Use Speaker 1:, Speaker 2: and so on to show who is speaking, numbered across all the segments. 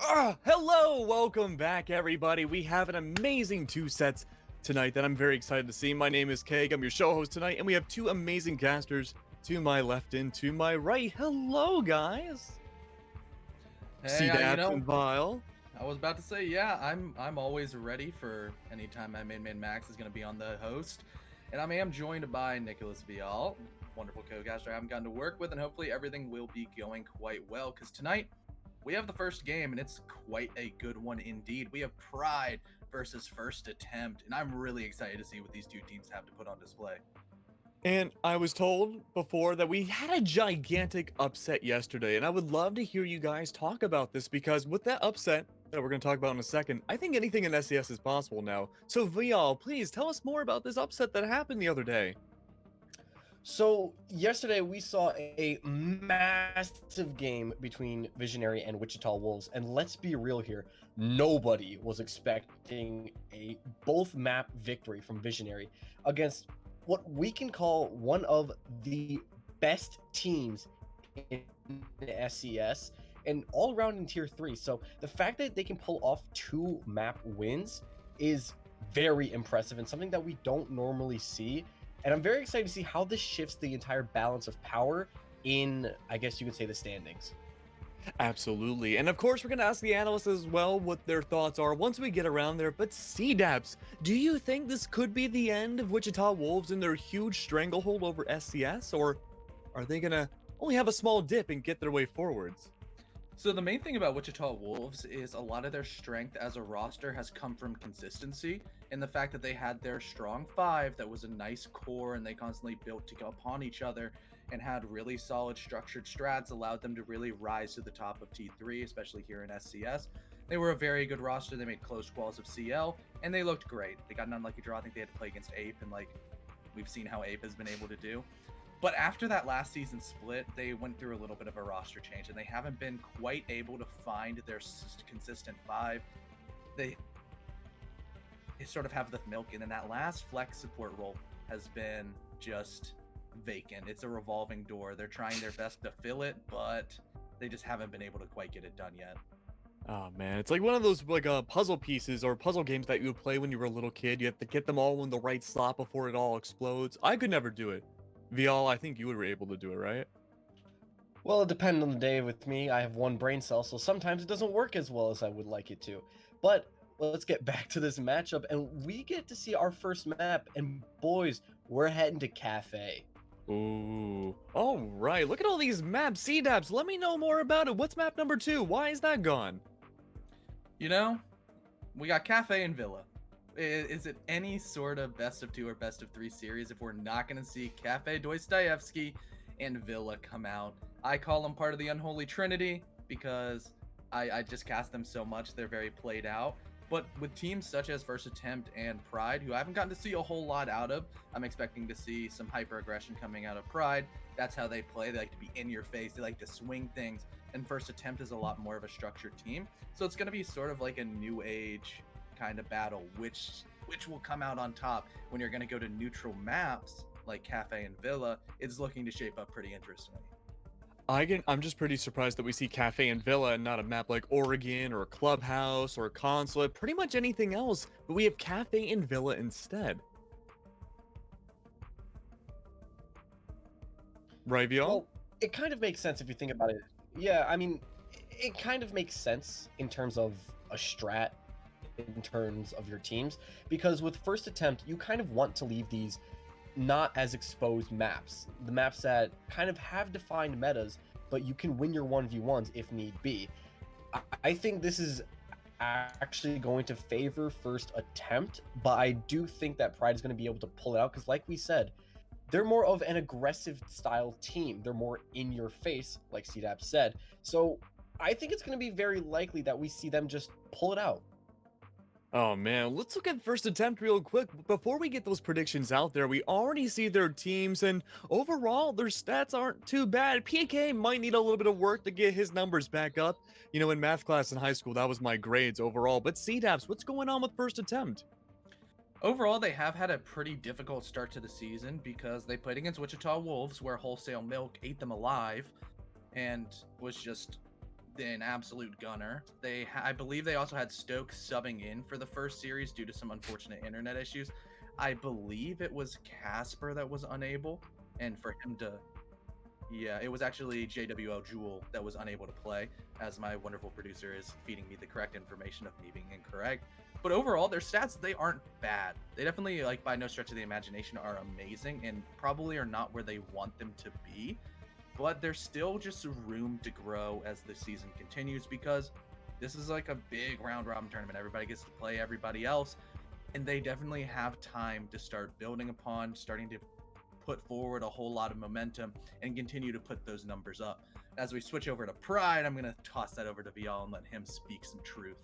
Speaker 1: Hello, welcome back, everybody. We have an amazing two sets tonight that I'm very excited to see. My name is Keg. I'm your show host tonight, and we have two amazing casters to my left and to my right. Hello, guys.
Speaker 2: Hey,
Speaker 1: C-Daps and Vile.
Speaker 2: I was about to say, yeah, I'm always ready for anytime my main man Max is going to be on the host, and I am joined by Nicholas Vial, wonderful co-caster I haven't gotten to work with, and hopefully everything will be going quite well. Because tonight we have the first game, and it's quite a good one indeed. We have Pryde versus First Attempt, and I'm really excited to see what these two teams have to put on display.
Speaker 1: And I was told before that we had a gigantic upset yesterday, and I would love to hear you guys talk about this because with that upset that we're going to talk about in a second, I think anything in SCS is possible now. So, Vial, please tell us more about this upset that happened the other day.
Speaker 3: So yesterday we saw a massive game between Visionary and Wichita Wolves, and let's be real here, nobody was expecting a both map victory from Visionary against what we can call one of the best teams in SCS and all around in tier 3. So the fact that they can pull off 2 map wins is very impressive and something that we don't normally see. And I'm very excited to see how this shifts the entire balance of power in, I guess you could say, the standings.
Speaker 1: Absolutely. And of course, we're going to ask the analysts as well what their thoughts are once we get around there. But C-Daps, do you think this could be the end of Wichita Wolves and their huge stranglehold over SCS? Or are they going to only have a small dip and get their way forwards?
Speaker 2: So the main thing about Wichita Wolves is a lot of their strength as a roster has come from consistency and the fact that they had their strong 5 that was a nice core and they constantly built upon each other and had really solid structured strats allowed them to really rise to the top of T3, especially here in SCS. They were a very good roster. They made close calls of CL and they looked great. They got an unlucky draw. I think they had to play against Ape, and we've seen how Ape has been able to do. But after that last season split, they went through a little bit of a roster change, and they haven't been quite able to find their consistent 5. They sort of have the milk, and then that last flex support role has been just vacant. It's a revolving door. They're trying their best to fill it, but they just haven't been able to quite get it done yet.
Speaker 1: Oh man, it's like one of those puzzle pieces or puzzle games that you would play when you were a little kid. You have to get them all in the right slot before it all explodes. I could never do it. Vial, I think you were able to do it, right?
Speaker 3: Well, it depends on the day with me. I have 1 brain cell, so sometimes it doesn't work as well as I would like it to. But let's get back to this matchup, and we get to see our first map, and boys, we're heading to Kafe.
Speaker 1: Ooh. All right. Look at all these maps. C-Daps, let me know more about it. What's map number 2? Why is that gone?
Speaker 2: You know, we got Kafe and Villa. Is it any sort of best of 2 or best of 3 series if we're not going to see Kafe Dostoevsky and Villa come out? I call them part of the unholy trinity because I just cast them so much. They're very played out. But with teams such as First Attempt and Pryde, who I haven't gotten to see a whole lot out of, I'm expecting to see some hyper aggression coming out of Pryde. That's how they play. They like to be in your face. They like to swing things. And First Attempt is a lot more of a structured team. So it's going to be sort of like a new age kind of battle, which will come out on top when you're going to go to neutral maps like Kafe and Villa. It's looking to shape up pretty interestingly.
Speaker 1: I'm just pretty surprised that we see Kafe and Villa and not a map like Oregon or Clubhouse or Consulate, pretty much anything else, but we have Kafe and Villa instead. Right, Vial?
Speaker 3: Well, it kind of makes sense if you think about it. Yeah, I mean, it kind of makes sense in terms of a strat, in terms of your teams, because with First Attempt, you kind of want to leave these not as exposed maps. The maps that kind of have defined metas, but you can win your 1v1s if need be. I think this is actually going to favor First Attempt, but I do think that Pryde is going to be able to pull it out because, like we said, they're more of an aggressive style team. They're more in your face, like C-Dap said. So I think it's going to be very likely that we see them just pull it out.
Speaker 1: Oh man, let's look at First Attempt real quick. Before we get those predictions out there, we already see their teams, and overall, their stats aren't too bad. PK might need a little bit of work to get his numbers back up. You know, in math class in high school, that was my grades overall. But C-Daps, what's going on with First Attempt?
Speaker 2: Overall, they have had a pretty difficult start to the season because they played against Wichita Wolves, where Wholesale Milk ate them alive and was just an absolute gunner. I believe they also had Stoke subbing in for the first series due to some unfortunate internet issues. I believe it was Casper that was unable, and for him to, yeah, it was actually JWL Jewel that was unable to play, as my wonderful producer is feeding me the correct information of me being incorrect. But overall, their stats, they aren't bad. They definitely, like, by no stretch of the imagination, are amazing and probably are not where they want them to be. But there's still just room to grow as the season continues, because this is like a big round robin tournament. Everybody gets to play everybody else, and they definitely have time to start building upon, starting to put forward a whole lot of momentum and continue to put those numbers up. As we switch over to Pryde, I'm going to toss that over to Vial and let him speak some truth.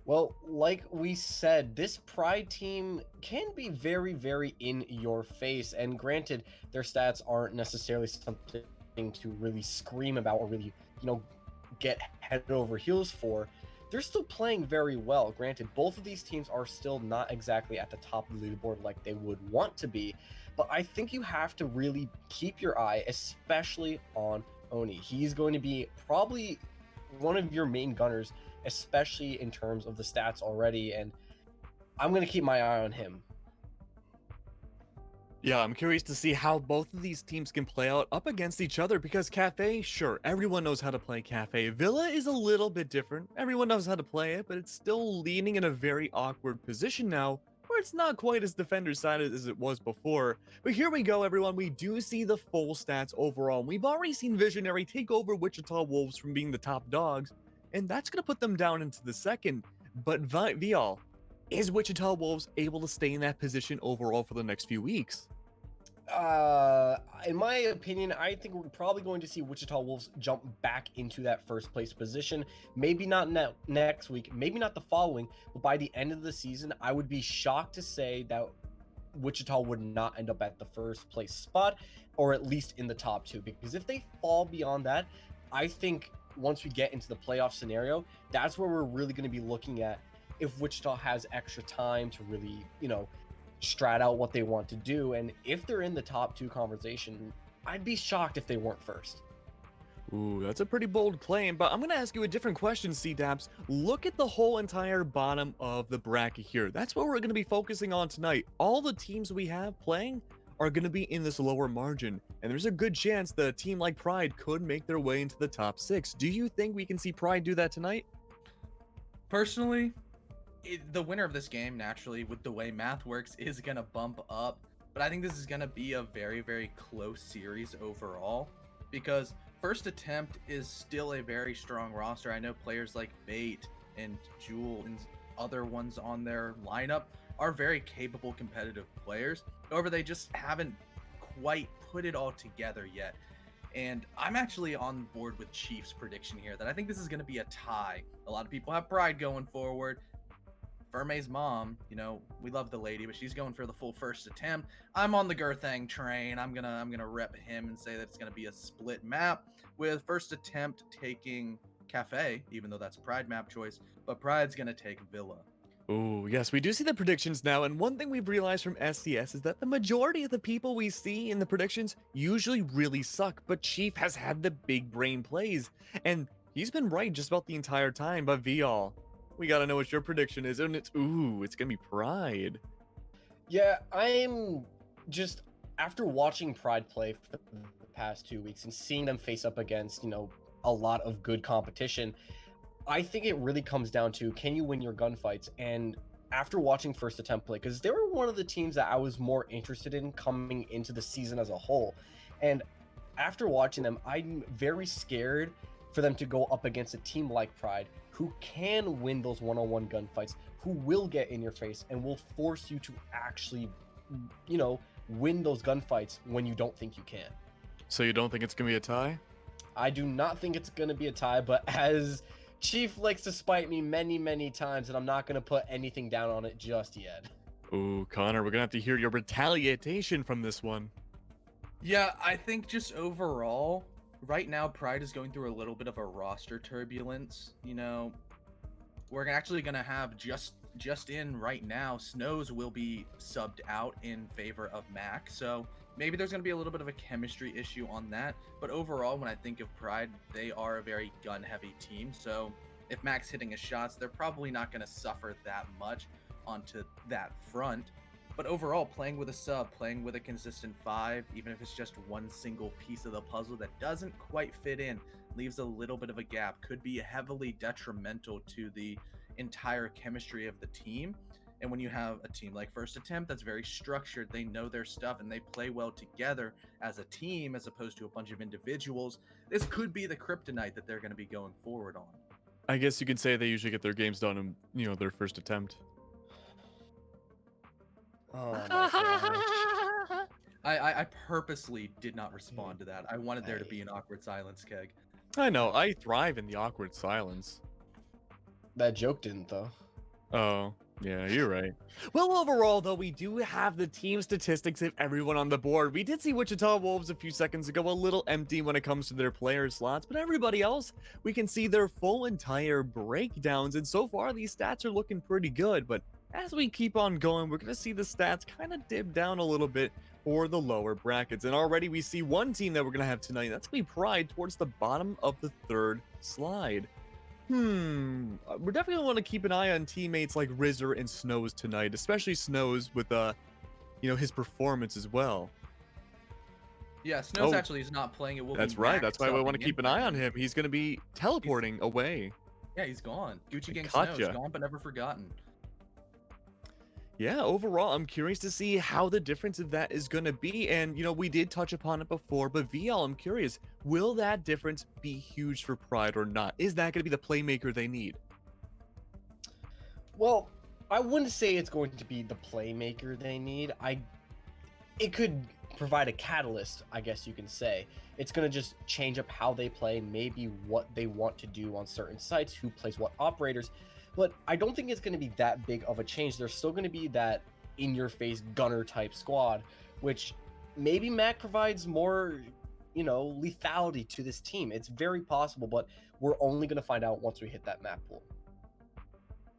Speaker 3: Well, like we said, this Pryde team can be very, very in your face. And granted, their stats aren't necessarily something to really scream about or really, get head over heels for. They're still playing very well. Granted, both of these teams are still not exactly at the top of the leaderboard like they would want to be. But I think you have to really keep your eye, especially on Oni. He's going to be probably one of your main gunners, especially in terms of the stats already, and I'm going to keep my eye on him.
Speaker 1: Yeah, I'm curious to see how both of these teams can play out up against each other, because Kafe, sure, everyone knows how to play Kafe. Villa is a little bit different. Everyone knows how to play it, but it's still leaning in a very awkward position now, where it's not quite as defender-sided as it was before. But here we go, everyone. We do see the full stats overall. We've already seen Visionary take over Wichita Wolves from being the top dogs, and that's going to put them down into the second. But Vial, is Wichita Wolves able to stay in that position overall for the next few weeks?
Speaker 3: In my opinion, I think we're probably going to see Wichita Wolves jump back into that first place position. Maybe not next week, maybe not the following, but by the end of the season, I would be shocked to say that Wichita would not end up at the first place spot, or at least in the top two. Because if they fall beyond that, I think once we get into the playoff scenario, that's where we're really going to be looking at if Wichita has extra time to really, strat out what they want to do. And if they're in the top two conversation, I'd be shocked if they weren't first.
Speaker 1: Ooh, that's a pretty bold claim, but I'm going to ask you a different question, C-Daps. Look at the whole entire bottom of the bracket here. That's what we're going to be focusing on tonight. All the teams we have playing are going to be in this lower margin, and there's a good chance that a team like Pryde could make their way into the top 6. Do you think we can see Pryde do that tonight?
Speaker 2: Personally, the winner of this game, naturally, with the way math works, is going to bump up. But I think this is going to be a very, very close series overall, because first attempt is still a very strong roster. I know players like Bait and Jewel and other ones on their lineup are very capable, competitive players. However, they just haven't quite put it all together yet. And I'm actually on board with Chief's prediction here that I think this is going to be a tie. A lot of people have Pryde going forward. Ferme's mom, we love the lady, but she's going for the full first attempt. I'm on the Gerthang train. I'm gonna rep him and say that it's gonna be a split map with first attempt taking Kafe, even though that's Pryde map choice, but Pryde's gonna take Villa.
Speaker 1: Ooh, yes, we do see the predictions now, and one thing we've realized from SCS is that the majority of the people we see in the predictions usually really suck, but Chief has had the big brain plays, and he's been right just about the entire time. But Vial, we gotta know what your prediction is, and it's gonna be Pryde.
Speaker 3: Yeah, I'm just, after watching Pryde play for the past 2 weeks and seeing them face up against, a lot of good competition, I think it really comes down to, can you win your gunfights? And after watching first attempt play, because they were one of the teams that I was more interested in coming into the season as a whole, and after watching them, I'm very scared for them to go up against a team like Pryde, who can win those one-on-one gunfights, who will get in your face and will force you to actually, win those gunfights when you don't think you can.
Speaker 1: So you don't think it's gonna be a tie?
Speaker 3: I do not think it's going to be a tie, but as Chief likes to spite me many, many times, and I'm not going to put anything down on it just yet.
Speaker 1: Ooh, Connor, we're gonna have to hear your retaliation from this one.
Speaker 2: Yeah, I think just overall, right now, Pryde is going through a little bit of a roster turbulence. We're actually going to have just in right now, Snows will be subbed out in favor of Mac. So maybe there's going to be a little bit of a chemistry issue on that. But overall, when I think of Pryde, they are a very gun-heavy team. So if Mac's hitting his shots, they're probably not going to suffer that much onto that front. But overall, playing with a sub, playing with a consistent 5, even if it's just one single piece of the puzzle that doesn't quite fit in, leaves a little bit of a gap, could be heavily detrimental to the entire chemistry of the team. And when you have a team like First Attempt that's very structured, they know their stuff and they play well together as a team as opposed to a bunch of individuals, this could be the kryptonite that they're going to be going forward on.
Speaker 1: I guess you could say they usually get their games done in, their first attempt.
Speaker 3: Oh my gosh.
Speaker 2: I purposely did not respond to that. I wanted there to be an awkward silence, Keg.
Speaker 1: I know, I thrive in the awkward silence.
Speaker 3: That joke didn't, though.
Speaker 1: Oh, yeah, you're right. Well, overall, though, we do have the team statistics of everyone on the board. We did see Wichita Wolves a few seconds ago, a little empty when it comes to their player slots, but everybody else, we can see their full entire breakdowns, and so far, these stats are looking pretty good, but as we keep on going, we're going to see the stats kind of dip down a little bit for the lower brackets, and already we see one team that we're going to have tonight. That's going to be Pryde towards the bottom of the third slide. We're definitely gonna want to keep an eye on teammates like Rizzer and Snows tonight, especially Snows with his performance as well.
Speaker 2: Yeah, Snows actually is not playing. It will.
Speaker 1: That's right. That's why we want to keep an eye on him. He's gonna be teleporting away.
Speaker 2: Yeah, he's gone. Gucci Gang
Speaker 1: Gotcha.
Speaker 2: Snows gone but never forgotten.
Speaker 1: Yeah, overall, I'm curious to see how the difference of that is going to be. And, we did touch upon it before, but VL, I'm curious, will that difference be huge for Pryde or not? Is that going to be the playmaker they need?
Speaker 3: Well, I wouldn't say it's going to be the playmaker they need. It could provide a catalyst, I guess you can say. It's going to just change up how they play, maybe what they want to do on certain sites, who plays what operators. But I don't think it's going to be that big of a change. There's still going to be that in-your-face gunner type squad, which maybe Mac provides more, lethality to this team. It's very possible, but we're only going to find out once we hit that map pool.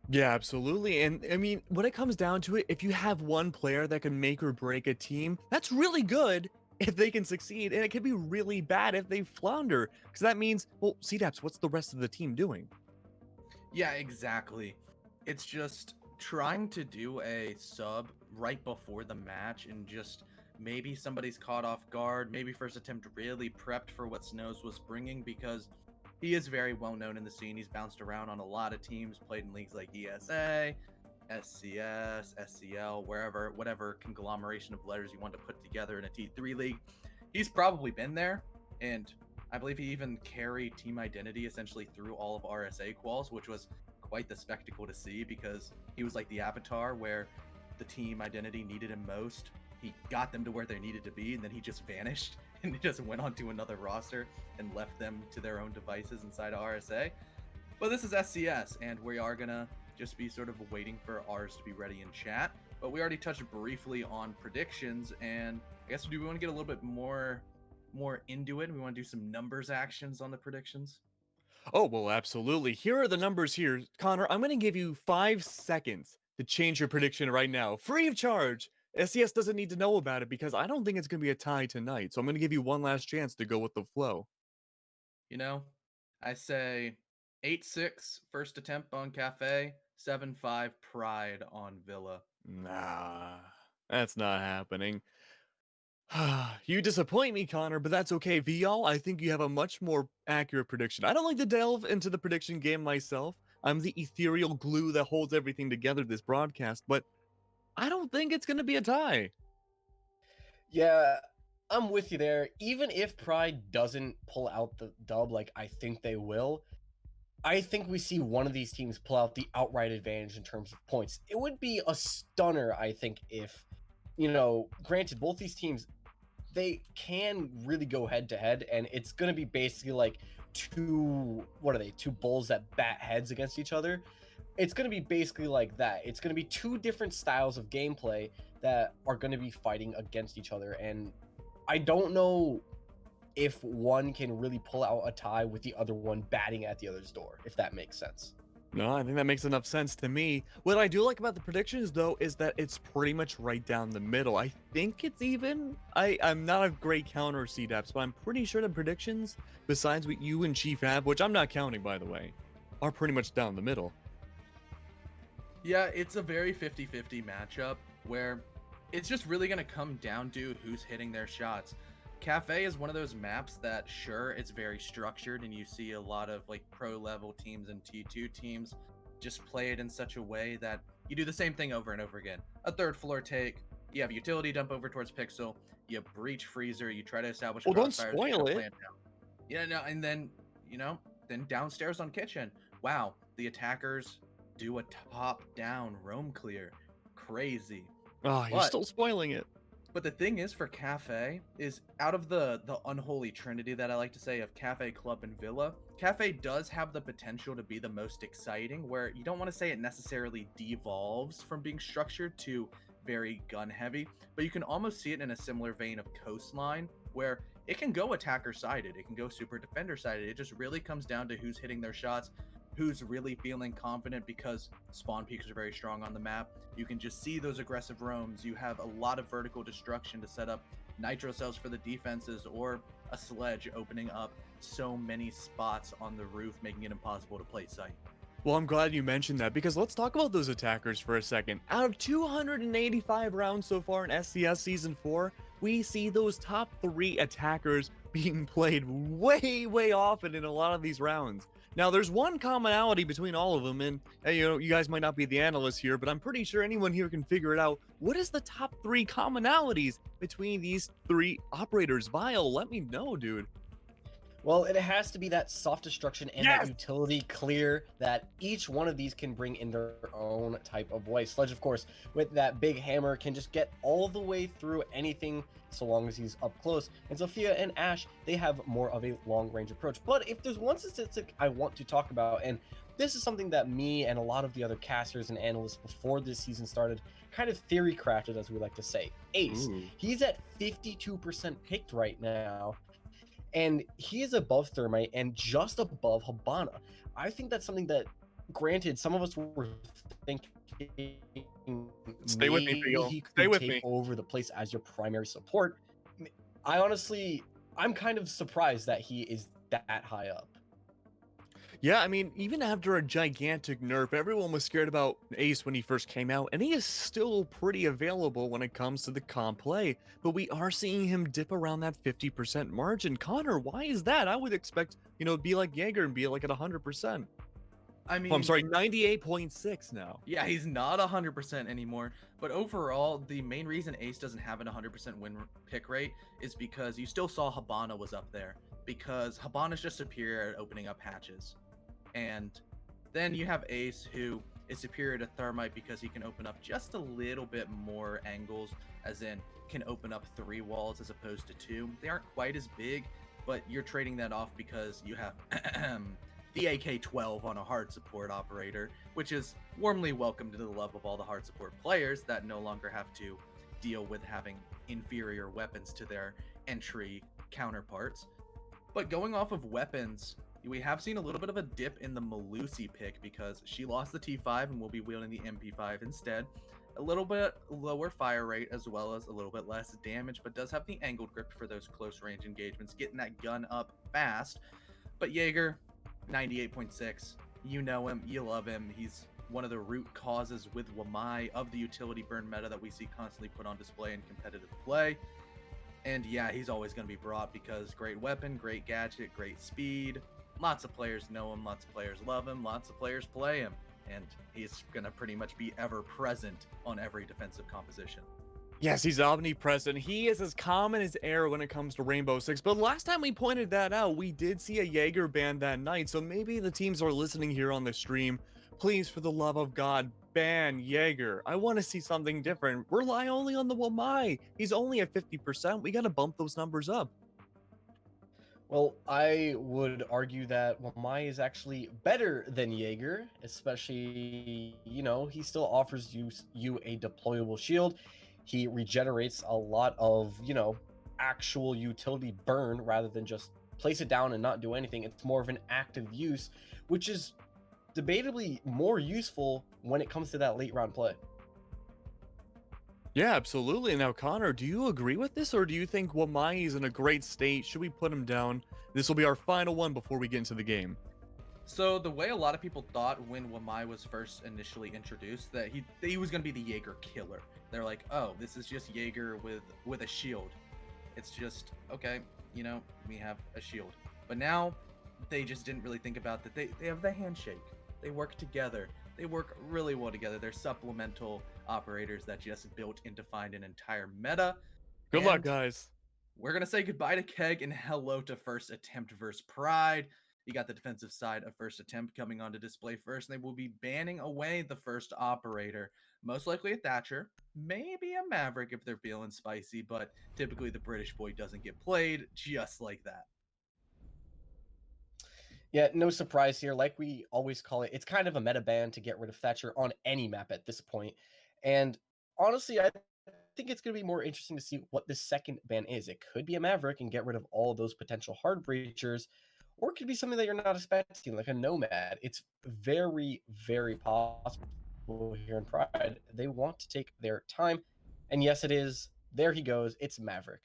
Speaker 1: Yeah, absolutely. And I mean, when it comes down to it, if you have one player that can make or break a team, that's really good if they can succeed. And it can be really bad if they flounder. Because that means, well, CDAPS, what's the rest of the team doing?
Speaker 2: Yeah, exactly. It's just trying to do a sub right before the match and just maybe somebody's caught off guard. Maybe First Attempt really prepped for what Snows was bringing because he is very well known in the scene. He's bounced around on a lot of teams, played in leagues like ESA, SCS, SCL, whatever conglomeration of letters you want to put together in a T3 league. He's probably been there, and I believe he even carried team identity essentially through all of RSA quals, which was quite the spectacle to see because he was like the avatar where the team identity needed him most. He got them to where they needed to be, and then he just vanished and he just went on to another roster and left them to their own devices inside of RSA. But this is SCS, and we are gonna just be sort of waiting for ours to be ready in chat. But we already touched briefly on predictions, and I guess do we want to get a little bit more into it? We want to do some numbers actions on the predictions.
Speaker 1: Oh, well, absolutely. Here are the numbers here. Connor, I'm going to give you 5 seconds to change your prediction right now, free of charge. SCS doesn't need to know about it because I don't think it's going to be a tie tonight. So I'm going to give you one last chance to go with the flow.
Speaker 2: I say 8-6 First Attempt on Kafe, 7-5 Pryde on Villa.
Speaker 1: Nah, that's not happening. You disappoint me, Connor, but that's okay. VL, I think you have a much more accurate prediction. I don't like to delve into the prediction game myself. I'm the ethereal glue that holds everything together this broadcast, but I don't think it's going to be a tie.
Speaker 3: Yeah, I'm with you there. Even if Pryde doesn't pull out the dub like I think they will, I think we see one of these teams pull out the outright advantage in terms of points. It would be a stunner, I think, if, granted, both these teams, they can really go head to head, and it's going to be basically like two bulls that bat heads against each other. It's going to be basically like that. It's going to be two different styles of gameplay that are going to be fighting against each other, and I don't know if one can really pull out a tie with the other one batting at the other's door, if that makes sense.
Speaker 1: No, I think that makes enough sense to me. What I do like about the predictions, though, is that it's pretty much right down the middle. I think it's even. I'm not a great counter C-Daps, but I'm pretty sure the predictions, besides what you and Chief have, which I'm not counting, by the way, are pretty much down the middle.
Speaker 2: Yeah, it's a very 50-50 matchup where it's just really going to come down to who's hitting their shots. Kafe is one of those maps that, sure, it's very structured, and you see a lot of like pro level teams and T2 teams just play it in such a way that you do the same thing over and over again. A third floor take, you have utility dump over towards Pixel, you breach freezer, you try to establish
Speaker 1: Well, don't
Speaker 2: crossfires, get a
Speaker 1: spoil it.
Speaker 2: plant down. Yeah, no, and then, then downstairs on kitchen, wow, the attackers do a top-down roam clear. Crazy.
Speaker 1: Oh, you're
Speaker 2: But
Speaker 1: still spoiling it.
Speaker 2: the thing is for Kafe is out of the unholy trinity that I like to say of Kafe, Club, and Villa, Kafe does have the potential to be the most exciting, where you don't want to say it necessarily devolves from being structured to very gun heavy, but you can almost see it in a similar vein of Coastline, where it can go attacker sided, it can go super defender sided. It just really comes down to who's hitting their shots, who's really feeling confident, because spawn peaks are very strong on the map. You can just see those aggressive roams. You have a lot of vertical destruction to set up nitro cells for the defenses, or a sledge opening up so many spots on the roof, making it impossible to play sight.
Speaker 1: Well, I'm glad you mentioned that, because let's talk about those attackers for a second. Out of 285 rounds so far in SCS Season 4, we see those top 3 attackers being played way often in a lot of these rounds. Now, there's one commonality between all of them, and you guys might not be the analysts here, but I'm pretty sure anyone here can figure it out. What is the top 3 commonalities between these 3 operators? Vile, let me know, dude.
Speaker 3: Well, it has to be that soft destruction and
Speaker 1: Yes!
Speaker 3: that utility clear that each one of these can bring in their own type of way. Sledge, of course, with that big hammer, can just get all the way through anything so long as he's up close. And Sophia and Ash, they have more of a long-range approach. But if there's one statistic I want to talk about, and this is something that me and a lot of the other casters and analysts before this season started kind of theory crafted, as we like to say. Ace,
Speaker 1: Ooh.
Speaker 3: he's at 52% picked right now, and he is above Thermite and just above Habana. I think that's something that, granted, some of us were thinking
Speaker 1: Stay with me, Theo.
Speaker 3: he
Speaker 1: Stay
Speaker 3: could
Speaker 1: with
Speaker 3: take
Speaker 1: me.
Speaker 3: over the place as your primary support. I'm kind of surprised that he is that high up.
Speaker 1: Yeah, I mean, even after a gigantic nerf, everyone was scared about Ace when he first came out, and he is still pretty available when it comes to the comp play, but we are seeing him dip around that 50% margin. Connor, why is that? I would expect, be like Jaeger and be like at 100%.
Speaker 2: I mean,
Speaker 1: Oh, I'm sorry, 98.6 now.
Speaker 2: yeah, he's not 100% anymore. But overall, the main reason Ace doesn't have an 100% win pick rate is because you still saw Habana was up there, because Habana's just superior at opening up hatches. And then you have Ace, who is superior to Thermite because he can open up just a little bit more angles, as in can open up 3 walls as opposed to 2. They aren't quite as big, but you're trading that off because you have the AK-12 on a hard support operator, which is warmly welcomed to the love of all the hard support players that no longer have to deal with having inferior weapons to their entry counterparts. But going off of weapons, we have seen a little bit of a dip in the Malusi pick because she lost the T5 and will be wielding the MP5 instead. A little bit lower fire rate as well as a little bit less damage, but does have the angled grip for those close range engagements, getting that gun up fast. But Jaeger, 98.6, you know him, you love him. He's one of the root causes with Wamai of the utility burn meta that we see constantly put on display in competitive play. And yeah, he's always going to be brought because great weapon, great gadget, great speed. Lots of players know him, lots of players love him, lots of players play him, and he's going to pretty much be ever present on every defensive composition.
Speaker 1: Yes, he's omnipresent. He is as common as air when it comes to Rainbow Six. But last time we pointed that out, we did see a Jaeger ban that night. So maybe the teams are listening here on the stream. Please, for the love of God, ban Jaeger. I want to see something different. Rely only on the Wamai. He's only at 50%. We got to bump those numbers up.
Speaker 3: Well, I would argue that Wamai is actually better than Jaeger, especially, he still offers you a deployable shield. He regenerates a lot of, actual utility burn rather than just place it down and not do anything. It's more of an active use, which is debatably more useful when it comes to that late round play.
Speaker 1: Yeah, absolutely. Now, Connor, do you agree with this, or do you think Wamai is in a great state? Should we put him down? This will be our final one before we get into the game.
Speaker 2: So the way a lot of people thought when Wamai was first initially introduced, that he was going to be the Jaeger killer. They're like, oh, this is just Jaeger with a shield. It's just, okay, we have a shield. But now they just didn't really think about that. They have the handshake. They work together. They work really well together. They're supplemental operators that just built and defined an entire meta.
Speaker 1: Good luck,
Speaker 2: And
Speaker 1: guys.
Speaker 2: we're going to say goodbye to Keg and hello to First Attempt versus Pryde. You got the defensive side of First Attempt coming onto display first, and they will be banning away the first operator. Most likely a Thatcher, maybe a Maverick if they're feeling spicy, but typically the British boy doesn't get played just like that.
Speaker 3: Yeah, no surprise here. Like we always call it, it's kind of a meta ban to get rid of Thatcher on any map at this point. And honestly, I think it's going to be more interesting to see what the second ban is. It could be a Maverick and get rid of all of those potential hard breachers, or it could be something that you're not expecting, like a Nomad. It's very, very possible here in Pryde. They want to take their time. And yes, it is. There he goes. It's Maverick.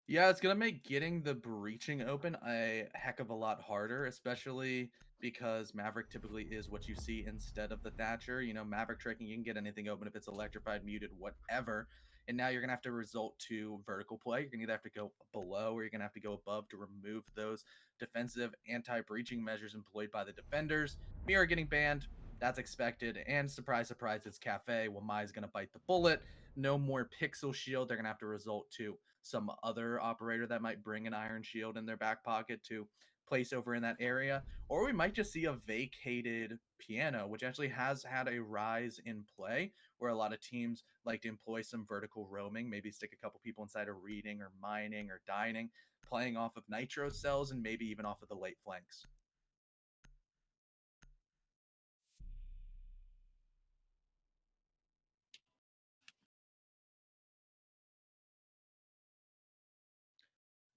Speaker 2: Yeah, it's going to make getting the breaching open a heck of a lot harder, especially because Maverick typically is what you see instead of the Thatcher. Maverick tracking, you can get anything open if it's electrified, muted, whatever. And now you're going to have to resort to vertical play. You're going to either have to go below or you're going to have to go above to remove those defensive anti-breaching measures employed by the defenders. Mirror getting banned, that's expected. And surprise, surprise, it's Kafe. Wamai is going to bite the bullet. No more pixel shield. They're going to have to resort to some other operator that might bring an iron shield in their back pocket to place over in that area. Or we might just see a vacated piano, which actually has had a rise in play where a lot of teams like to employ some vertical roaming, maybe stick a couple people inside of reading or mining or dining, playing off of nitro cells and maybe even off of the late flanks.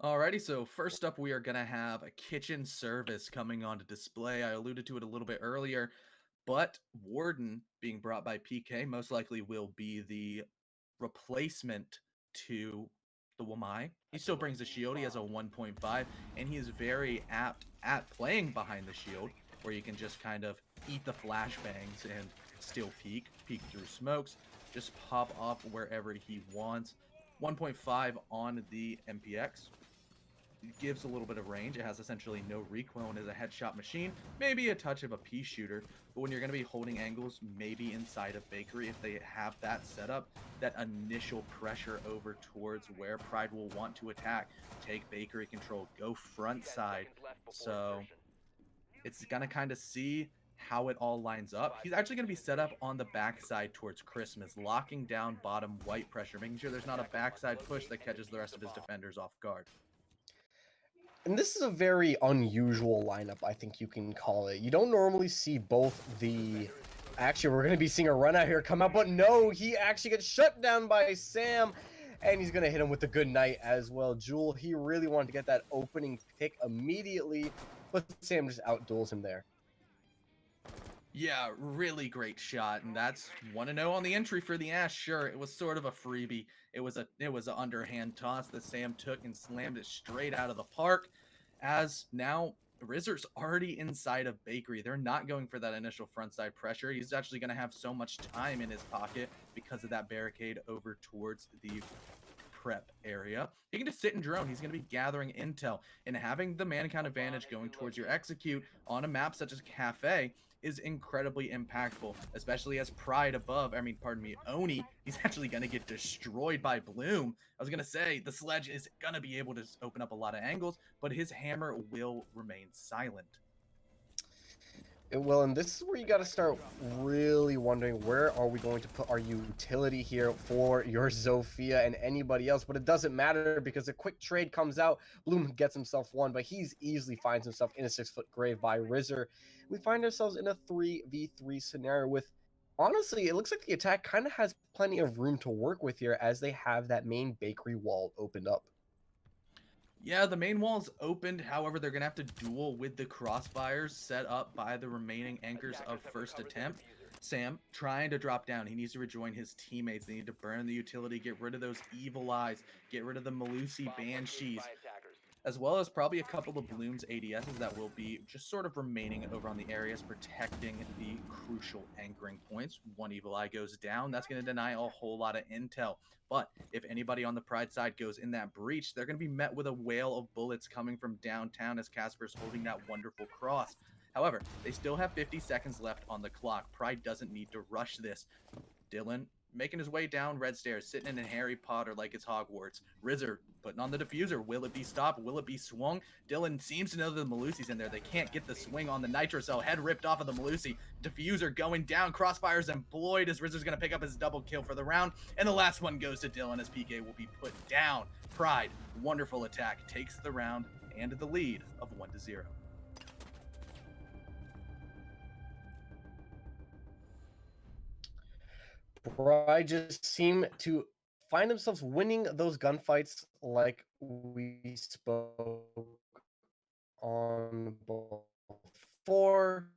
Speaker 2: Alrighty, so first up we are going to have a kitchen service coming onto display. I alluded to it a little bit earlier, but Warden being brought by PK most likely will be the replacement to the Wamai. He still brings a shield. He has a 1.5, and he is very apt at playing behind the shield, where you can just kind of eat the flashbangs and still peek through smokes, just pop off wherever he wants. 1.5 on the MPX. It gives a little bit of range. It has essentially no recoil and is a headshot machine. Maybe a touch of a pea shooter, but when you're going to be holding angles, maybe inside of Bakery, if they have that setup, that initial pressure over towards where Pryde will want to attack, take Bakery control, go front side. So it's going to kind of see how it all lines up. He's actually going to be set up on the backside towards Christmas, locking down bottom white pressure, making sure there's not a backside push that catches the rest of his defenders off guard.
Speaker 3: And this is a very unusual lineup, I think you can call it. You don't normally see both the... Actually, we're going to be seeing a run out here come out, but no, he actually gets shut down by Sam, and he's going to hit him with the good night as well. Jewel, he really wanted to get that opening pick immediately, but Sam just outduels him there.
Speaker 2: Yeah, really great shot, and that's 1-0 on the entry for the Ash. Sure, it was sort of a freebie. It was an underhand toss that Sam took and slammed it straight out of the park. As now Rizzer's already inside of Bakery. They're not going for that initial frontside pressure. He's actually going to have so much time in his pocket because of that barricade over towards the prep area. He can just sit and drone. He's going to be gathering intel, and having the man count advantage going towards your execute on a map such as Kafe is incredibly impactful, especially as Pryde above, Oni, he's actually going to get destroyed by Bloom. I was going to say, the sledge is going to be able to open up a lot of angles, but his hammer will remain silent.
Speaker 3: It will, and this is where you got to start really wondering, where are we going to put our utility here for your Zofia and anybody else? But it doesn't matter because a quick trade comes out. Bloom gets himself one, but he's easily finds himself in a 6-foot grave by Rizzer. We find ourselves in a 3v3 scenario with, honestly, it looks like the attack kind of has plenty of room to work with here as they have that main Bakery wall opened up.
Speaker 2: Yeah, the main wall's opened. However, they're going to have to duel with the crossfires set up by the remaining anchors of first attempt. Sam trying to drop down. He needs to rejoin his teammates. They need to burn the utility, get rid of those evil eyes, get rid of the Malusi Banshees, as well as probably a couple of Bloom's ADSs that will be just sort of remaining over on the areas, protecting the crucial anchoring points. One evil eye goes down. That's going to deny a whole lot of intel. But if anybody on the Pryde side goes in that breach, they're going to be met with a whale of bullets coming from downtown as Casper's holding that wonderful cross. However, they still have 50 seconds left on the clock. Pryde doesn't need to rush this. Dylan making his way down red stairs, sitting in Harry Potter like it's Hogwarts. Rizzer putting on the diffuser. Will it be stopped? Will it be swung? Dylan seems to know that the Malusi's in there. They can't get the swing on the Nitro Cell. Head ripped off of the Malusi. Diffuser going down. Crossfires employed as Rizzer's going to pick up his double kill for the round. And the last one goes to Dylan as PK will be put down. Pryde, wonderful attack, takes the round and the lead of 1-0.
Speaker 3: Pryde just seem to find themselves winning those gunfights like we spoke on before.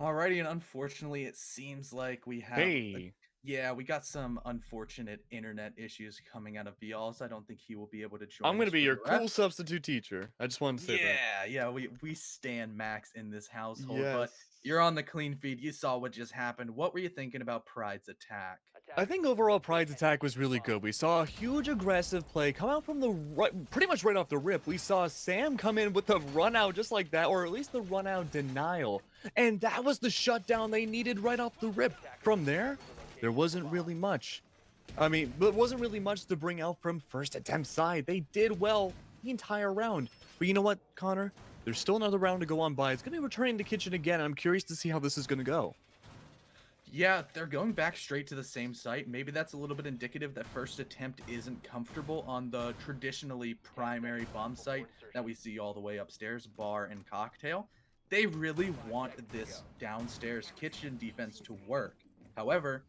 Speaker 2: Alrighty, and unfortunately, it seems like we have
Speaker 1: Hey,
Speaker 2: we got some unfortunate internet issues coming out of Vials. I don't think he will be able to
Speaker 1: I'm
Speaker 2: join
Speaker 1: gonna
Speaker 2: us
Speaker 1: be
Speaker 2: for
Speaker 1: your
Speaker 2: the
Speaker 1: cool
Speaker 2: rest.
Speaker 1: substitute teacher. I just wanted to say that.
Speaker 2: Yeah, we stand Max in this household,
Speaker 1: Yes.
Speaker 2: but you're on the clean feed. You saw what just happened. What were you thinking about Pryde's attack?
Speaker 1: I think overall Pryde's attack was really good. We saw a huge aggressive play come out from the right, pretty much right off the rip. We saw Sam come in with the run out just like that, or at least the run out denial. And that was the shutdown they needed right off the rip. From there wasn't really much. I mean, but it wasn't really much to bring out from first attempt side. They did well the entire round. But you know what, Connor? There's still another round to go on by. It's going to be returning to kitchen again. I'm curious to see how this is going to go.
Speaker 2: Yeah, they're going back straight to the same site. Maybe that's a little bit indicative that first attempt isn't comfortable on the traditionally primary bomb site that we see all the way upstairs, bar and cocktail. They really want this downstairs kitchen defense to work. However,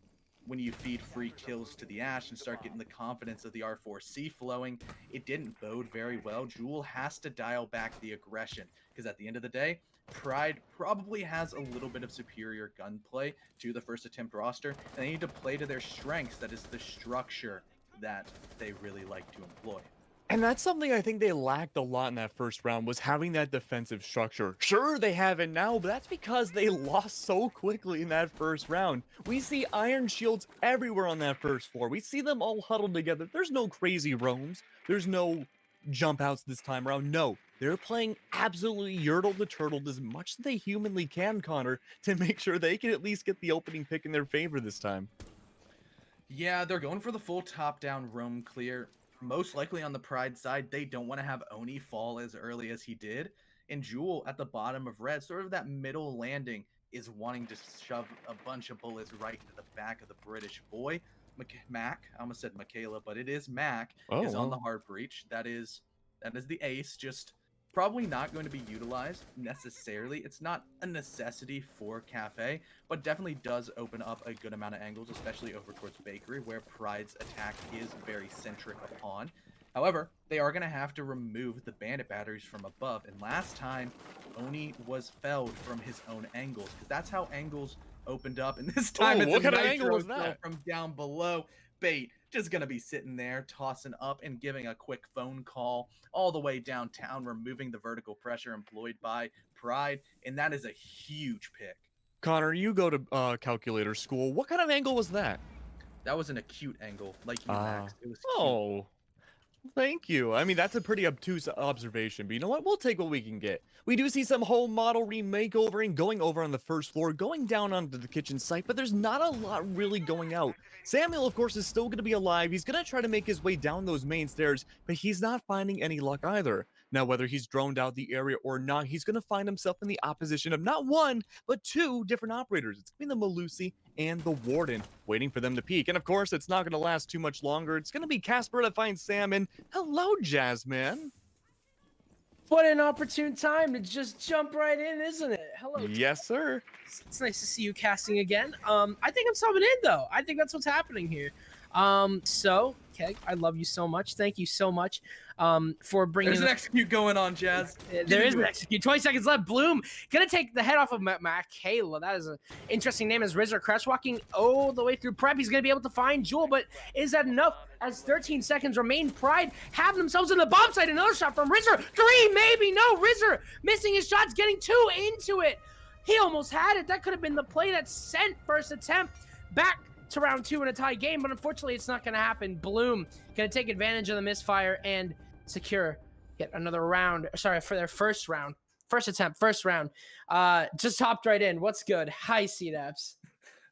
Speaker 2: when you feed free kills to the Ash and start getting the confidence of the R4C flowing, it didn't bode very well. Jewel has to dial back the aggression because at the end of the day, Pryde probably has a little bit of superior gunplay to the first attempt roster, and they need to play to their strengths. That is the structure that they really like to employ.
Speaker 1: And that's something I think they lacked a lot in that first round, was having that defensive structure. Sure, they have it now, but that's because they lost so quickly in that first round. We see iron shields everywhere on that first floor. We see them all huddled together. There's no crazy roams. There's no jump outs this time around. No, they're playing absolutely Yertle the Turtle as much as they humanly can, Connor, to make sure they can at least get the opening pick in their favor this time.
Speaker 2: Yeah, they're going for the full top-down roam clear. Most likely on the Pryde side, they don't want to have Oni fall as early as he did. And Jewel at the bottom of red, sort of that middle landing, is wanting to shove a bunch of bullets right into the back of the British boy. Mac, I almost said Michaela, but it is Mac,
Speaker 1: Oh,
Speaker 2: is on the
Speaker 1: well.
Speaker 2: hard breach. That is the ace, just probably not going to be utilized necessarily. It's not a necessity for Kafe, but definitely does open up a good amount of angles, especially over towards Bakery, where Pryde's attack is very centric upon. However, they are going to have to remove the bandit batteries from above, and last time, Oni was felled from his own angles, because that's how angles opened up, and this time
Speaker 1: Oh,
Speaker 2: it's
Speaker 1: what
Speaker 2: a
Speaker 1: kind of angle
Speaker 2: nitro
Speaker 1: was
Speaker 2: cell
Speaker 1: that?
Speaker 2: from down below. Bait just going to be sitting there, tossing up and giving a quick phone call all the way downtown, removing the vertical pressure employed by Pryde, and that is a huge pick.
Speaker 1: Connor, you go to calculator school. What kind of angle was that?
Speaker 2: That was an acute angle, like you,
Speaker 1: Ah.
Speaker 2: Max. It was cute.
Speaker 1: Oh, thank you. I mean, that's a pretty obtuse observation, but you know what? We'll take what we can get. We do see some home model remake over and going over on the first floor, going down onto the kitchen site, but there's not a lot really going out. Samuel, of course, is still going to be alive. He's going to try to make his way down those main stairs, but he's not finding any luck either. Now, whether he's droned out the area or not, he's going to find himself in the opposition of not one, but two different operators. It's going to be the Malusi and the Warden, waiting for them to peak. And of course, it's not going to last too much longer. It's going to be Casper that finds Sam, and hello, Jasmine.
Speaker 4: What an opportune time to just jump right in, isn't it? Hello.
Speaker 1: Yes, sir.
Speaker 4: It's nice to see you casting again. I think I'm subbing in though. I think that's what's happening here. So Keg. I love you so much. Thank you so much for bringing.
Speaker 2: There's an execute going on, Jazz.
Speaker 4: There is an execute. 20 seconds left. Bloom gonna take the head off of Michaela. That is an interesting name. As Rizzer crash walking all the way through prep, he's gonna be able to find Jewel, but is that enough? As 13 seconds remain, Pryde have themselves in the bomb site. Another shot from Rizzer. 3, maybe. No, Rizzer missing his shots, getting 2 into it. He almost had it. That could have been the play that sent first attempt back to round 2 in a tie game, but unfortunately it's not going to happen. Bloom going to take advantage of the misfire and secure yet another round. Sorry, for their first round. First attempt, first round. Just hopped right in. What's good? Hi, CDAPS.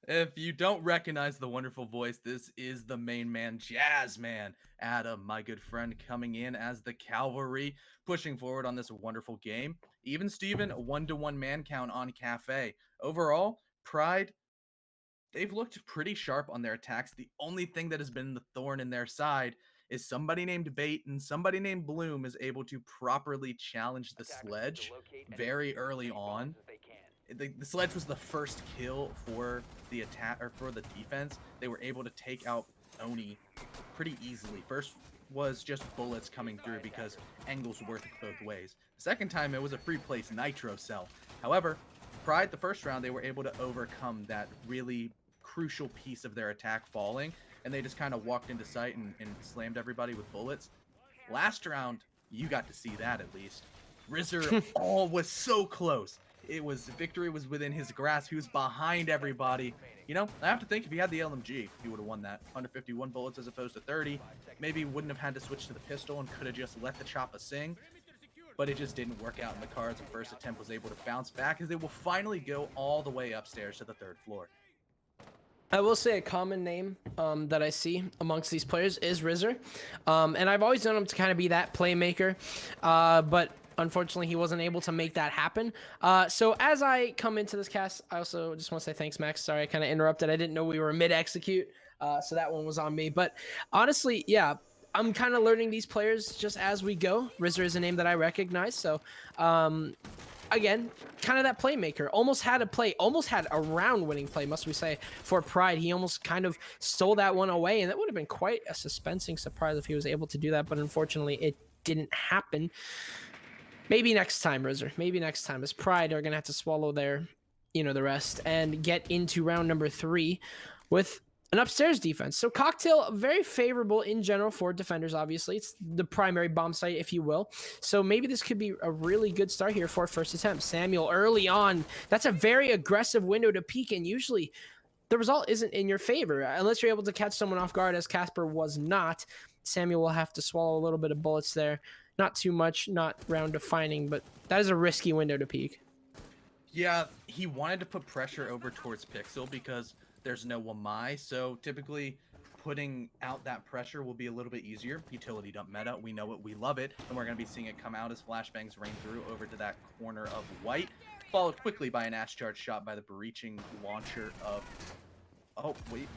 Speaker 2: If you don't recognize the wonderful voice, this is the main man, Jazz Man. Adam, my good friend, coming in as the cavalry, pushing forward on this wonderful game. Even Steven, 1-to-1 man count on Kafe. Overall, Pryde, they've looked pretty sharp on their attacks. The only thing that has been the thorn in their side is somebody named Bait and somebody named Bloom is able to properly challenge the sledge very early on. The sledge was the first kill for the attack or for the defense. They were able to take out Oni pretty easily. First was just bullets coming through because angles worked both ways. The second time it was a free place nitro cell. However, Pryde, the first round, they were able to overcome that really crucial piece of their attack falling, and they just kind of walked into sight and slammed everybody with bullets. Last round, you got to see that at least. Rizzer was so close. Victory was within his grasp. He was behind everybody. You know, I have to think if he had the LMG, he would have won that. 151 bullets as opposed to 30. Maybe he wouldn't have had to switch to the pistol and could have just let the choppa sing. But it just didn't work out in the cards. The first attempt was able to bounce back as they will finally go all the way upstairs to the 3rd floor.
Speaker 4: I will say a common name that I see amongst these players is Rizzer. And I've always known him to kind of be that playmaker. But unfortunately, he wasn't able to make that happen. So as I come into this cast, I also just want to say thanks, Max. Sorry, I kind of interrupted. I didn't know we were mid-execute. So that one was on me. But honestly, yeah, I'm kind of learning these players just as we go. Rizzer is a name that I recognize. So again, kind of that playmaker. Almost had a round-winning play, must we say, for Pryde. He almost kind of stole that one away, and that would have been quite a suspensing surprise if he was able to do that. But unfortunately, it didn't happen. Maybe next time, Rizzer. Maybe next time. As Pryde are going to have to swallow their, the rest and get into round number 3 with an upstairs defense. So Cocktail, very favorable in general for defenders, obviously. It's the primary bomb site, if you will. So maybe this could be a really good start here for first attempt. Samuel early on. That's a very aggressive window to peek, and usually the result isn't in your favor unless you're able to catch someone off guard, as Casper was not. Samuel will have to swallow a little bit of bullets there. Not too much, not round defining, but that is a risky window to peek.
Speaker 2: Yeah, he wanted to put pressure over towards Pixel because there's no Wamai, so typically putting out that pressure will be a little bit easier. Utility dump meta, we know it, we love it, and we're going to be seeing it come out as flashbangs rain through over to that corner of white, followed quickly by an Ash Charge shot by the breaching launcher of... Oh, wait.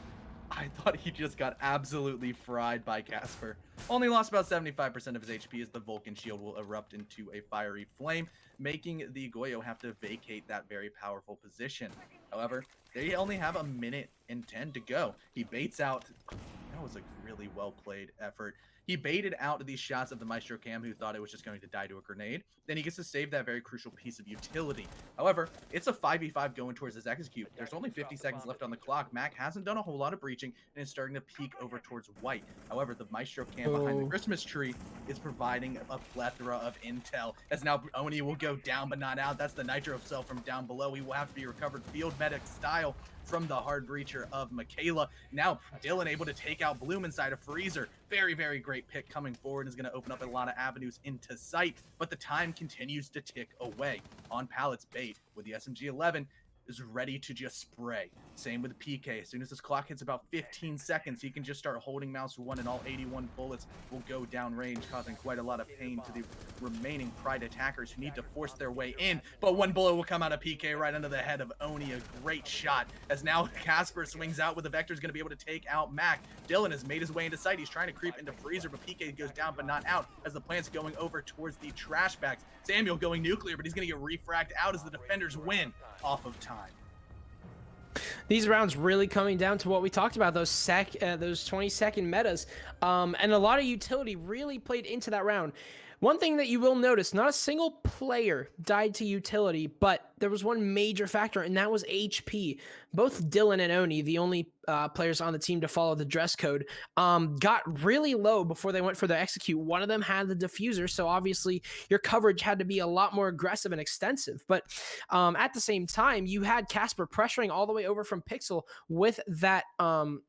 Speaker 2: I thought he just got absolutely fried by Casper. Only lost about 75% of his HP as the Vulcan shield will erupt into a fiery flame, making the Goyo have to vacate that very powerful position. However, they only have 1 minute and 10 to go. He baits out... That was a really well-played effort. He baited out these shots of the Maestro Cam, who thought it was just going to die to a grenade. Then he gets to save that very crucial piece of utility. However, it's a 5v5 going towards his execute. There's only 50 seconds left on the clock. Mac hasn't done a whole lot of breaching and is starting to peek over towards white. However, the Maestro Cam behind the Christmas tree is providing a plethora of intel, as now Oni will go down but not out. That's the Nitro cell from down below. He will have to be recovered field medic style from the hard breacher of Michaela. Now Dylan able to take out Bloom inside a freezer. Very, very great pick coming forward. Is going to open up a lot of avenues into sight, but the time continues to tick away. On pallets, Bait with the SMG-11 is ready to just spray. Same with the PK. As soon as this clock hits about 15 seconds, he can just start holding mouse 1 and all 81 bullets will go down range, causing quite a lot of pain to the remaining Pryde attackers who need to force their way in. But one bullet will come out of PK right under the head of Oni. A great shot, as now Casper swings out with the Vector, is going to be able to take out Mac. Dylan has made his way into sight. He's trying to creep into freezer, but PK goes down but not out as the plant's going over towards the trash bags. Samuel going nuclear, but he's going to get refragged out as the defenders win off of time.
Speaker 4: these rounds really coming down to what we talked about, those 20-second metas, and a lot of utility really played into that round. One thing that you will notice, not a single player died to utility, but there was one major factor, and that was HP. Both Dylan and Oni, the only players on the team to follow the dress code, got really low before they went for their execute. One of them had the diffuser, so obviously your coverage had to be a lot more aggressive and extensive. But at the same time, you had Casper pressuring all the way over from Pixel with that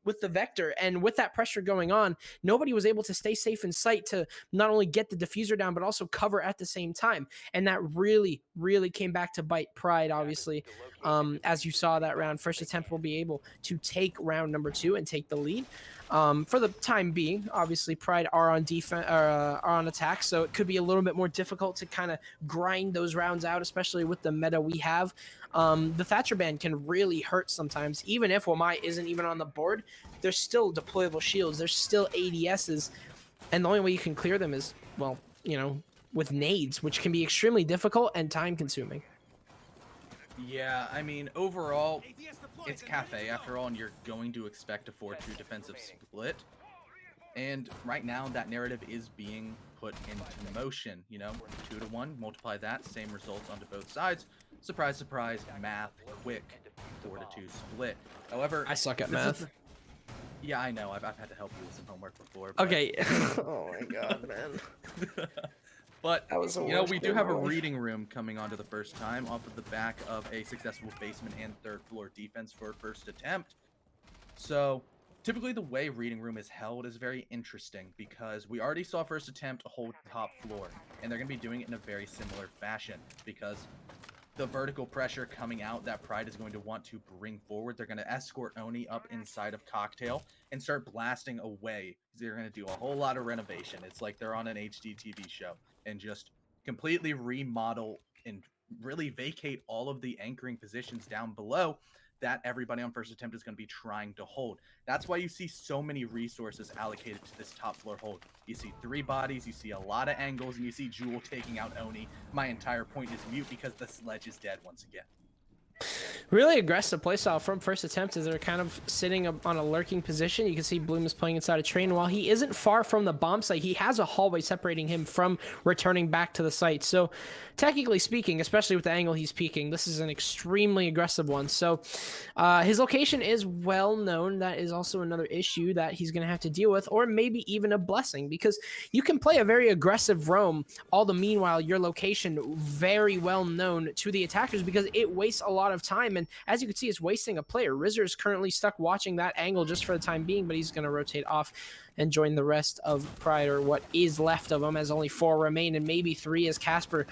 Speaker 4: with the Vector, and with that pressure going on, nobody was able to stay safe in sight to not only get the diffuser down, but also cover at the same time. And that really, really came back to bite Pryde, obviously. As you saw that round, first attempt will be able to take round number 2 and take the lead. For the time being, obviously Pryde are on defense, are on attack, so it could be a little bit more difficult to kind of grind those rounds out, especially with the meta we have. The Thatcher ban can really hurt sometimes, even if Wamai isn't even on the board. There's still deployable shields, there's still ADSs, and the only way you can clear them is, well, you know, with nades, which can be extremely difficult and time consuming.
Speaker 2: Yeah, I mean, overall, it's Kafe after all, and you're going to expect a 4-2 defensive split. And right now, that narrative is being put into motion. You know, 2-1, multiply that, same results onto both sides. Surprise, surprise, math, quick, 4-2 split. However,
Speaker 4: I suck at math.
Speaker 2: Yeah, I know. I've had to help you with some homework before. But...
Speaker 4: Okay. Oh my god, man.
Speaker 2: But, you know, we do have a reading room coming onto the first time off of the back of a successful basement and third floor defense for first attempt. So, typically the way reading room is held is very interesting because we already saw first attempt hold top floor, and they're going to be doing it in a very similar fashion because the vertical pressure coming out that Pryde is going to want to bring forward. They're going to escort Oni up inside of Cocktail and start blasting away. They're going to do a whole lot of renovation. It's like they're on an HD TV show and just completely remodel and really vacate all of the anchoring positions down below that everybody on first attempt is going to be trying to hold. That's why you see so many resources allocated to this top floor hold. You see 3 bodies, you see a lot of angles, and you see Jewel taking out Oni. My entire point is mute because the sledge is dead once again.
Speaker 4: Really aggressive playstyle from first attempt as they're kind of sitting on a lurking position. You can see Bloom is playing inside a train. While he isn't far from the bomb site, he has a hallway separating him from returning back to the site. So technically speaking, especially with the angle he's peeking, this is an extremely aggressive one. So his location is well known. That is also another issue that he's going to have to deal with, or maybe even a blessing, because you can play a very aggressive roam, all the meanwhile your location very well known to the attackers because it wastes a lot of time. And as you can see, it's wasting a player. Rizzer is currently stuck watching that angle just for the time being, but he's going to rotate off and join the rest of Pryde, or what is left of them, as only 4 remain, and maybe 3 as Casper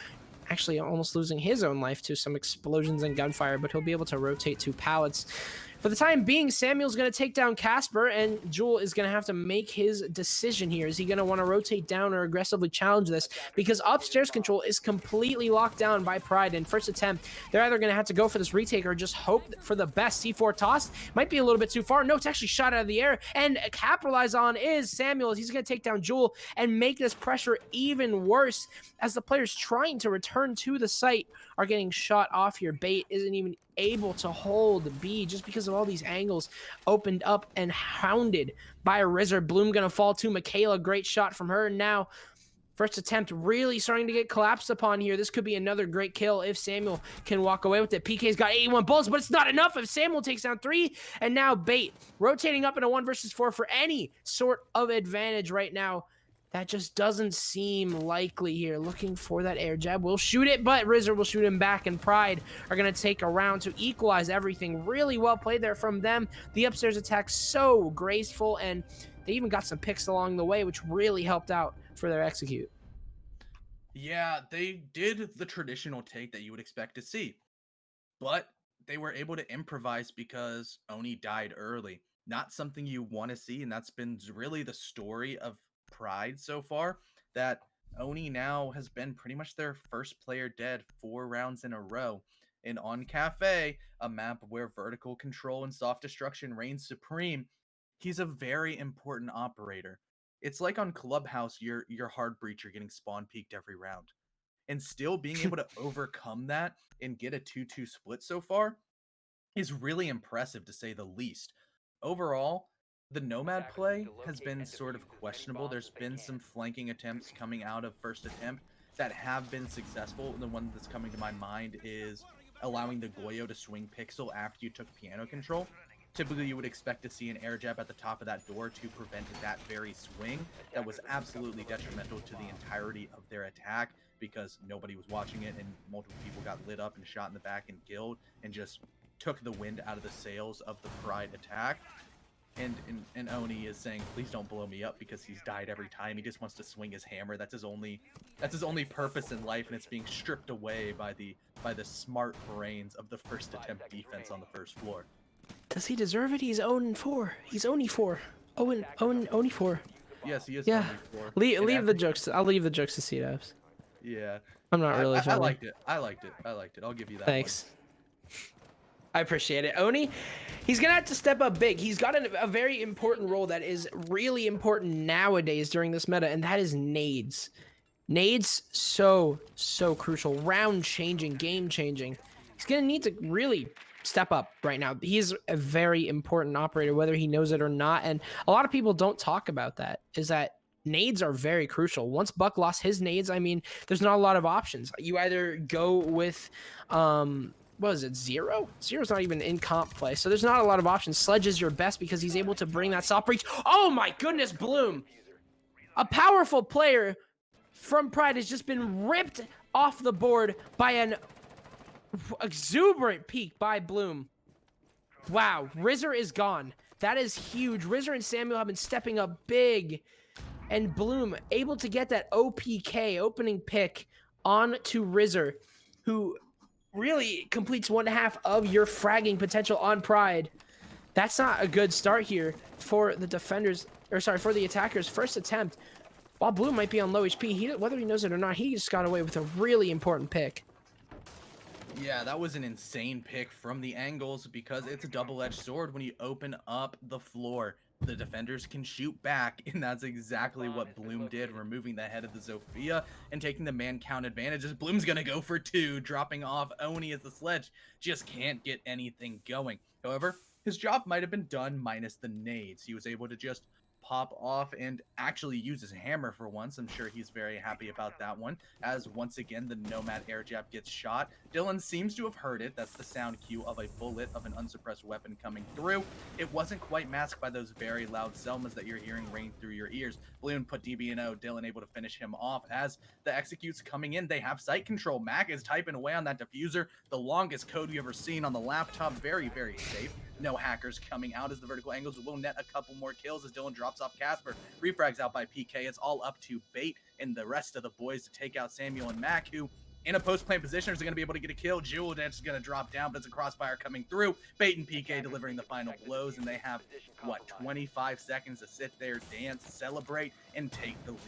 Speaker 4: actually almost losing his own life to some explosions and gunfire, but he'll be able to rotate 2 pallets. For the time being, Samuel's going to take down Casper, and Jewel is going to have to make his decision here. Is he going to want to rotate down or aggressively challenge this? Because upstairs control is completely locked down by Pryde. And first attempt, they're either going to have to go for this retake or just hope for the best. C4 tossed. Might be a little bit too far. No, it's actually shot out of the air. And capitalize on is Samuel. He's going to take down Jewel and make this pressure even worse as the players trying to return to the site are getting shot off here. Bait isn't even able to hold B just because of all these angles opened up and hounded by a Rizzer. Bloom gonna fall to Michaela. Great shot from her. Now first attempt really starting to get collapsed upon here. This could be another great kill if Samuel can walk away with it. PK's got 81 bullets, but it's not enough if Samuel takes down 3. And now Bait rotating up in a 1 versus 4 for any sort of advantage right now. That just doesn't seem likely here. Looking for that air jab. We'll shoot it, but Rizzer will shoot him back, and Pryde are going to take a round to equalize everything. Really well played there from them. The upstairs attack so graceful, and they even got some picks along the way, which really helped out for their execute.
Speaker 2: Yeah, they did the traditional take that you would expect to see, but they were able to improvise because Oni died early. Not something you want to see, and that's been really the story of Pryde so far, that Oni now has been pretty much their first player dead 4 rounds in a row. And on Kafe, a map where vertical control and soft destruction reigns supreme, he's a very important operator. It's like on Clubhouse, your hard breacher getting spawn peaked every round. And still being able to overcome that and get a 2-2 split so far, is really impressive to say the least. Overall, the Nomad play has been sort of questionable. There's been some flanking attempts coming out of first attempt that have been successful. The one that's coming to my mind is allowing the Goyo to swing pixel after you took piano control. Typically, you would expect to see an air jab at the top of that door to prevent that very swing. That was absolutely detrimental to the entirety of their attack because nobody was watching it and multiple people got lit up and shot in the back and killed and just took the wind out of the sails of the Pryde attack. And Oni is saying, please don't blow me up because he's died every time. He just wants to swing his hammer. That's his only purpose in life, and it's being stripped away by the smart brains of the first attempt defense on the first floor.
Speaker 4: Does he deserve it? He's 0-4. He's only 4. Only 4.
Speaker 2: Yes, he is.
Speaker 4: Yeah.
Speaker 2: Only 4.
Speaker 4: Leave the jokes. I'll leave the jokes to C-Dubs.
Speaker 2: Yeah.
Speaker 4: I'm not really.
Speaker 2: I liked it. I liked it. I'll give you that.
Speaker 4: Thanks. I appreciate it. Oni, he's going to have to step up big. He's got a very important role that is really important nowadays during this meta, and that is nades. Nades, so crucial. Round-changing, game-changing. He's going to need to really step up right now. He's a very important operator, whether he knows it or not, and a lot of people don't talk about that, is that nades are very crucial. Once Buck lost his nades, I mean, there's not a lot of options. You either go with... what is it, Zero? Zero's not even in comp play, so there's not a lot of options. Sledge is your best because he's able to bring that soft breach. Oh my goodness, Bloom! A powerful player from Pryde has just been ripped off the board by an exuberant peek by Bloom. Wow, Rizzer is gone. That is huge. Rizzer and Samuel have been stepping up big, and Bloom able to get that OPK, opening pick, on to Rizzer, who really completes 1/2 of your fragging potential on Pryde. That's not a good start here for the defenders, or sorry, for the attackers' first attempt. While Bloom might be on low HP, whether he knows it or not, he just got away with a really important pick.
Speaker 2: Yeah, that was an insane pick from the angles because it's a double-edged sword. When you open up the floor, the defenders can shoot back, and that's exactly what Bloom did, removing the head of the Zofia and taking the man count advantage. Bloom's gonna go for 2, dropping off Oni as the sledge just can't get anything going. However, his job might have been done minus the nades. He was able to just pop off and actually use his hammer for once. I'm sure he's very happy about that one, as once again the Nomad air jab gets shot. Dylan seems to have heard it. That's the sound cue of a bullet of an unsuppressed weapon coming through. It wasn't quite masked by those very loud Selmas that you're hearing ring through your ears. Bloom put DB&O, Dylan able to finish him off. As the executes coming in, they have sight control. Mac is typing away on that diffuser, the longest code you've ever seen on the laptop. Very safe. No hackers coming out as the vertical angles will net a couple more kills as Dylan drops off Casper. Refrags out by PK. It's all up to Bait and the rest of the boys to take out Samuel and Mac, who in a post-plant position is going to be able to get a kill. Jewel Dance is going to drop down, but it's a crossfire coming through. Bait and PK delivering the final blows, and they have, what, 25 seconds to sit there, dance, celebrate, and take the lead.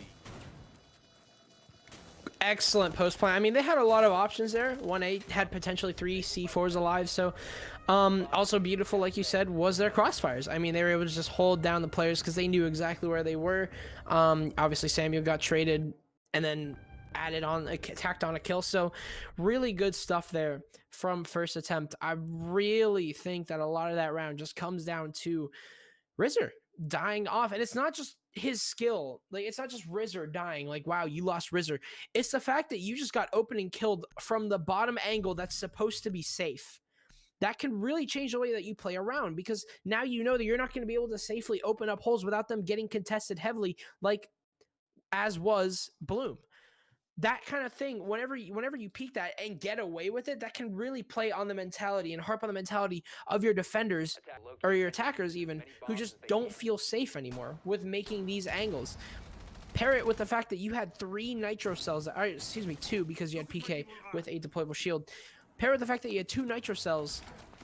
Speaker 4: Excellent post plan. I mean, they had a lot of options there. 1-8 had potentially 3 C4s alive. So, also beautiful, like you said, was their crossfires. I mean, they were able to just hold down the players because they knew exactly where they were. Obviously, Samuel got traded and then tacked on a kill. So, really good stuff there from first attempt. I really think that a lot of that round just comes down to Rizzer dying off, and it's not just his skill, like it's not just Rizzer dying, like wow, you lost Rizzer. It's the fact that you just got opening killed from the bottom angle that's supposed to be safe. That can really change the way that you play around, because now you know that you're not going to be able to safely open up holes without them getting contested heavily, like as was Bloom. That kind of thing, whenever you peek that and get away with it, that can really play on the mentality and harp on the mentality of your defenders or your attackers even, who just don't feel safe anymore with making these angles. Pair it with the fact that you had 3 nitro cells, excuse me, 2, because you had PK with a deployable shield. Pair with the fact that you had 2 nitro cells,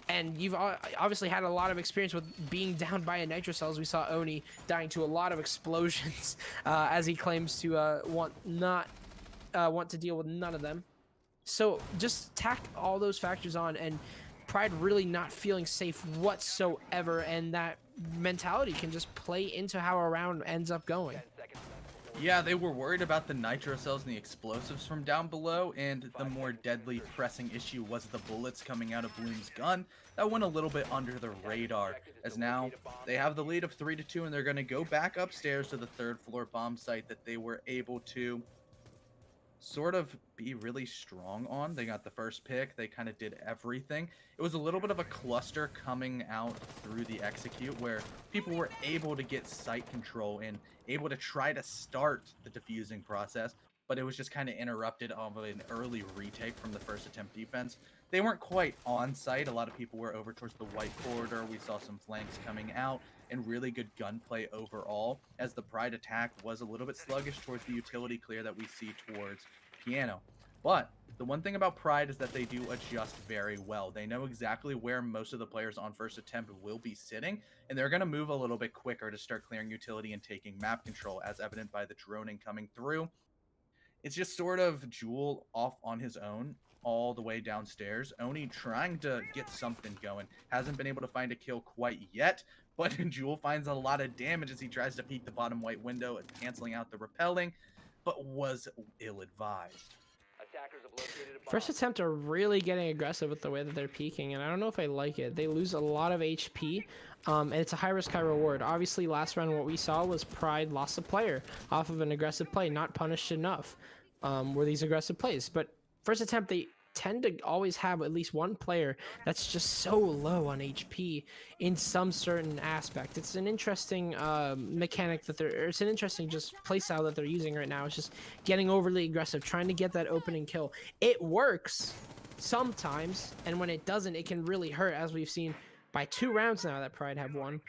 Speaker 4: and you've obviously had a lot of experience with being down by a nitro cells. We saw Oni dying to a lot of explosions as he claims to want to deal with none of them. So just tack all those factors on, and Pryde really not feeling safe whatsoever, and that mentality can just play into how a round ends up going.
Speaker 2: Yeah, they were worried about the nitro cells and the explosives from down below, and the more deadly pressing issue was the bullets coming out of Bloom's gun. That went a little bit under the radar, as now they have the lead of 3-2, and they're going to go back upstairs to the 3rd floor bomb site that they were able to sort of be really strong on. They got the first pick. They kind of did everything. It was a little bit of a cluster coming out through the execute where people were able to get site control and able to try to start the defusing process, but it was just kind of interrupted of an early retake from the first attempt defense. They weren't quite on site. A lot of people were over towards the white corridor. We saw some flanks coming out and really good gunplay overall, as the Pryde attack was a little bit sluggish towards the utility clear that we see towards Piano. But the one thing about Pryde is that they do adjust very well. They know exactly where most of the players on first attempt will be sitting, and they're going to move a little bit quicker to start clearing utility and taking map control, as evident by the droning coming through. It's just sort of Jewel off on his own all the way downstairs. Oni trying to get something going. Hasn't been able to find a kill quite yet, but Jewel finds a lot of damage as he tries to peek the bottom white window, canceling out the repelling, but was ill-advised.
Speaker 4: First attempt are really getting aggressive with the way that they're peeking, and I don't know if I like it. They lose a lot of HP, and it's a high risk, high reward. Obviously, last round what we saw was Pryde lost a player off of an aggressive play, not punished enough were these aggressive plays. But first attempt, they tend to always have at least one player that's just so low on HP in some certain aspect. It's an interesting mechanic that it's an interesting just playstyle that they're using right now. It's just getting overly aggressive, trying to get that opening kill. It works sometimes, and when it doesn't, it can really hurt, as we've seen by 2 rounds now that Pryde have won.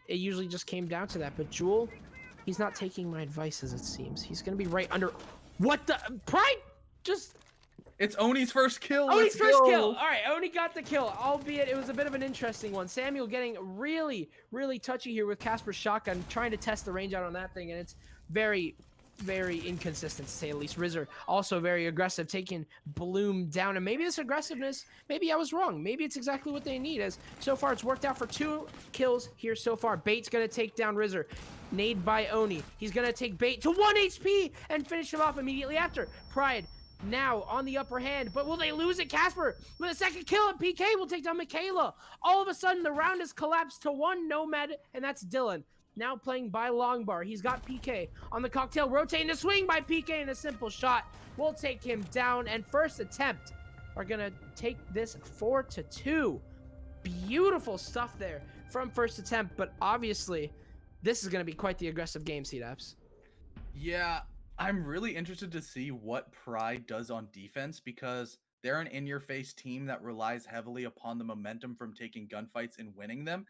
Speaker 4: It usually just came down to that, but Jewel, he's not taking my advice, as it seems. He's gonna be right under. What the Pryde just.
Speaker 2: It's Oni's first kill.
Speaker 4: Oni's first kill. All right, Oni got the kill, albeit it was a bit of an interesting one. Samuel getting really, really touchy here with Casper's shotgun, trying to test the range out on that thing, and it's very, very inconsistent, to say the least. Rizzer also very aggressive, taking Bloom down, and maybe this aggressiveness, maybe I was wrong. Maybe it's exactly what they need, as so far it's worked out for 2 kills here so far. Bait's going to take down Rizzer. Nade by Oni. He's going to take Bait to 1 HP and finish him off immediately after. Pryde now on the upper hand, but will they lose it? Casper with a second kill, and PK will take down Michaela. All of a sudden, the round has collapsed to 1 Nomad, and that's Dylan. Now playing by Longbar. He's got PK on the cocktail, rotating the swing by PK, and a simple shot will take him down. And first attempt are going to take this 4-2. Beautiful stuff there from first attempt, but obviously, this is going to be quite the aggressive game, CDAPS.
Speaker 2: Yeah, I'm really interested to see what Pryde does on defense, because they're an in-your-face team that relies heavily upon the momentum from taking gunfights and winning them.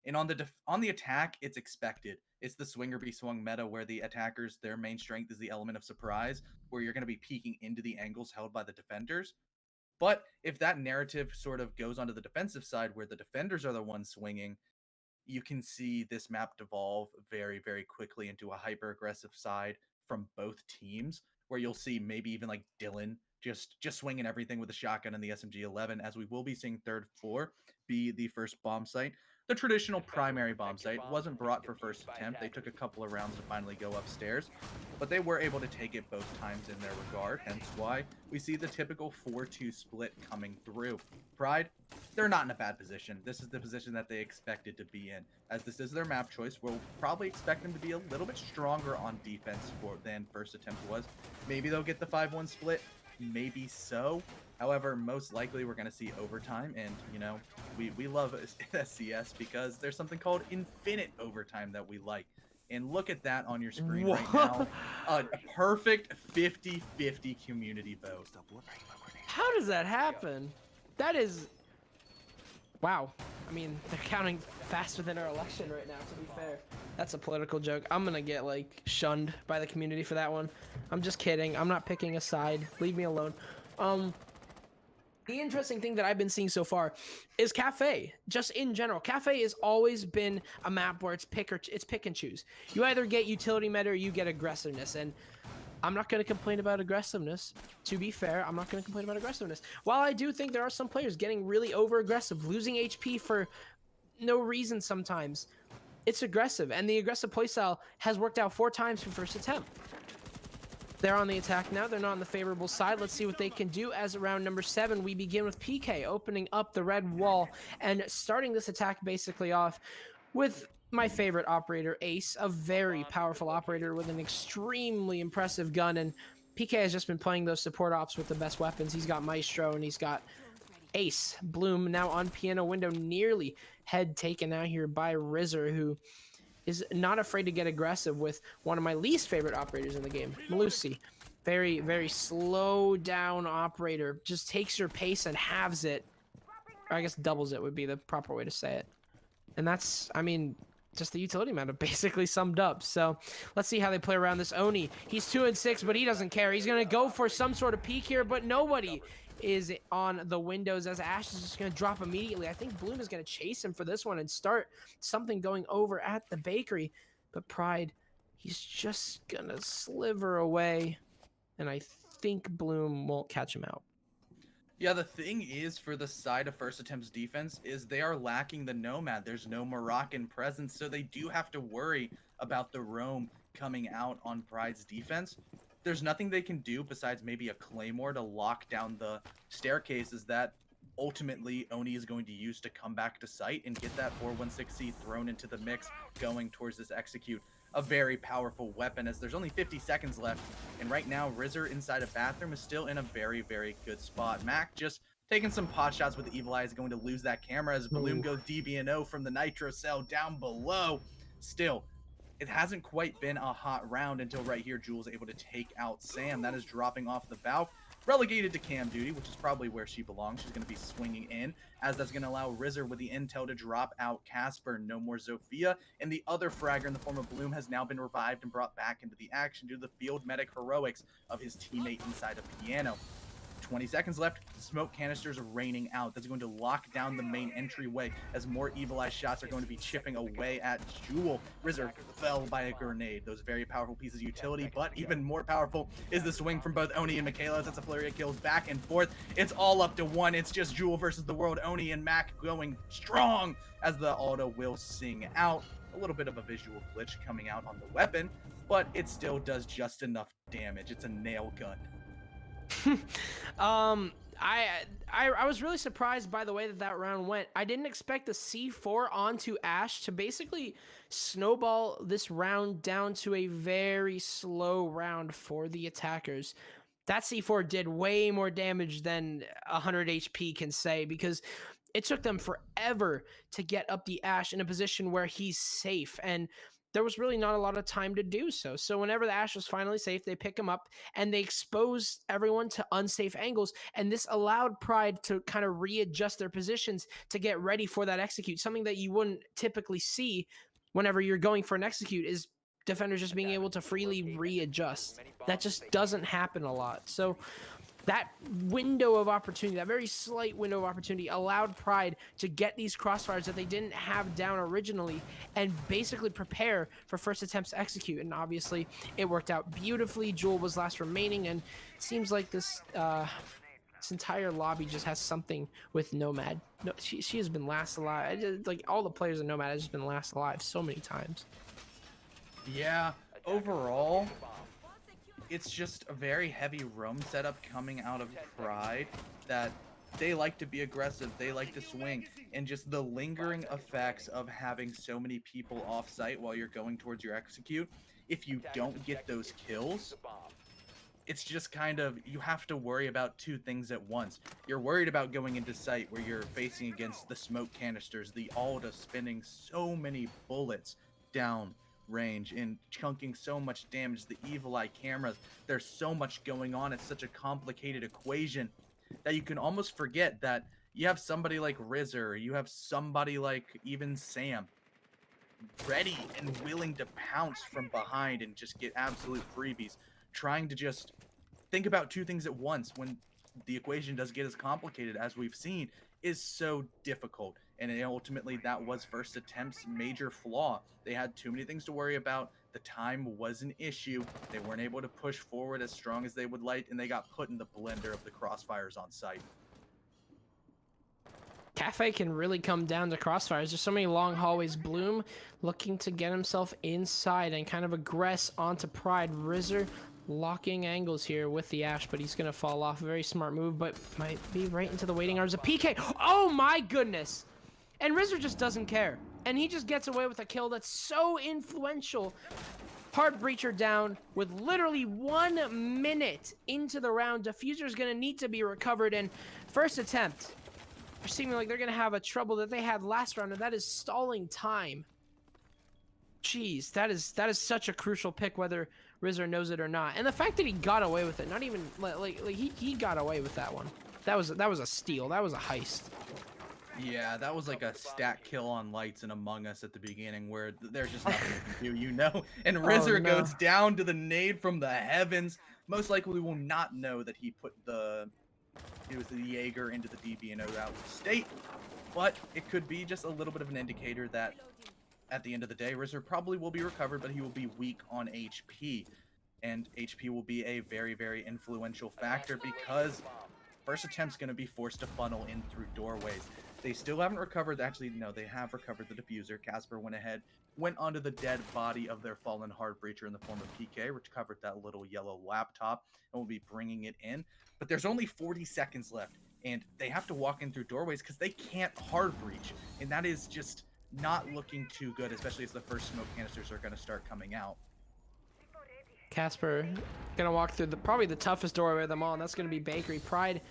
Speaker 2: And on the attack, it's expected. It's the swinger be swung meta, where the attackers, their main strength is the element of surprise, where you're going to be peeking into the angles held by the defenders. But if that narrative sort of goes onto the defensive side, where the defenders are the ones swinging, you can see this map devolve very, very quickly into a hyper-aggressive side from both teams, where you'll see maybe even like Dylan just swinging everything with the shotgun and the SMG-11, as we will be seeing 3rd floor be the first bomb site. The traditional primary bomb site wasn't brought for first attempt. They took a couple of rounds to finally go upstairs, but they were able to take it both times in their regard, hence why we see the typical 4-2 split coming through. Pryde, they're not in a bad position. This is the position that they expected to be in, as this is their map choice. We'll probably expect them to be a little bit stronger on defense than first attempt was. Maybe they'll get the 5-1 split, maybe so. However, most likely we're going to see overtime, and, you know, we love SCS because there's something called Infinite Overtime that we like. And look at that on your screen right now. A perfect 50-50 community vote.
Speaker 4: How does that happen? That is... Wow. I mean, they're counting faster than our election right now, to be fair. That's a political joke. I'm gonna get, like, shunned by the community for that one. I'm just kidding. I'm not picking a side. Leave me alone. The interesting thing that I've been seeing so far is Kafe. Just in general, Kafe has always been a map where it's pick and choose. You either get utility meta or you get aggressiveness, and I'm not going to complain about aggressiveness. To be fair, I'm not going to complain about aggressiveness. While I do think there are some players getting really over aggressive, losing HP for no reason sometimes, it's aggressive, and the aggressive playstyle has worked out 4 times for first attempt. They're on the attack now. They're not on the favorable side. Let's see what they can do. As round number 7, we begin with PK opening up the red wall and starting this attack basically off with my favorite operator, Ace, a very powerful operator with an extremely impressive gun. And PK has just been playing those support ops with the best weapons. He's got Maestro and he's got Ace. Bloom now on piano window, nearly head taken out here by Rizzer, who is not afraid to get aggressive with one of my least favorite operators in the game, Malusi. Very, very slow down operator. Just takes your pace and halves it. Or I guess doubles it would be the proper way to say it. And that's, I mean, just the utility meta basically summed up. So let's see how they play around this Oni. He's 2 and 6, but he doesn't care. He's going to go for some sort of peek here, but nobody is on the windows as Ash is just going to drop immediately. I think Bloom is going to chase him for this one and start something going over at the bakery. But Pryde, he's just going to sliver away. And I think Bloom won't catch him out.
Speaker 2: Yeah, the thing is for the side of first attempts defense is they are lacking the Nomad. There's no Moroccan presence, so they do have to worry about the roam coming out on Pryde's defense. There's nothing they can do besides maybe a Claymore to lock down the staircases that ultimately Oni is going to use to come back to site and get that 416C thrown into the mix going towards this execute. A very powerful weapon as there's only 50 seconds left. And right now, Rizzer inside a bathroom is still in a very, very good spot. Mac just taking some pot shots with the Evil Eye is going to lose that camera as Bloom goes DBNO from the Nitro cell down below. Still, it hasn't quite been a hot round until right here, Jules able to take out Sam. That is dropping off the Valk. Relegated to cam duty, which is probably where she belongs. She's going to be swinging in, as that's going to allow Rizzer with the intel to drop out Casper. No more Zofia. And the other fragger in the form of Bloom has now been revived and brought back into the action due to the field medic heroics of his teammate inside of Piano. 20 seconds left. Smoke canisters are raining out. That's going to lock down the main entryway as more Evil Eye shots are going to be chipping away at Jewel. Rizzer fell by a grenade. Those very powerful pieces of utility, but even more powerful is the swing from both Oni and Michaela. That's a flurry of kills back and forth. It's all up to one. It's just Jewel versus the world. Oni and Mac going strong as the auto will sing out. A little bit of a visual glitch coming out on the weapon, but it still does just enough damage. It's a nail gun.
Speaker 4: I was really surprised by the way that round went. I didn't expect the C4 onto Ash to basically snowball this round down to a very slow round for the attackers. That C4 did way more damage than 100 HP can say, because it took them forever to get up the Ash in a position where he's safe, and there was really not a lot of time to do so. So whenever the Ash was finally safe, they pick him up and they expose everyone to unsafe angles. And this allowed Pryde to kind of readjust their positions to get ready for that execute. Something that you wouldn't typically see whenever you're going for an execute is defenders just being able to freely readjust. That just doesn't happen a lot. So that window of opportunity, that very slight window of opportunity, allowed Pryde to get these crossfires that they didn't have down originally and basically prepare for first attempts to execute. And obviously, it worked out beautifully. Jewel was last remaining, and it seems like this entire lobby just has something with Nomad. No, she has been last alive. Like, all the players in Nomad has just been last alive so many times.
Speaker 2: Yeah, overall, it's just a very heavy roam setup coming out of Pryde that they like to be aggressive, they like to swing, and just the lingering effects of having so many people off site while you're going towards your execute. If you don't get those kills, it's just kind of, you have to worry about two things at once. You're worried about going into site where you're facing against the smoke canisters, the Alda spinning so many bullets down range and chunking so much damage, the Evil Eye cameras. There's so much going on. It's such a complicated equation that you can almost forget that you have somebody like Rizzer, you have somebody like even Sam ready and willing to pounce from behind and just get absolute freebies, trying to just think about two things at once when the equation does get as complicated as we've seen is so difficult. And ultimately that was first attempt's major flaw. They had too many things to worry about. The time was an issue. They weren't able to push forward as strong as they would like, and they got put in the blender of the crossfires on site.
Speaker 4: Kafe can really come down to crossfires. There's so many long hallways. Bloom looking to get himself inside and kind of aggress onto Pryde. Rizzer locking angles here with the Ash, but he's going to fall off. A very smart move, but might be right into the waiting arms of PK. Oh my goodness! And Rizzer just doesn't care. And he just gets away with a kill that's so influential. Hard Breacher down with literally 1 minute into the round. Diffuser's going to need to be recovered, and first attempt. They're seeming like they're going to have a trouble that they had last round, and that is stalling time. Jeez, that is such a crucial pick, whether Rizzer knows it or not. And the fact that he got away with it, not even like he got away with that one. That was a steal. That was a heist.
Speaker 2: Yeah, that was like a stat kill on Lights and Among Us at the beginning where there's just nothing you can do, you know? And Rizzer
Speaker 4: no.
Speaker 2: goes down to the nade from the heavens. Most likely will not know that he put it was the Jaeger into the DB&O out of state. But it could be just a little bit of an indicator that at the end of the day, Rizzer probably will be recovered, but he will be weak on HP. And HP will be a very, very influential factor because first attempt's going to be forced to funnel in through doorways. They still haven't recovered. Actually, no, they have recovered the diffuser. Casper went ahead, went onto the dead body of their fallen hard breacher in the form of PK, recovered that little yellow laptop, and will be bringing it in. But there's only 40 seconds left, and they have to walk in through doorways because they can't hard breach. And that is just not looking too good, especially as the first smoke canisters are going to start coming out.
Speaker 4: Casper gonna walk through probably the toughest doorway of them all, and that's gonna be Bakery. Pryde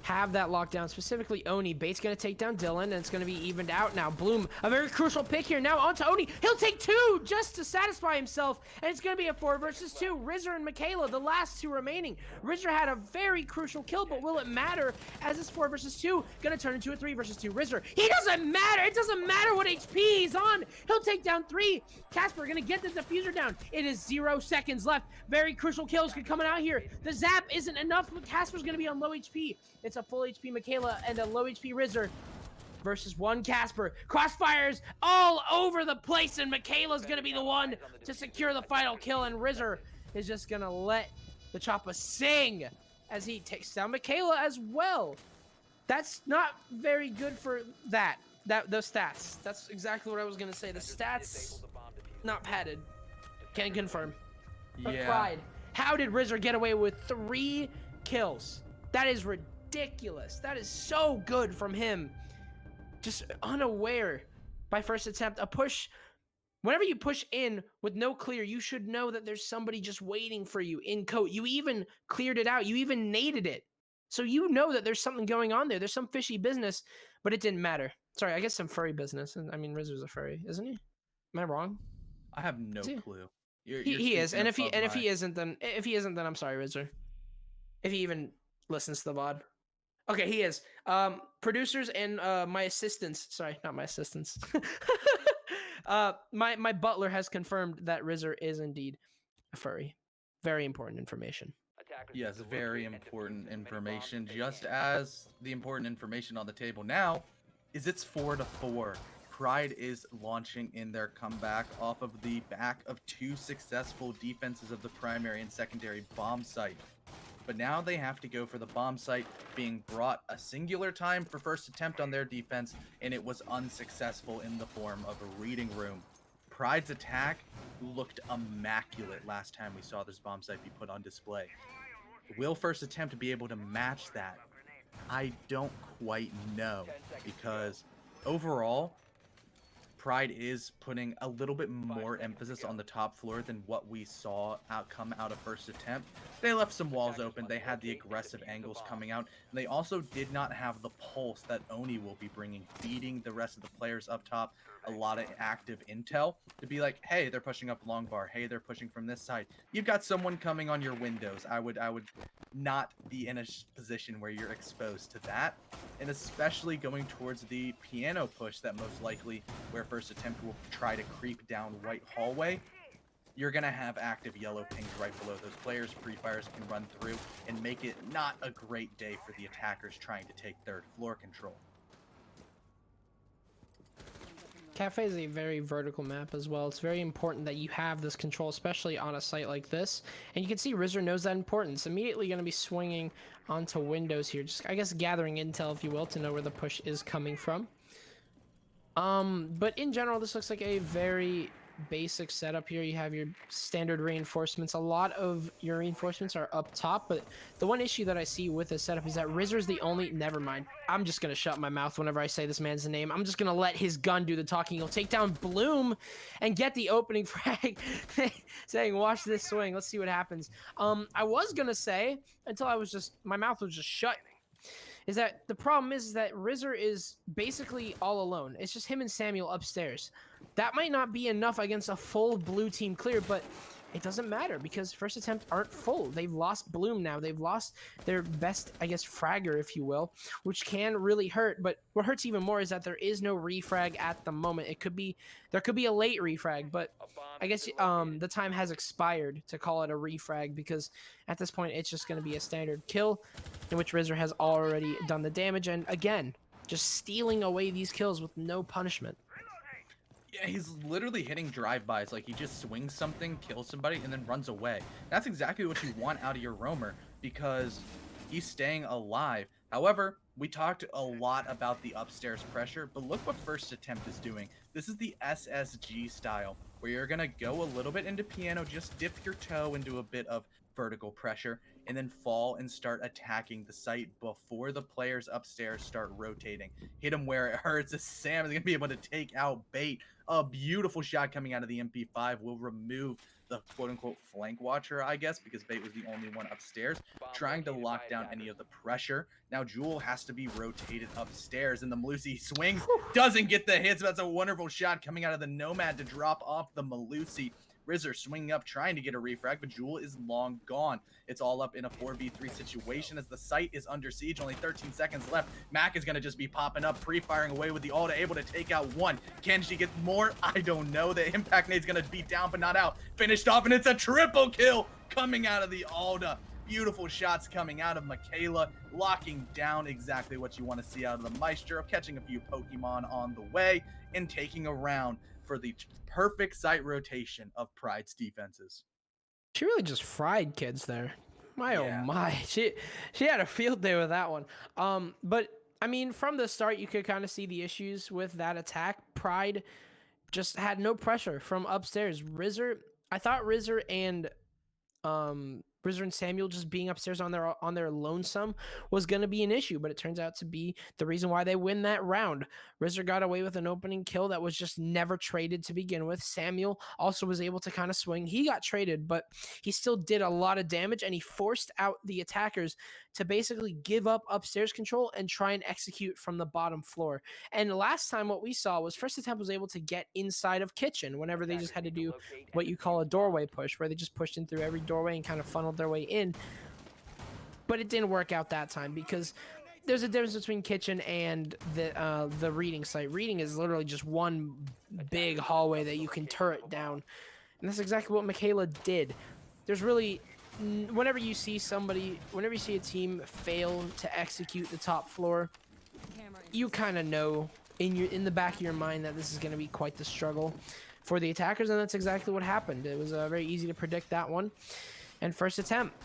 Speaker 4: have that lockdown, specifically Oni. Bait's gonna take down Dylan, and it's gonna be evened out now. Bloom, a very crucial pick here. Now onto Oni. He'll take 2 just to satisfy himself, and it's gonna be a 4 versus 2. Rizzer and Michaela, the last 2 remaining. Rizzer had a very crucial kill, but will it matter as this 4 versus 2 gonna turn into a 3 versus 2? Rizzer, he doesn't matter. It doesn't matter what HP he's on. He'll take down 3. Casper gonna get the diffuser down. It is 0 seconds left. Very crucial kills coming out here. The zap isn't enough, but Casper's gonna be on low HP. It's a full HP Michaela and a low HP Rizzer versus 1 Casper. Crossfires all over the place, and Michaela's gonna be the one to secure the final kill, and Rizzer is just gonna let the Choppa sing as he takes down Michaela as well. That's not very good for those stats. That's exactly what I was gonna say. The stats not padded. Can confirm. But
Speaker 2: Yeah.
Speaker 4: Pryde, how did Rizzer get away with 3 kills? That is ridiculous. That is so good from him. Just unaware by first attempt. A push. Whenever you push in with no clear, you should know that there's somebody just waiting for you in coat. You even cleared it out. You even naded it. So you know that there's something going on there. There's some fishy business, but it didn't matter. Sorry, I guess some furry business. I mean, Rizzer's a furry, isn't he? Am I wrong?
Speaker 2: I have no clue.
Speaker 4: He is, and if he isn't, then I'm sorry, Rizzer. If he even listens to the VOD. Okay, he is. Producers and my assistants. Sorry, not my assistants. My butler has confirmed that Rizzer is indeed a furry. Very important information.
Speaker 2: Yes, very important information. Just as the important information on the table now is it's 4-4. Pryde is launching in their comeback off of the back of 2 successful defenses of the primary and secondary bomb site. But now they have to go for the bomb site, being brought a singular time for first attempt on their defense, and it was unsuccessful in the form of a reading room. Pryde's attack looked immaculate last time we saw this bomb site be put on display. Will first attempt be able to match that? I don't quite know, because overall, Pryde is putting a little bit more emphasis on the top floor than what we saw come out of first attempt. They left some walls open, they had the aggressive angles coming out, and they also did not have the pulse that Oni will be bringing, feeding the rest of the players up top a lot of active intel to be like, hey, they're pushing up long bar, hey, they're pushing from this side. You've got someone coming on your windows. I would not be in a position where you're exposed to that, and especially going towards the piano push that most likely where first attempt will try to creep down white hallway. You're gonna have active yellow pings right below those players. Pre-fires can run through and make it not a great day for the attackers trying to take third floor control.
Speaker 4: Kafe is a very vertical map as well. It's very important that you have this control, especially on a site like this. And you can see Rizzer knows that importance. Immediately going to be swinging onto windows here. Just, I guess, gathering intel, if you will, to know where the push is coming from. But in general, this looks like a very basic setup here. You have your standard reinforcements. A lot of your reinforcements are up top, but the one issue that I see with this setup is that Rizzer's the only... Never mind. I'm just going to shut my mouth whenever I say this man's name. I'm just going to let his gun do the talking. He'll take down Bloom and get the opening frag, saying, watch this swing. Let's see what happens. I was going to say, until I was just... My mouth was just shut, is that the problem is that Rizzer is basically all alone. It's just him and Samuel upstairs. That might not be enough against a full blue team clear, but it doesn't matter because first attempt aren't full. They've lost Bloom now. They've lost their best, I guess, fragger, if you will, which can really hurt. But what hurts even more is that there is no refrag at the moment. There could be a late refrag, but I guess the time has expired to call it a refrag because at this point it's just going to be a standard kill in which Rizzer has already done the damage and again just stealing away these kills with no punishment.
Speaker 2: Yeah, he's literally hitting drive-bys. Like, he just swings something, kills somebody, and then runs away. That's exactly what you want out of your roamer because he's staying alive. However, we talked a lot about the upstairs pressure, but look what first attempt is doing. This is the SSG style, where you're going to go a little bit into piano, just dip your toe into a bit of vertical pressure, and then fall and start attacking the site before the players upstairs start rotating. Hit him where it hurts. Sam is going to be able to take out Bait. A beautiful shot coming out of the MP5 will remove the quote-unquote flank watcher, I guess, because Bait was the only one upstairs, trying to lock down any of the pressure. Now Jewel has to be rotated upstairs, and the Malusi swings, doesn't get the hits. That's a wonderful shot coming out of the Nomad to drop off the Malusi. Rizzer swinging up, trying to get a refrag, but Jewel is long gone. It's all up in a 4v3 situation as the site is under siege. Only 13 seconds left. Mac is going to just be popping up, pre-firing away with the Alda, able to take out one. Can she get more? I don't know. The impact nade's going to be down, but not out. Finished off, and it's a triple kill coming out of the Alda. Beautiful shots coming out of Michaela, locking down exactly what you want to see out of the Maestro, catching a few Pokemon on the way, and taking a round for the perfect site rotation of Pryde's defenses.
Speaker 4: She really just fried kids there. My
Speaker 2: Yeah.
Speaker 4: oh my. She had a field day with that one. But I mean, from the start you could kind of see the issues with that attack. Pryde just had no pressure from upstairs. I thought Rizzer and Samuel just being upstairs on their lonesome was going to be an issue, but it turns out to be the reason why they win that round. Rizzer got away with an opening kill that was just never traded to begin with. Samuel also was able to kind of swing. He got traded, but he still did a lot of damage, and he forced out the attackers to basically give up upstairs control and try and execute from the bottom floor. And last time what we saw was first attempt was able to get inside of kitchen whenever they just had to do what you call a doorway push, where they just pushed in through every doorway and kind of funneled their way in. But it didn't work out that time because there's a difference between kitchen and the reading site. Reading is literally just one big hallway that you can turret down, and that's exactly what Michaela did. There's really, whenever you see a team fail to execute the top floor, you kind of know in the back of your mind that this is going to be quite the struggle for the attackers, and that's exactly what happened. It was very easy to predict that one, and first attempt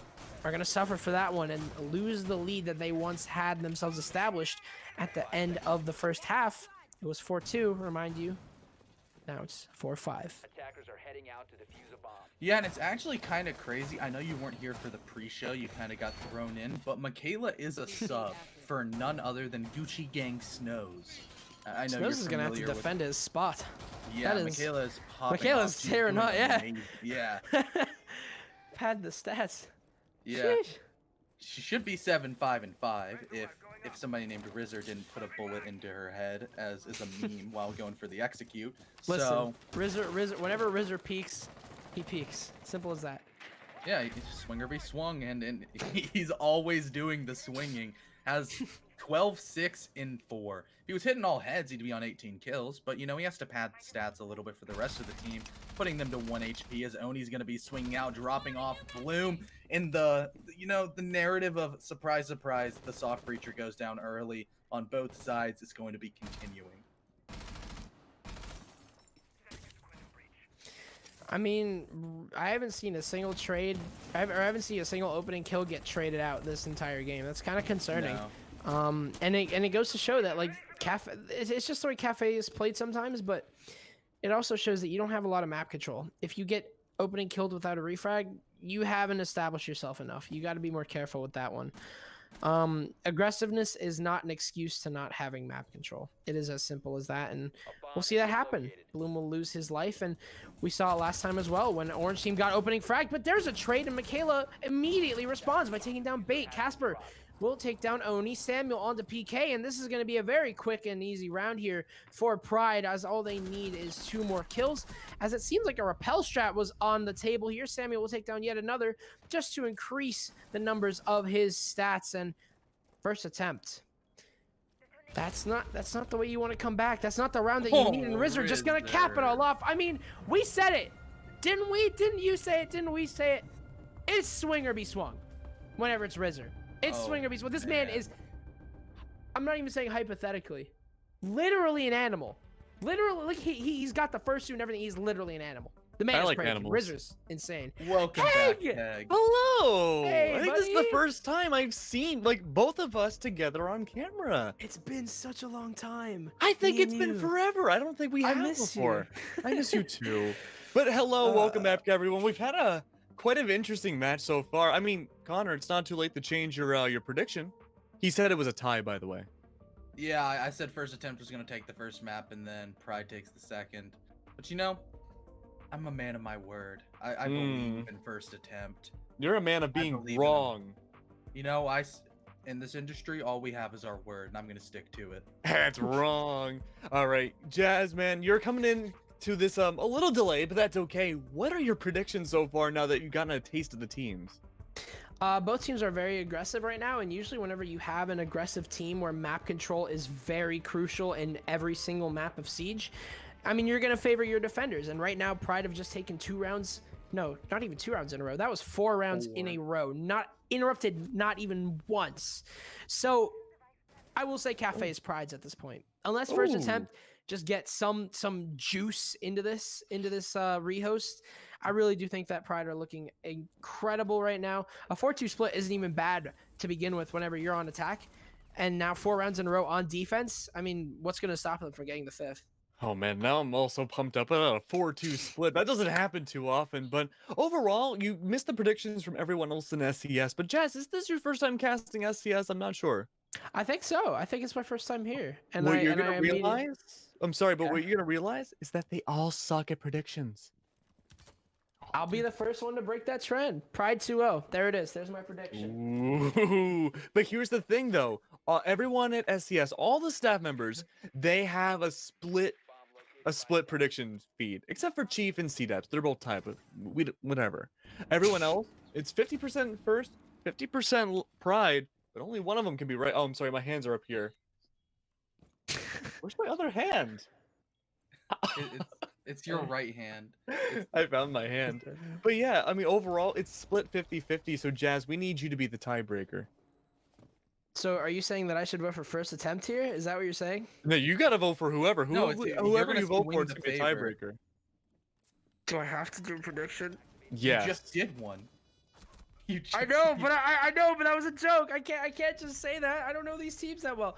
Speaker 4: are going to suffer for that one and lose the lead that they once had themselves established at the end of the first half. It was 4-2, remind you. Now it's 4-5.
Speaker 5: Attackers are heading out to defuse a bomb.
Speaker 2: Yeah, and it's actually kind of crazy. I know you weren't here for the pre-show. You kind of got thrown in, but Michaela is a sub for none other than Gucci Gang Snows. I know
Speaker 4: Snows is going to have to
Speaker 2: familiar
Speaker 4: defend his spot.
Speaker 2: Yeah,
Speaker 4: that is,
Speaker 2: Michaela's popping
Speaker 4: Michaela's
Speaker 2: off. She's
Speaker 4: tearing
Speaker 2: doing
Speaker 4: up, yeah.
Speaker 2: amazing. Yeah.
Speaker 4: Had the stats.
Speaker 2: Yeah.
Speaker 4: Sheesh.
Speaker 2: She should be 7-5-5 if somebody named Rizzer didn't put a bullet into her head as a meme while going for the execute.
Speaker 4: Listen,
Speaker 2: So
Speaker 4: Rizzer, whenever Rizzer peaks, he peaks. Simple as that.
Speaker 2: yeah, swinger be swung, and he's always doing the swinging. Has 12-6 in 4. If he was hitting all heads, he'd be on 18 kills, but you know, he has to pad stats a little bit for the rest of the team, putting them to 1 HP as Oni's going to be swinging out, dropping off Bloom in the narrative of surprise, surprise, the soft breacher goes down early on both sides is going to be continuing.
Speaker 4: I mean, I haven't seen a single trade. I haven't seen a single opening kill get traded out this entire game. That's kind of concerning.
Speaker 2: No.
Speaker 4: And it goes to show that like Kafe, it's just the way Kafe is played sometimes, but it also shows that you don't have a lot of map control. If you get opening killed without a refrag, you haven't established yourself enough. You got to be more careful with that one. Aggressiveness is not an excuse to not having map control. It is as simple as that, and we'll see that happen. Bloom will lose his life, and we saw it last time as well when Orange team got opening frag, but there's a trade, and Michaela immediately responds by taking down Bait. Casper will take down Oni. Samuel onto PK, and this is going to be a very quick and easy round here for Pryde, as all they need is 2 more kills, as it seems like a repel strat was on the table here. Samuel will take down yet another just to increase the numbers of his stats. And first attempt, that's not the way you want to come back. That's not the round that you need, and Rizzer just going to cap it all off. I mean, we said it, didn't we? Didn't you say it? Didn't we say it? It's swing or be swung whenever it's Rizzer. It's swing or be swung. This man is, I'm not even saying hypothetically, literally an animal. Literally, like he's got the fursuit and everything. He's literally an animal. The man is crazy. Rizzer's insane.
Speaker 2: Welcome back, Tag.
Speaker 1: Hello!
Speaker 4: Hey,
Speaker 1: I think this is the
Speaker 4: buddy.
Speaker 1: first time I've seen, like, both of us together on camera.
Speaker 4: It's been such a long time.
Speaker 1: I think
Speaker 4: Me
Speaker 1: it's
Speaker 4: and
Speaker 1: been
Speaker 4: you.
Speaker 1: forever. I don't think we
Speaker 4: I
Speaker 1: have
Speaker 4: miss
Speaker 1: before.
Speaker 4: you.
Speaker 1: I miss you too. But hello, welcome back, everyone. We've had a quite an interesting match so far. I mean, Connor, it's not too late to change your prediction. He said it was a tie, by the way.
Speaker 2: Yeah, I said first attempt was going to take the first map, and then Pryde takes the second. But you know, I'm a man of my word. I believe in first attempt.
Speaker 1: You're a man of being
Speaker 2: believe in him.
Speaker 1: wrong.
Speaker 2: You know, in this industry, all we have is our word, and I'm going to stick to it.
Speaker 1: That's wrong. All right, Jazz, man, you're coming in to this a little delayed, but that's okay. What are your predictions so far now that you've gotten a taste of the teams?
Speaker 4: Both teams are very aggressive right now, and usually whenever you have an aggressive team where map control is very crucial in every single map of Siege, I mean, you're going to favor your defenders. And right now, Pryde have just taken 2 rounds. No, not even 2 rounds in a row. That was 4 rounds in a row. Not interrupted, not even once. So I will say Kafe is Pryde's at this point. Unless first attempt just get some juice into this rehost. I really do think that Pryde are looking incredible right now. A 4-2 split isn't even bad to begin with whenever you're on attack. And now 4 rounds in a row on defense. I mean, what's going to stop them from getting the 5th?
Speaker 1: Oh man, now I'm also pumped up about a 4-2 split. That doesn't happen too often, but overall, you missed the predictions from everyone else in SCS. But Jazz, is this your first time casting SCS? I'm not sure.
Speaker 4: I think so. I think it's my first time here. And
Speaker 1: What you're
Speaker 4: I
Speaker 1: gonna
Speaker 4: immediately-
Speaker 1: realize? I'm sorry, but what you're gonna realize is that they all suck at predictions.
Speaker 4: I'll be the first one to break that trend. Pryde 2-0. There it is. There's my prediction.
Speaker 1: Ooh. But here's the thing, though. Everyone at SCS, all the staff members, they have a split prediction feed, except for Chief and C-Depths. They're both tied, but whatever. Everyone else, it's 50% first, 50% Pryde, but only one of them can be right. Oh, I'm sorry, my hands are up here. Where's my other hand?
Speaker 2: It's your right hand.
Speaker 1: I found my hand. But yeah, I mean, overall, it's split 50-50. So, Jazz, we need you to be the tiebreaker.
Speaker 4: So are you saying that I should vote for first attempt here? Is that what you're saying?
Speaker 1: No, you got to vote for whoever.
Speaker 2: No,
Speaker 1: Whoever
Speaker 2: you're
Speaker 1: you
Speaker 2: gonna
Speaker 1: vote
Speaker 2: swing
Speaker 1: for, it's
Speaker 2: the
Speaker 1: going to be a
Speaker 2: favor.
Speaker 1: tiebreaker.
Speaker 4: Do I have to do a prediction?
Speaker 1: Yeah.
Speaker 2: You just did one.
Speaker 4: I know, but I know, but that was a joke. I can't just say that. I don't know these teams that well.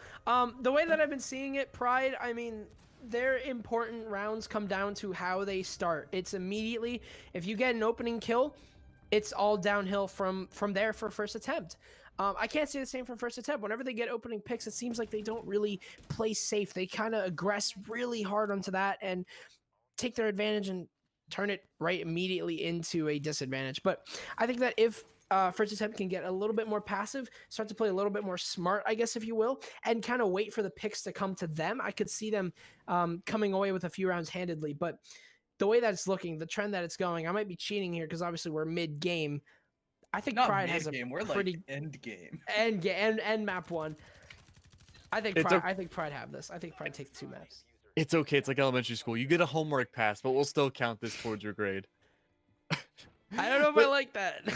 Speaker 4: The way that I've been seeing it, Pryde, I mean, their important rounds come down to how they start. It's immediately, if you get an opening kill, it's all downhill from there for first attempt. I can't say the same for first attempt. Whenever they get opening picks, it seems like they don't really play safe. They kind of aggress really hard onto that and take their advantage and turn it right immediately into a disadvantage. But I think that if first attempt can get a little bit more passive, start to play a little bit more smart, I guess, if you will, and kind of wait for the picks to come to them, I could see them coming away with a few rounds handedly. But the way that it's looking, the trend that it's going, I might be cheating here because obviously we're mid-game. I think
Speaker 2: Not
Speaker 4: Pryde has a
Speaker 2: mid-game, we're
Speaker 4: pretty
Speaker 2: like end game.
Speaker 4: end map 1. I think Pryde have this. I think Pryde takes 2 maps.
Speaker 1: It's okay. It's like elementary school. You get a homework pass, but we'll still count this towards your grade.
Speaker 4: I don't know if I like that.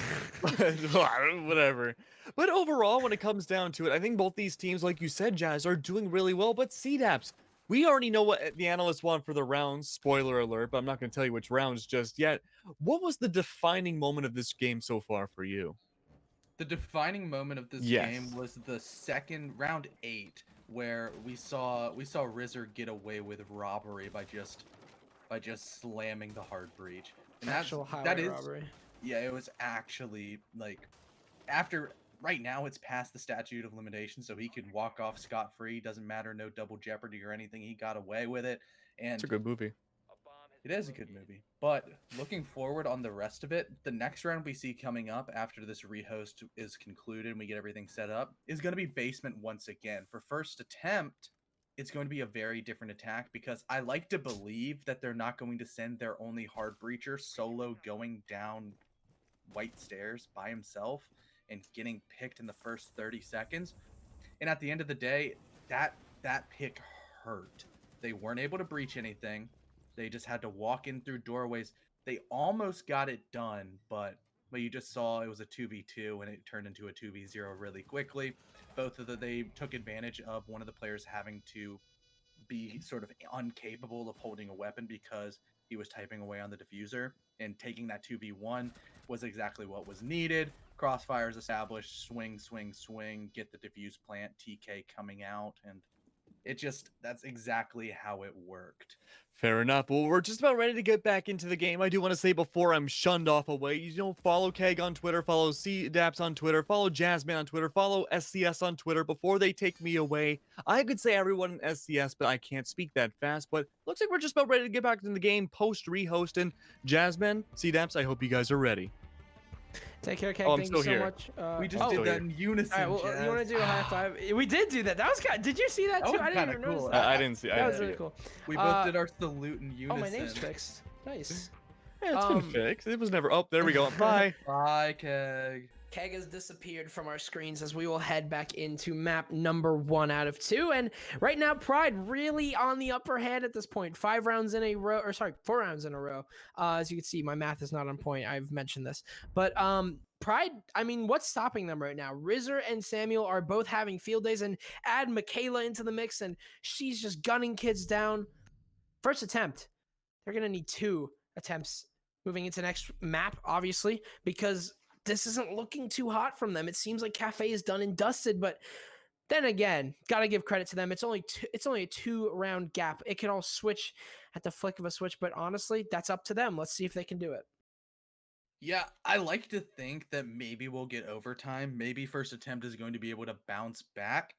Speaker 1: Whatever. But overall, when it comes down to it, I think both these teams, like you said, Jazz, are doing really well. But CDAPS, We already know what the analysts want for the rounds. Spoiler alert, but I'm not going to tell you which rounds just yet. What was the defining moment of this game so far for you?
Speaker 2: The defining moment of this game
Speaker 1: Yes.
Speaker 2: was the second round 8, where we saw Rizzer get away with robbery by just slamming the hard breach. And
Speaker 4: Actual
Speaker 2: that
Speaker 4: highway
Speaker 2: is
Speaker 4: robbery.
Speaker 2: yeah, it was actually like after right now it's past the statute of limitations, so he can walk off scot-free. Doesn't matter, no double jeopardy or anything. He got away with it,
Speaker 1: It's a
Speaker 2: and
Speaker 1: good movie.
Speaker 2: it is a good movie. But looking forward on the rest of it, the next round we see coming up after this rehost is concluded and we get everything set up is going to be basement once again. For first attempt, it's going to be a very different attack because I like to believe that they're not going to send their only hard breacher solo going down white stairs by himself and getting picked in the first 30 seconds. And at the end of the day, that pick hurt. They weren't able to breach anything. They just had to walk in through doorways. They almost got it done, but you just saw it was a 2v2 and it turned into a 2v0 really quickly. They took advantage of one of the players having to be sort of incapable of holding a weapon because he was typing away on the diffuser, and taking that 2v1 was exactly what was needed. Crossfires established, swing, swing, swing, get the diffuse plant, TK coming out, and that's exactly how it worked.
Speaker 1: Fair enough. Well, we're just about ready to get back into the game. I do want to say before I'm shunned off away, follow Keg on Twitter, follow CDAPS on Twitter, follow Jasmine on Twitter, follow SCS on Twitter before they take me away. I could say everyone in SCS, but I can't speak that fast. But looks like we're just about ready to get back into the game post rehost. And Jasmine, CDAPS, I hope you guys are ready.
Speaker 4: Take care, Keg.
Speaker 1: Oh, I'm
Speaker 4: Thank you
Speaker 1: still
Speaker 4: so
Speaker 1: here.
Speaker 4: much.
Speaker 2: We just
Speaker 1: oh,
Speaker 2: did
Speaker 1: still
Speaker 2: that
Speaker 1: here.
Speaker 2: in unison.
Speaker 4: All right, well, you want to
Speaker 2: Jazz.
Speaker 4: do a high five? We did do that. That was kind. Did you see that
Speaker 2: That
Speaker 4: too?
Speaker 2: was
Speaker 4: I didn't
Speaker 2: kinda
Speaker 4: even notice
Speaker 2: cool.
Speaker 4: that.
Speaker 1: I didn't see. I
Speaker 4: That
Speaker 1: didn't
Speaker 4: was
Speaker 1: see
Speaker 4: really
Speaker 1: it.
Speaker 4: cool.
Speaker 2: We both did our salute in unison.
Speaker 4: Oh, my name's fixed. Nice.
Speaker 1: Yeah, it's been fixed. It was never. Oh, there we go. Bye.
Speaker 2: Bye, Keg.
Speaker 4: Keg has disappeared from our screens as we will head back into map number 1 out of 2. And right now, Pryde really on the upper hand at this point. 4 rounds in a row. As you can see, my math is not on point. I've mentioned this. But Pryde, I mean, what's stopping them right now? Rizzer and Samuel are both having field days, and add Michaela into the mix, and she's just gunning kids down. First attempt. They're going to need 2 attempts moving into next map, obviously, because this isn't looking too hot from them. It seems like Kafe is done and dusted, but then again, gotta give credit to them. It's only a 2-round gap. It can all switch at the flick of a switch, but honestly, that's up to them. Let's see if they can do it.
Speaker 2: Yeah, I like to think that maybe we'll get overtime. Maybe first attempt is going to be able to bounce back,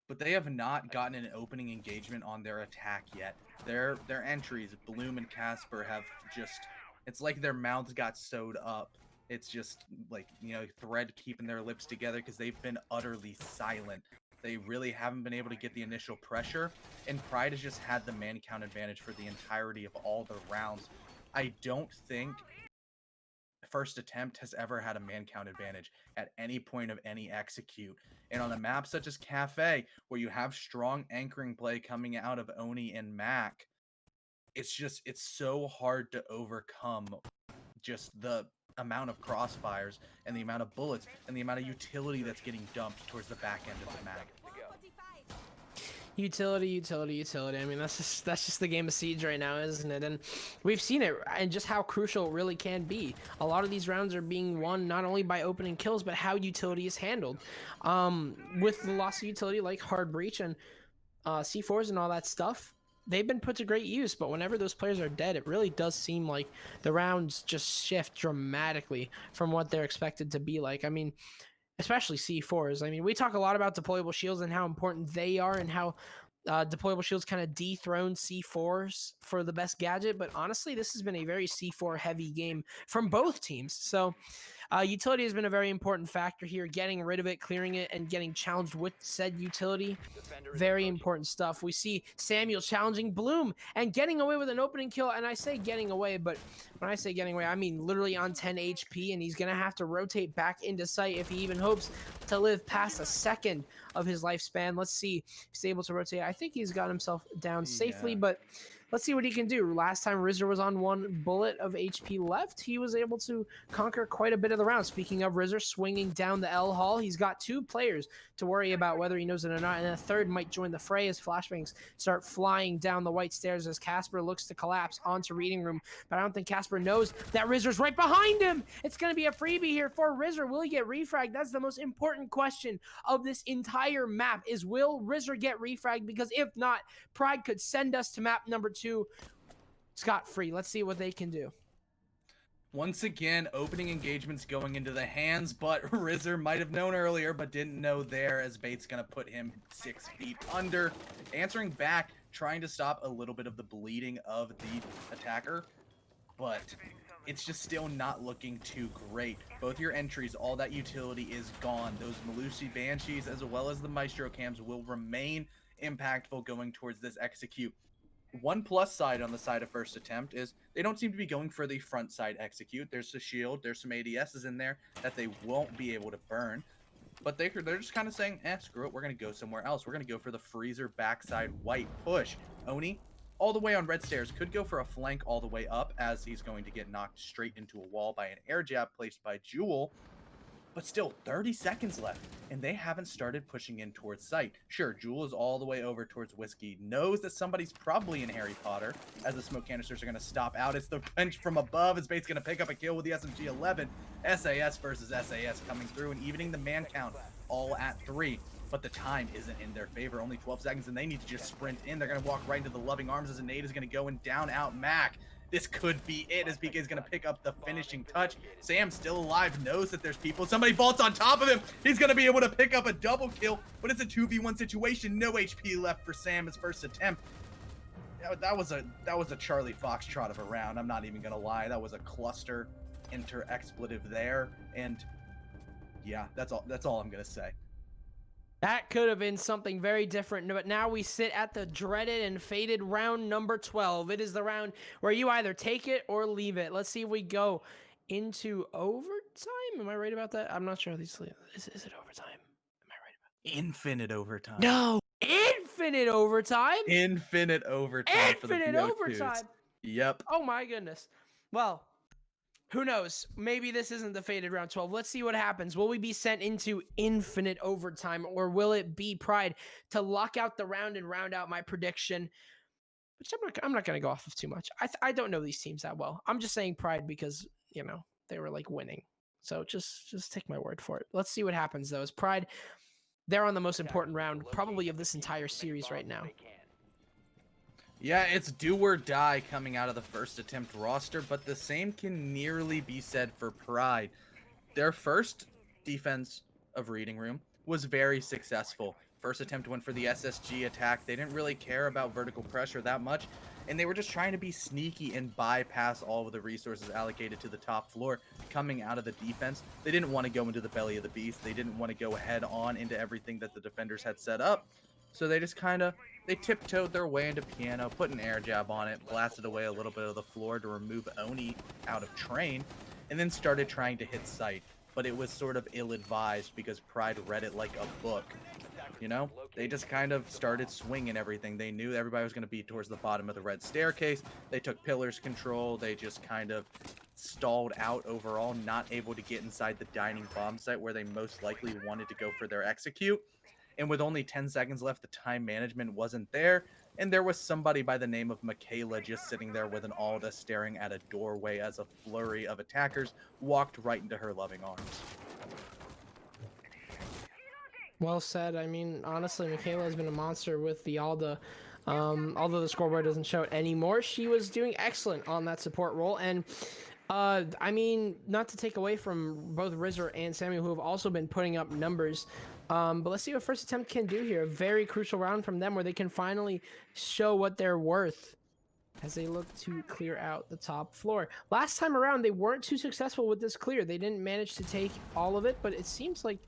Speaker 2: but they have not gotten an opening engagement on their attack yet. Their entries, Bloom and Casper, have just, it's like their mouths got sewed up. It's just like, thread keeping their lips together because they've been utterly silent. They really haven't been able to get the initial pressure, and Pryde has just had the man count advantage for the entirety of all the rounds. I don't think first attempt has ever had a man count advantage at any point of any execute. And on a map such as Kafe, where you have strong anchoring play coming out of Oni and Mac, it's so hard to overcome just the amount of crossfires and the amount of bullets and the amount of utility that's getting dumped towards the back end of the map.
Speaker 4: Utility. I mean, that's just the game of Siege right now, isn't it? And we've seen it, and just how crucial it really can be. A lot of these rounds are being won not only by opening kills, but how utility is handled. With the loss of utility like hard breach and C4s and all that stuff, they've been put to great use. But whenever those players are dead, it really does seem like the rounds just shift dramatically from what they're expected to be like. I mean, especially C4s. I mean, we talk a lot about deployable shields and how important they are, and how deployable shields kind of dethrone C4s for the best gadget. But honestly, this has been a very C4 heavy game from both teams. So utility has been a very important factor here. Getting rid of it, clearing it, and getting challenged with said utility. Very important stuff. We see Samuel challenging Bloom and getting away with an opening kill. And I say getting away, but when I say getting away, I mean literally on 10 HP. And he's going to have to rotate back into sight if he even hopes to live past a second of his lifespan. Let's see if he's able to rotate. I think he's got himself down safely, but let's see what he can do. Last time Rizzer was on 1 bullet of HP left, he was able to conquer quite a bit of the round. Speaking of Rizzer swinging down the L hall, he's got 2 players to worry about whether he knows it or not, and a third might join the fray as flashbangs start flying down the white stairs as Casper looks to collapse onto Reading Room. But I don't think Casper knows that Rizzer's right behind him. It's going to be a freebie here for Rizzer. Will he get refragged? That's the most important question of this entire map, is will Rizzer get refragged? Because if not, Pryde could send us to map number 2 scot-free. Let's see what they can do.
Speaker 2: Once again, opening engagements going into the hands, but Rizzer might have known earlier, but didn't know there, as Bait's going to put him 6 feet under. Answering back, trying to stop a little bit of the bleeding of the attacker, but it's just still not looking too great. Both your entries, all that utility is gone. Those Malusi Banshees, as well as the Maestro Cams, will remain impactful going towards this execute. One plus side on the side of first attempt is they don't seem to be going for the front side execute. There's a shield, there's some ADSs in there that they won't be able to burn. But they're just kind of saying, screw it, we're going to go somewhere else. We're going to go for the freezer backside white push. Oni, all the way on red stairs, could go for a flank all the way up, as he's going to get knocked straight into a wall by an air jab placed by Jewel. But still, 30 seconds left, and they haven't started pushing in towards sight. Sure, Jewel is all the way over towards Whiskey, knows that somebody's probably in Harry Potter, as the smoke canisters are going to stop out. It's the bench from above, as Bait's going to pick up a kill with the SMG-11. SAS versus SAS coming through and evening the man count, all at 3. But the time isn't in their favor, only 12 seconds, and they need to just sprint in. They're going to walk right into the loving arms as a nade is going to go and down out Mac. This could be it, as BK is going to pick up the finishing touch. Sam, still alive, knows that there's people. Somebody vaults on top of him. He's going to be able to pick up a double kill, but it's a 2v1 situation. No HP left for Sam, his first attempt. That was a Charlie Foxtrot of a round. I'm not even going to lie. That was a cluster enter expletive there. And yeah, that's all I'm going to say.
Speaker 4: That could have been something very different, but now we sit at the dreaded and fated round number 12. It is the round where you either take it or leave it. Let's see if we go into overtime. Am I right about that? I'm not sure. Is it overtime? Am I right about that?
Speaker 2: Infinite overtime.
Speaker 4: No, infinite overtime.
Speaker 2: Infinite overtime.
Speaker 4: Infinite overtime.
Speaker 2: Yep.
Speaker 4: Oh my goodness. Well, who knows? Maybe this isn't the fated round 12. Let's see what happens. Will we be sent into infinite overtime, or will it be Pryde to lock out the round and round out my prediction? Which I'm not going to go off of too much. I don't know these teams that well. I'm just saying Pryde because, you know, they were like winning. So just take my word for it. Let's see what happens though. As Pryde, they're on the most important round probably of this entire series right now.
Speaker 2: Yeah, it's do or die coming out of the first attempt roster, but the same can nearly be said for Pryde. Their first defense of Reading Room was very successful. First attempt went for the SSG attack. They didn't really care about vertical pressure that much, and they were just trying to be sneaky and bypass all of the resources allocated to the top floor coming out of the defense. They didn't want to go into the belly of the beast. They didn't want to go head on into everything that the defenders had set up. So they just they tiptoed their way into piano, put an air jab on it, blasted away a little bit of the floor to remove Oni out of train, and then started trying to hit sight. But it was sort of ill-advised because Pryde read it like a book. You know, they just kind of started swinging everything. They knew everybody was going to be towards the bottom of the red staircase. They took pillars control. They just kind of stalled out overall, not able to get inside the dining bomb site where they most likely wanted to go for their execute. And with only 10 seconds left, the time management wasn't there. And there was somebody by the name of Michaela just sitting there with an Alda staring at a doorway as a flurry of attackers walked right into her loving arms.
Speaker 4: Well said. I mean, honestly, Michaela has been a monster with the Alda. Although the scoreboard doesn't show it anymore, she was doing excellent on that support role. And I mean, not to take away from both Rizzer and Samuel, who have also been putting up numbers. But let's see what first attempt can do here. A very crucial round from them where they can finally show what they're worth as they look to clear out the top floor. Last time around, they weren't too successful with this clear. They didn't manage to take all of it, but it seems like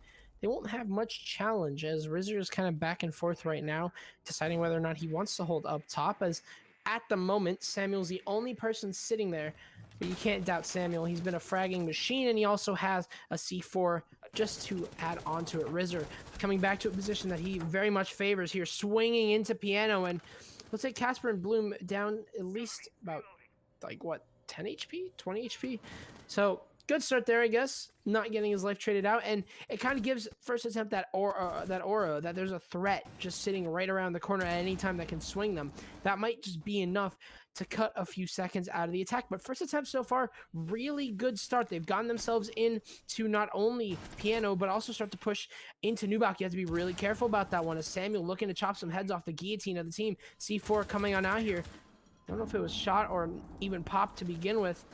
Speaker 4: they won't have much challenge as Rizzer is kind of back and forth right now, deciding whether or not he wants to hold up top, as at the moment, Samuel's the only person sitting there. But you can't doubt Samuel. He's been a fragging machine, and he also has a C4 just to add on to it. Rizzer coming back to a position that he very much favors here, swinging into piano, and Let's say Casper and Bloom down at least about like what 10 HP, 20 HP. So good start there, I guess. Not getting his life traded out, and it kind of gives first attempt that aura that there's a threat just sitting right around the corner at any time that can swing them. That might just be enough to cut a few seconds out of the attack. But first attempt so far, really good start. They've gotten themselves into not only Piano, but also start to push into Nubak. You have to be really careful about that one, as Samuel looking to chop some heads off the guillotine of the team. C4 coming on out here. I don't know if it was shot or even popped to begin with.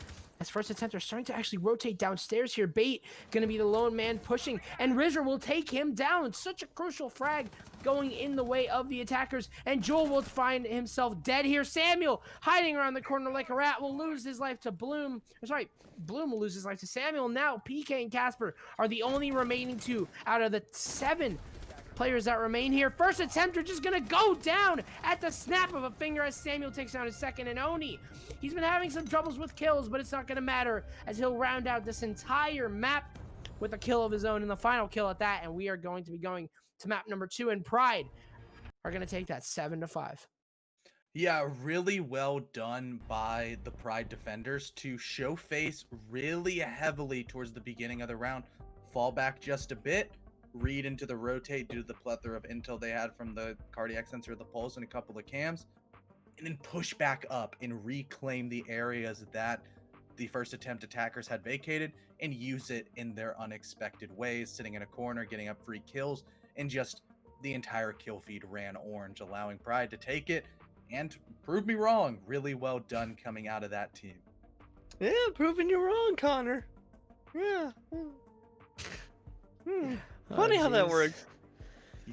Speaker 4: As first attempt, they're starting to actually rotate downstairs here. Bait going to be the lone man pushing, and Rizzer will take him down. Such a crucial frag going in the way of the attackers, and Joel will find himself dead here. Samuel hiding around the corner like a rat will lose his life to Bloom. Sorry, Bloom will lose his life to Samuel. Now PK and Casper are the only remaining two out of the 7 players that remain here. First attempt are just gonna go down at the snap of a finger as Samuel takes down his second, and Oni, he's been having some troubles with kills, but it's not gonna matter as he'll round out this entire map with a kill of his own and the final kill at that. And we are going to be going to map number 2, and Pryde are gonna take that 7-5.
Speaker 2: Yeah, really well done by the Pryde defenders to show face really heavily towards the beginning of the round, fall back just a bit, read into the rotate due to the plethora of intel they had from the cardiac sensor of the pulse and a couple of cams, and then push back up and reclaim the areas that the first attempt attackers had vacated and use it in their unexpected ways, sitting in a corner, getting up free kills, and just the entire kill feed ran orange, allowing Pryde to take it and prove me wrong. Really well done coming out of that team.
Speaker 1: Yeah, proving you wrong, Connor. Yeah. Funny how that works.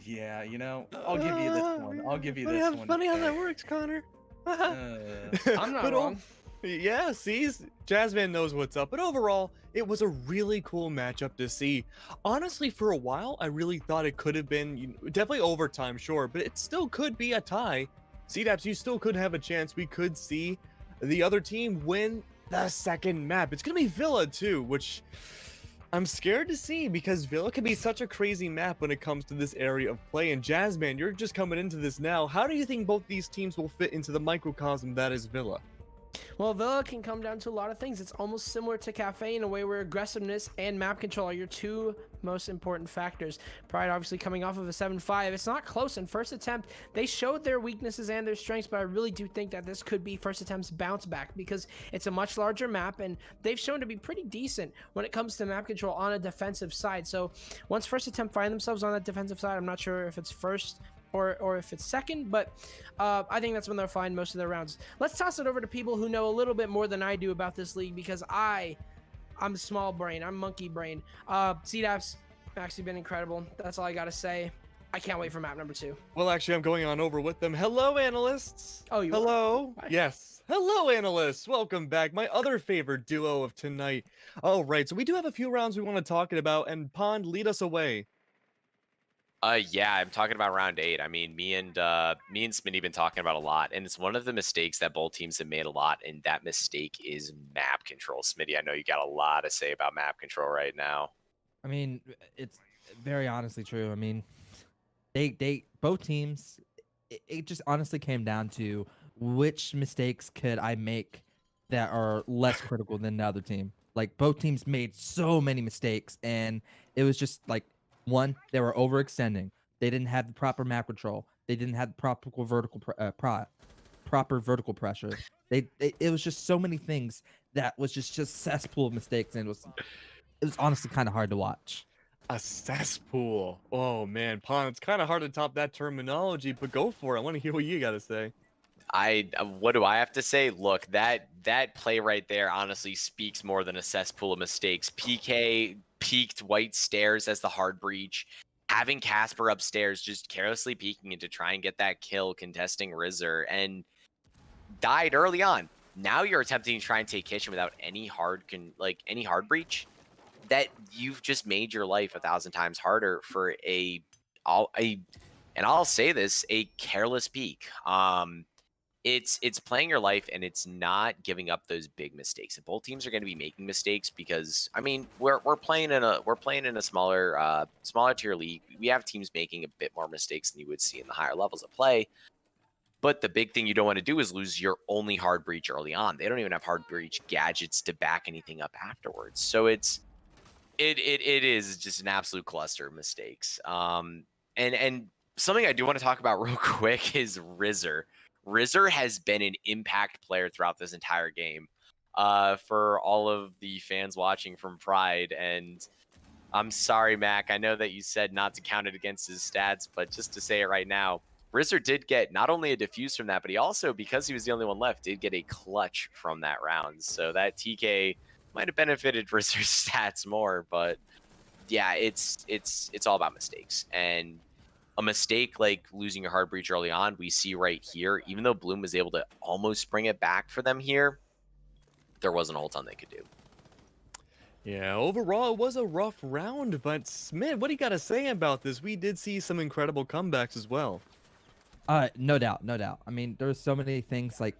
Speaker 2: Yeah, you know, I'll give you this one. I'll give you
Speaker 1: funny
Speaker 2: this
Speaker 1: how,
Speaker 2: one.
Speaker 1: Funny how that works, Connor.
Speaker 4: I'm not
Speaker 1: But
Speaker 4: wrong.
Speaker 1: Yeah, see, Jazzman knows what's up. But overall, it was a really cool matchup to see. Honestly, for a while, I really thought it could have been definitely overtime, sure, but it still could be a tie. CDAPS, you still could have a chance. We could see the other team win the second map. It's going to be Villa, too, which I'm scared to see because Villa can be such a crazy map when it comes to this area of play. And Jazzman, you're just coming into this now. How do you think both these teams will fit into the microcosm that is Villa?
Speaker 4: Well, Villa can come down to a lot of things. It's almost similar to Kafe in a way where aggressiveness and map control are your two most important factors. Pryde obviously coming off of a 7-5. It's not close in first attempt. They showed their weaknesses and their strengths, but I really do think that this could be first attempt's bounce back because it's a much larger map and they've shown to be pretty decent when it comes to map control on a defensive side. So once first attempt find themselves on that defensive side, I'm not sure if it's first or if it's second, but I think that's when they'll find most of their rounds. Let's toss it over to people who know a little bit more than I do about this league because I'm small brain, I'm monkey brain. CDAP's actually been incredible. That's all I gotta say. I can't wait for map number 2.
Speaker 1: Well, actually, I'm going on over with them. Hello, analysts.
Speaker 4: Oh, you
Speaker 1: hello?
Speaker 4: Hi.
Speaker 1: Yes. Hello, analysts. Welcome back. My other favorite duo of tonight. All right, so we do have a few rounds we want to talk about, and Pond, lead us away.
Speaker 6: Yeah, I'm talking about round 8. I mean, me and Smitty been talking about a lot, and it's one of the mistakes that both teams have made a lot, and that mistake is map control. Smitty, I know you got a lot to say about map control right now.
Speaker 7: I mean, it's very honestly true. I mean, they both teams. It just honestly came down to which mistakes could I make that are less critical than the other team. Like both teams made so many mistakes, and it was just like. One, they were overextending. They didn't have the proper map control. They didn't have the proper vertical pressure. It was just so many things that was just cesspool of mistakes, and it was honestly kind of hard to watch.
Speaker 1: A cesspool. Oh man, Pond, it's kind of hard to top that terminology, but go for it. I want to hear what you got to say.
Speaker 6: What do I have to say? Look, that play right there honestly speaks more than a cesspool of mistakes. PK peeked white stairs as the hard breach, having Casper upstairs just carelessly peeking in to try and get that kill, contesting Rizzer, and died early on. Now you're attempting to try and take kitchen without any hard breach. That you've just made your life 1,000 times harder for and I'll say this, a careless peek. It's playing your life and it's not giving up those big mistakes. And both teams are going to be making mistakes because I mean we're playing in a smaller tier league. We have teams making a bit more mistakes than you would see in the higher levels of play. But the big thing you don't want to do is lose your only hard breach early on. They don't even have hard breach gadgets to back anything up afterwards. So it is just an absolute cluster of mistakes. And something I do want to talk about real quick is Rizzer. Rizzer has been an impact player throughout this entire game. For all of the fans watching from Pryde, and I'm sorry, Mac. I know that you said not to count it against his stats, but just to say it right now, Rizzer did get not only a defuse from that, but he also, because he was the only one left, did get a clutch from that round. So that TK might have benefited Rizzer's stats more, but yeah, it's all about mistakes. And a mistake like losing your hard breach early on, we see right here, even though Bloom was able to almost bring it back for them here, there wasn't a whole ton they could do.
Speaker 1: Yeah, overall, it was a rough round, but Smith, what do you got to say about this? We did see some incredible comebacks as well.
Speaker 7: No doubt, no doubt. I mean, there was so many things like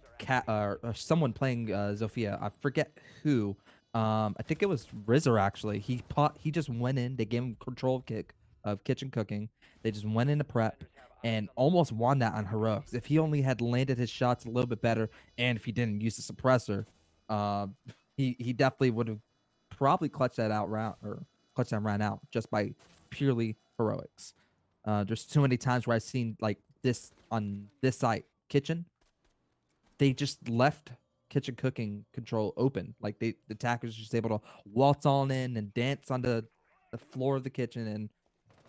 Speaker 7: or someone playing Zofia. I forget who. I think it was Rizzer actually. He just went in. They gave him control of kitchen cooking. They just went into prep and almost won that on heroics. If he only had landed his shots a little bit better, and if he didn't use the suppressor, he definitely would have probably clutched that round out just by purely heroics. There's too many times where I've seen like this on this site, kitchen. They just left kitchen cooking control open. Like the attackers just able to waltz on in and dance on the floor of the kitchen and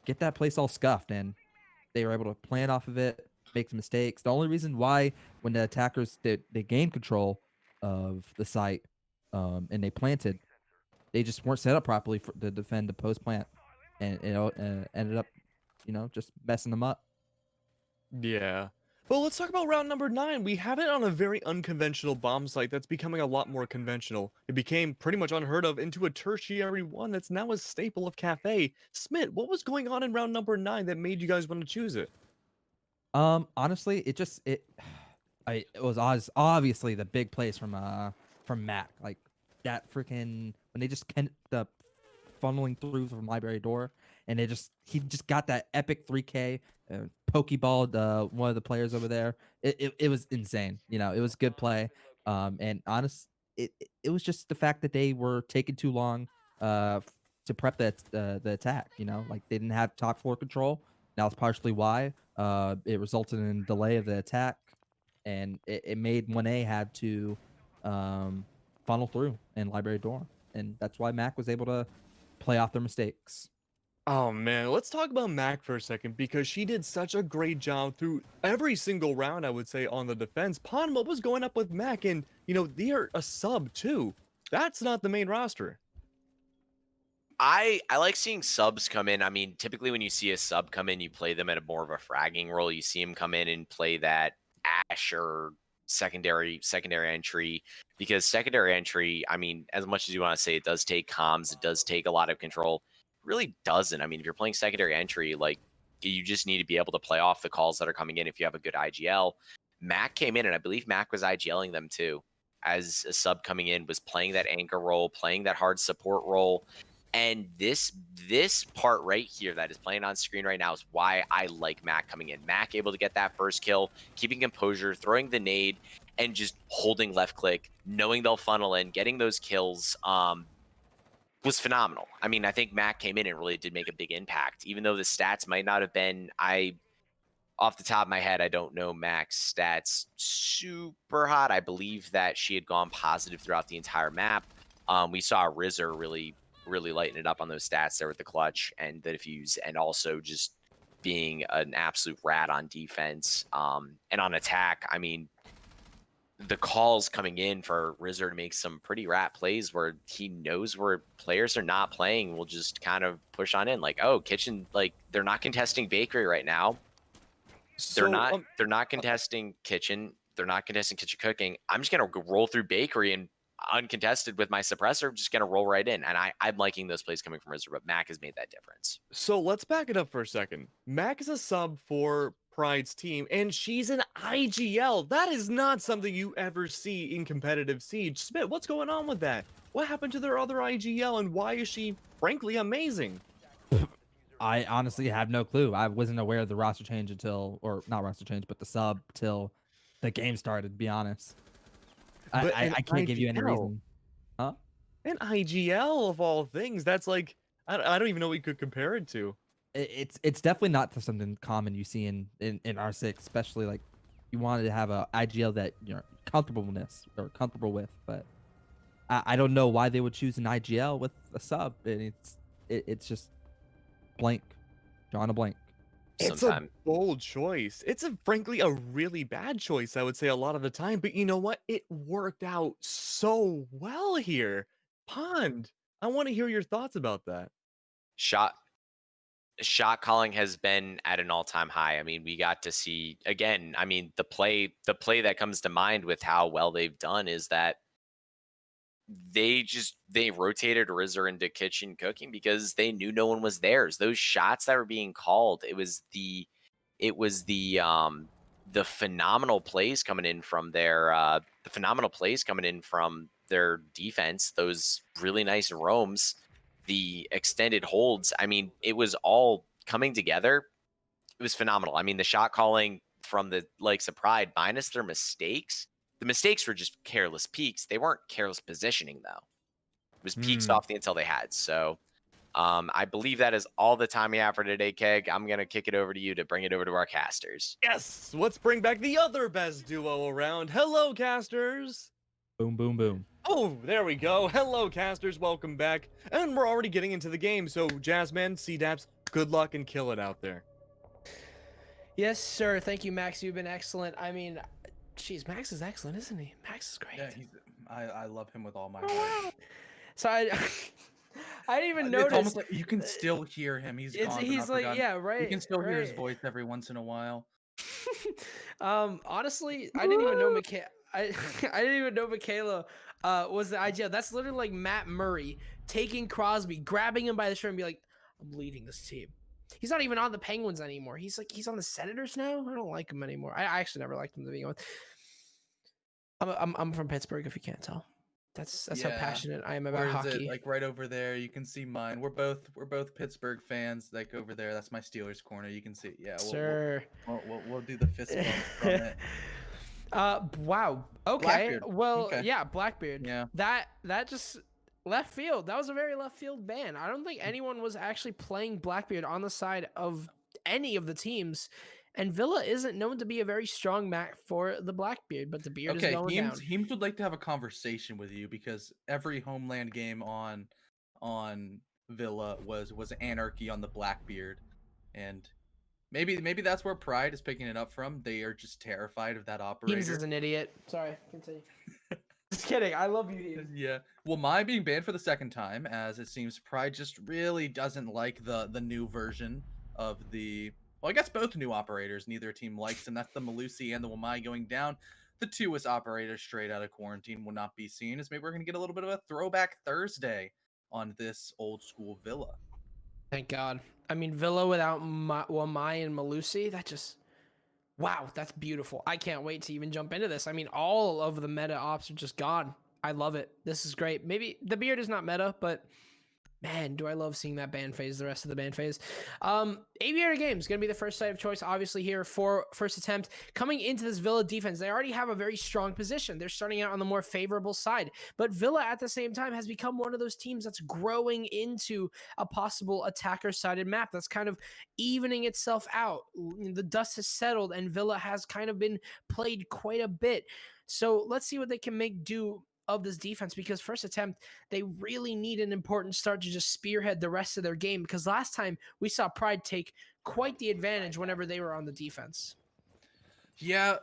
Speaker 7: get that place all scuffed. And they were able to plan off of it, make some mistakes. The only reason why when the attackers they gained control of the site and they planted, they just weren't set up properly to defend the post plant, and it ended up, just messing them up.
Speaker 1: Yeah. Well, let's talk about round number 9. We have it on a very unconventional bomb site that's becoming a lot more conventional. It became pretty much unheard of into a tertiary one that's now a staple of Kafe. Smith, what was going on in round number 9 that made you guys want to choose it?
Speaker 7: Honestly, it was obviously the big plays from Mac, like that freaking when they just kept funneling through from library door, and he just got that epic 3K, pokeballed one of the players over there. It was insane. It was good play. And it was just the fact that they were taking too long to prep the attack. Like they didn't have top floor control. That was partially why it resulted in a delay of the attack, and it made 1A had to funnel through in library door, and that's why Mac was able to play off their mistakes.
Speaker 1: Oh man, let's talk about Mac for a second because she did such a great job through every single round, I would say, on the defense. Pon, what was going up with Mac? And, they are a sub too. That's not the main roster.
Speaker 6: I like seeing subs come in. I mean, typically when you see a sub come in, you play them at a more of a fragging role. You see him come in and play that Ash or secondary entry, because secondary entry, I mean, as much as you want to say it does take comms, it does take a lot of control, it really doesn't. I mean, if you're playing secondary entry, like you just need to be able to play off the calls that are coming in if you have a good IGL. Mac came in, and I believe Mac was IGLing them too as a sub coming in, was playing that anchor role, playing that hard support role. And this part right here that is playing on screen right now is why I like Mac coming in. Mac able to get that first kill, keeping composure, throwing the nade, and just holding left click, knowing they'll funnel in, getting those kills was phenomenal. I mean, I think Mac came in and really did make a big impact, even though the stats might not have been, off the top of my head, I don't know Mac's stats super hot. I believe that she had gone positive throughout the entire map. We saw Rizzer really lighten it up on those stats there with the clutch and the defuse, and also just being an absolute rat on defense and on attack. I mean, the calls coming in for Rizzer to make some pretty rat plays where he knows where players are not playing will just kind of push on in. Like, oh, kitchen, like they're not contesting bakery right now. They're not contesting kitchen. They're not contesting kitchen cooking. I'm just gonna roll through bakery and uncontested with my suppressor, just gonna roll right in. And I'm liking those plays coming from Rizzer, but Mac has made that difference.
Speaker 1: So let's back it up for a second. Mac is a sub for Pryde's team, and she's an IGL. That is not something you ever see in competitive Siege. Smith, what's going on with that? What happened to their other IGL, and why is she, frankly, amazing?
Speaker 7: I honestly have no clue. I wasn't aware of the roster change or not roster change, but the sub till the game started, to be honest.
Speaker 1: But
Speaker 7: I can't give you any reason. Huh?
Speaker 1: An IGL of all things. That's like I don't even know what you could compare it to.
Speaker 7: It's definitely not something common you see in R6, especially like you wanted to have a IGL that you're comfortableness or comfortable with, but I don't know why they would choose an IGL with a sub. And it's just blank, drawing a blank.
Speaker 1: It's
Speaker 6: Sometime.
Speaker 1: a bold choice. It's frankly a really bad choice, I would say a lot of the time. But you know what? It worked out so well here. Pond, I want to hear your thoughts about that.
Speaker 6: Shot shot calling has been at an all-time high. I mean, we got to see again, I mean, the play that comes to mind with how well they've done is that they rotated Rizzer into kitchen cooking because they knew no one was theirs. Those shots that were being called, it was the phenomenal plays coming in from their defense, those really nice roams, the extended holds. I mean, it was all coming together. It was phenomenal. I mean, the shot calling from the likes of Pryde, minus their mistakes. The mistakes were just careless peaks. They weren't careless positioning, though. It was peaks off the intel they had. So I believe that is all the time we have for today, Keg. I'm going to kick it over to you to bring it over to our casters.
Speaker 1: Yes, let's bring back the other best duo around. Hello, casters.
Speaker 7: Boom, boom, boom.
Speaker 1: Oh, there we go. Hello, casters. Welcome back. And we're already getting into the game. So, Jazzman, C-Daps, good luck and kill it out there.
Speaker 4: Yes, sir. Thank you, Max. You've been excellent. I mean, geez, Max is excellent, isn't he? Max is great.
Speaker 2: Yeah, I love him with all my heart.
Speaker 4: So I didn't even
Speaker 2: It's
Speaker 4: notice.
Speaker 2: almost like you can still hear him. He's gone. but
Speaker 4: He's
Speaker 2: not
Speaker 4: like,
Speaker 2: forgotten.
Speaker 4: yeah, right.
Speaker 2: You can still hear his
Speaker 4: right.
Speaker 2: voice every once in a while.
Speaker 4: Honestly, I didn't even know I didn't even know Michaela was the IGL. That's literally like Matt Murray taking Crosby, grabbing him by the shirt and be like, I'm leading this team. He's not even on the Penguins anymore. He's on the Senators now. I don't like him anymore. I actually never liked him to begin with. I'm from Pittsburgh, if you can't tell. That's how
Speaker 2: Yeah.
Speaker 4: passionate I am about
Speaker 2: Where is
Speaker 4: hockey.
Speaker 2: it? Like right over there. You can see mine. We're both Pittsburgh fans. Like over there, that's my Steelers corner. You can see. Yeah.
Speaker 4: Sir.
Speaker 2: We'll do the fist bump from it.
Speaker 4: Wow. Okay.
Speaker 2: Blackbeard.
Speaker 4: Well,
Speaker 2: Okay.
Speaker 4: yeah, Blackbeard.
Speaker 2: Yeah.
Speaker 4: That just left field. That was a very left field ban. I don't think anyone was actually playing Blackbeard on the side of any of the teams. And Villa isn't known to be a very strong map for the Blackbeard, but the beard is going down.
Speaker 2: Heems would like to have a conversation with you because every homeland game on Villa was anarchy on the Blackbeard, and maybe that's where Pryde is picking it up from. They are just terrified of that operator.
Speaker 4: Heems is an idiot. Sorry, continue. Just kidding. I love you, Heems.
Speaker 2: Yeah. Well, my being banned for the second time, as it seems Pryde just really doesn't like the new version of the. Well, I guess both new operators neither team likes, and that's the Malusi and the Wamai going down. The twoest operators straight out of quarantine will not be seen, as maybe we're going to get a little bit of a throwback Thursday on this old school Villa.
Speaker 4: Thank God. I mean, Villa without Wamai and Malusi, that just... Wow, that's beautiful. I can't wait to even jump into this. I mean, all of the meta ops are just gone. I love it. This is great. Maybe the beard is not meta, but... Man, do I love seeing that ban phase, the rest of the ban phase. Aviator Games going to be the first site of choice, obviously, here for first attempt. Coming into this Villa defense, they already have a very strong position. They're starting out on the more favorable side. But Villa, at the same time, has become one of those teams that's growing into a possible attacker-sided map that's kind of evening itself out. The dust has settled, and Villa has kind of been played quite a bit. So let's see what they can make do of this defense, because first attempt, they really need an important start to just spearhead the rest of their game, because last time we saw Pryde take quite the advantage whenever they were on the defense.
Speaker 2: Yeah,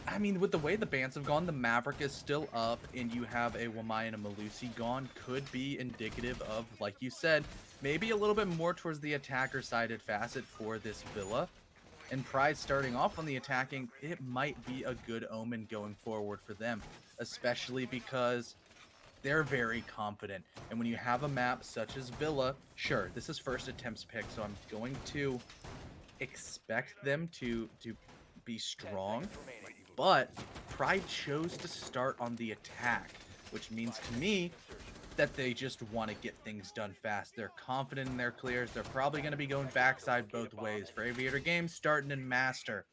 Speaker 2: I mean, with the way the bans have gone, the Maverick is still up, and you have a Wamai and a Malusi gone, could be indicative of, like you said, maybe a little bit more towards the attacker-sided facet for this Villa. And Pryde starting off on the attacking, it might be a good omen going forward for them, especially because they're very confident. And when you have a map such as Villa, sure, this is first attempts pick, so I'm going to expect them to be strong. But Pryde chose to start on the attack, which means to me that they just want to get things done fast. They're confident in their clears. They're probably going to be going backside both ways. For Aviator Games, starting in Master.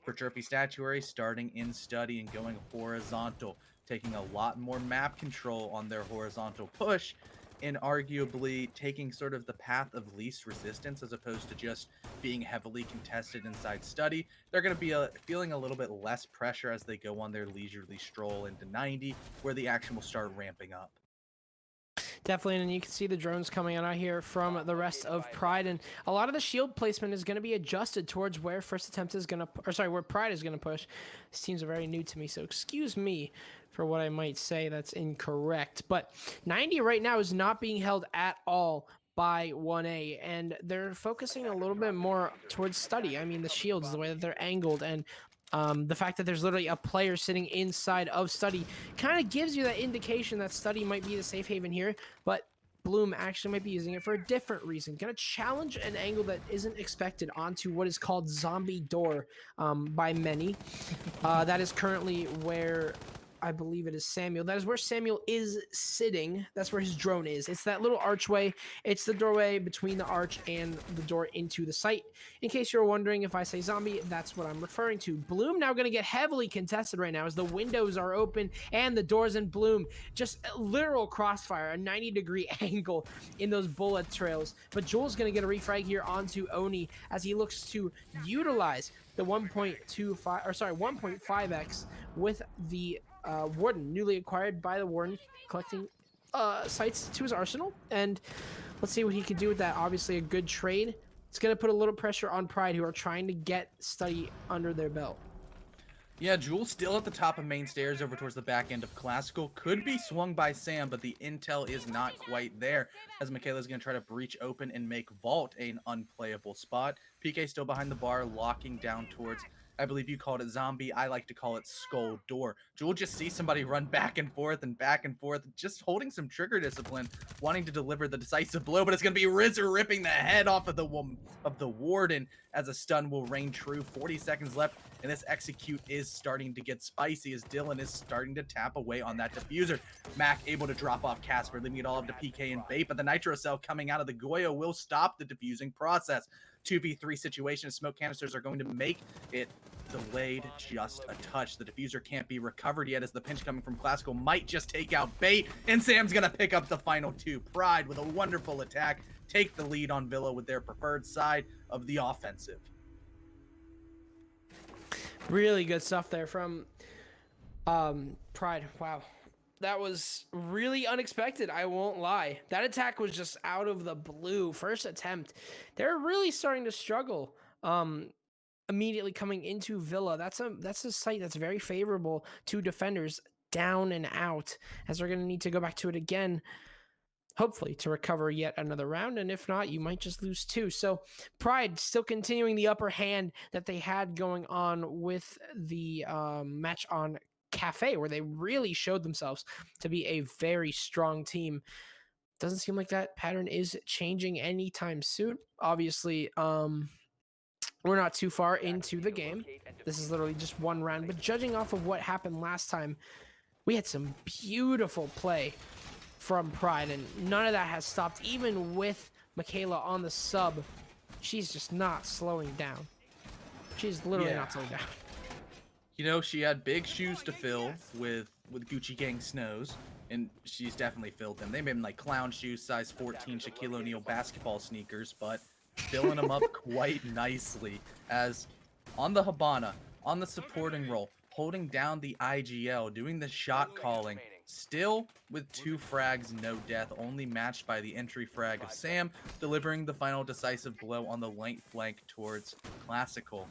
Speaker 2: for Trophy Statuary, starting in Study and going horizontal, taking a lot more map control on their horizontal push, and arguably taking sort of the path of least resistance as opposed to just being heavily contested inside Study. They're going to be feeling a little bit less pressure as they go on their leisurely stroll into 90, where the action will start ramping up.
Speaker 4: Definitely, and you can see the drones coming out here from the rest of Pryde, and a lot of the shield placement is going to be adjusted towards where First Attempt is going to, or sorry, where Pryde is going to push. These teams are very new to me, so excuse me for what I might say that's incorrect. But 90 right now is not being held at all by 1A, and they're focusing a little bit more towards Study. I mean, the shields, the way that they're angled, and the fact that there's literally a player sitting inside of Study kind of gives you that indication that Study might be the safe haven here, but Bloom actually might be using it for a different reason. Gonna challenge an angle that isn't expected onto what is called Zombie Door by many. That is currently where I believe it is Samuel. That is where Samuel is sitting. That's where his drone is. It's that little archway. It's the doorway between the arch and the door into the site. In case you're wondering, if I say zombie, that's what I'm referring to. Bloom now going to get heavily contested right now as the windows are open and the doors in Bloom. Just a literal crossfire, a 90-degree angle in those bullet trails. But Joel's going to get a refrag here onto Oni as he looks to utilize the 1.5x with the Warden, newly acquired by the Warden, collecting sites to his arsenal. And let's see what he can do with that. Obviously a good trade. It's going to put a little pressure on Pryde, who are trying to get Study under their belt.
Speaker 2: Yeah, Jewel still at the top of main stairs over towards the back end of Classical. Could be swung by Sam, but the intel is not quite there, as Michaela's going to try to breach open and make Vault an unplayable spot. PK still behind the bar, locking down towards, I believe you called it Zombie. I like to call it Skull Door. Jewel just sees somebody run back and forth, just holding some trigger discipline, wanting to deliver the decisive blow, but it's going to be Rizzer ripping the head off of the Warden as a stun will reign true. 40 seconds left, and this execute is starting to get spicy as Dylan is starting to tap away on that diffuser. Mac able to drop off Casper, leaving it all up to PK and Bait, but the Nitro Cell coming out of the Goyo will stop the diffusing process. 2v3 situation. Smoke canisters are going to make it delayed just a touch. The diffuser can't be recovered yet as the pinch coming from Classical might just take out Bait, and Sam's gonna pick up the final two. Pryde with a wonderful attack take the lead on Villa with their preferred side of the offensive.
Speaker 4: Really good stuff there from Pryde. Wow. That was really unexpected, I won't lie. That attack was just out of the blue. First attempt. They're really starting to struggle. Immediately coming into Villa. That's a site that's very favorable to defenders down and out, as they're going to need to go back to it again, hopefully to recover yet another round, and if not, you might just lose two. So Pryde still continuing the upper hand that they had going on with the match on Kafe, where they really showed themselves to be a very strong team. Doesn't seem like that pattern is changing anytime soon. Obviously, we're not too far into the game. This is literally just one round, but judging off of what happened last time, we had some beautiful play from Pryde, and none of that has stopped. Even with Michaela on the sub, she's just not slowing down. She's literally not slowing down.
Speaker 2: You know, she had big shoes to fill with Gucci Gang Snows, and she's definitely filled them. They made them like clown shoes, size 14 Shaquille O'Neal basketball sneakers, but filling them up quite nicely, as on the Habana, on the supporting role, holding down the IGL, doing the shot calling, still with 2 frags, no death, only matched by the entry frag of Sam, delivering the final decisive blow on the left flank towards Classical.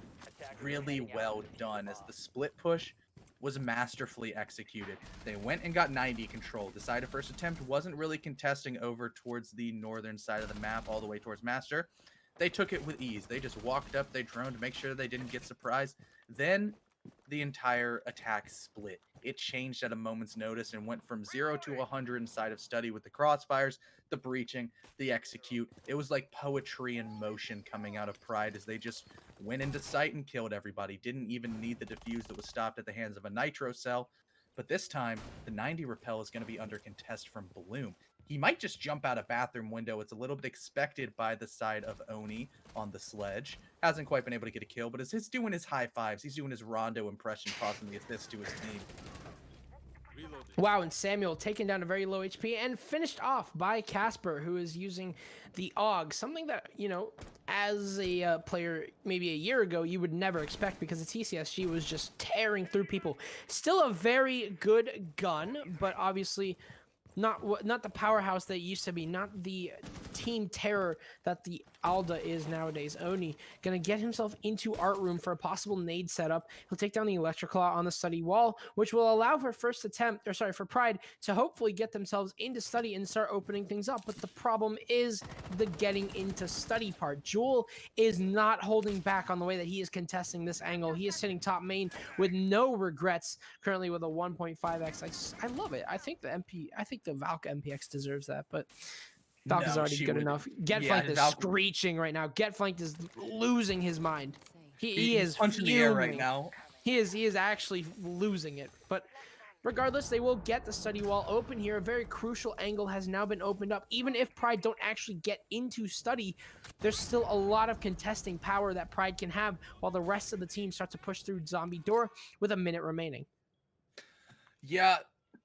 Speaker 2: Really well done, as the split push was masterfully executed. They went and got 90 control. The side of first attempt wasn't really contesting over towards the northern side of the map, all the way towards Master. They took it with ease. They just walked up, they droned to make sure they didn't get surprised. Then the entire attack split. It changed at a moment's notice and went from 0 to 100 inside of Study with the crossfires, the breaching, the execute. It was like poetry in motion coming out of Pryde as they just went into sight and killed everybody. Didn't even need the defuse that was stopped at the hands of a Nitro Cell. But this time, the 90 repel is going to be under contest from Bloom. he might just jump out a bathroom window. It's a little bit expected by the side of Oni on the sledge. Hasn't quite been able to get a kill, but he's doing his high fives. He's doing his Rondo impression, tossing the assist to his team.
Speaker 4: Wow, and Samuel taken down to very low HP and finished off by Casper, who is using the AUG, something that, you know, as a player maybe a year ago, you would never expect because the TCSG was just tearing through people. Still a very good gun, but obviously not the powerhouse that it used to be, not the team terror that the Alda is nowadays. Oni gonna get himself into art room for a possible nade setup. He'll take down the Electroclaw on the study wall, which will allow for first attempt, or sorry, for Pryde to hopefully get themselves into study and start opening things up. But the problem is the getting into study part. Jewel is not holding back on the way that he is contesting this angle. He is sitting top main with no regrets, currently with a 1.5x. I love it. I think the Valk MPX deserves that, but Valk is already good enough. Get Flanked is screeching right now. Get Flanked is losing his mind. He is
Speaker 2: punching the air right now.
Speaker 4: He is actually losing it. But regardless, they will get the study wall open here. A very crucial angle has now been opened up. Even if Pryde don't actually get into study, there's still a lot of contesting power that Pryde can have while the rest of the team start to push through zombie door with a minute remaining.
Speaker 2: Yeah,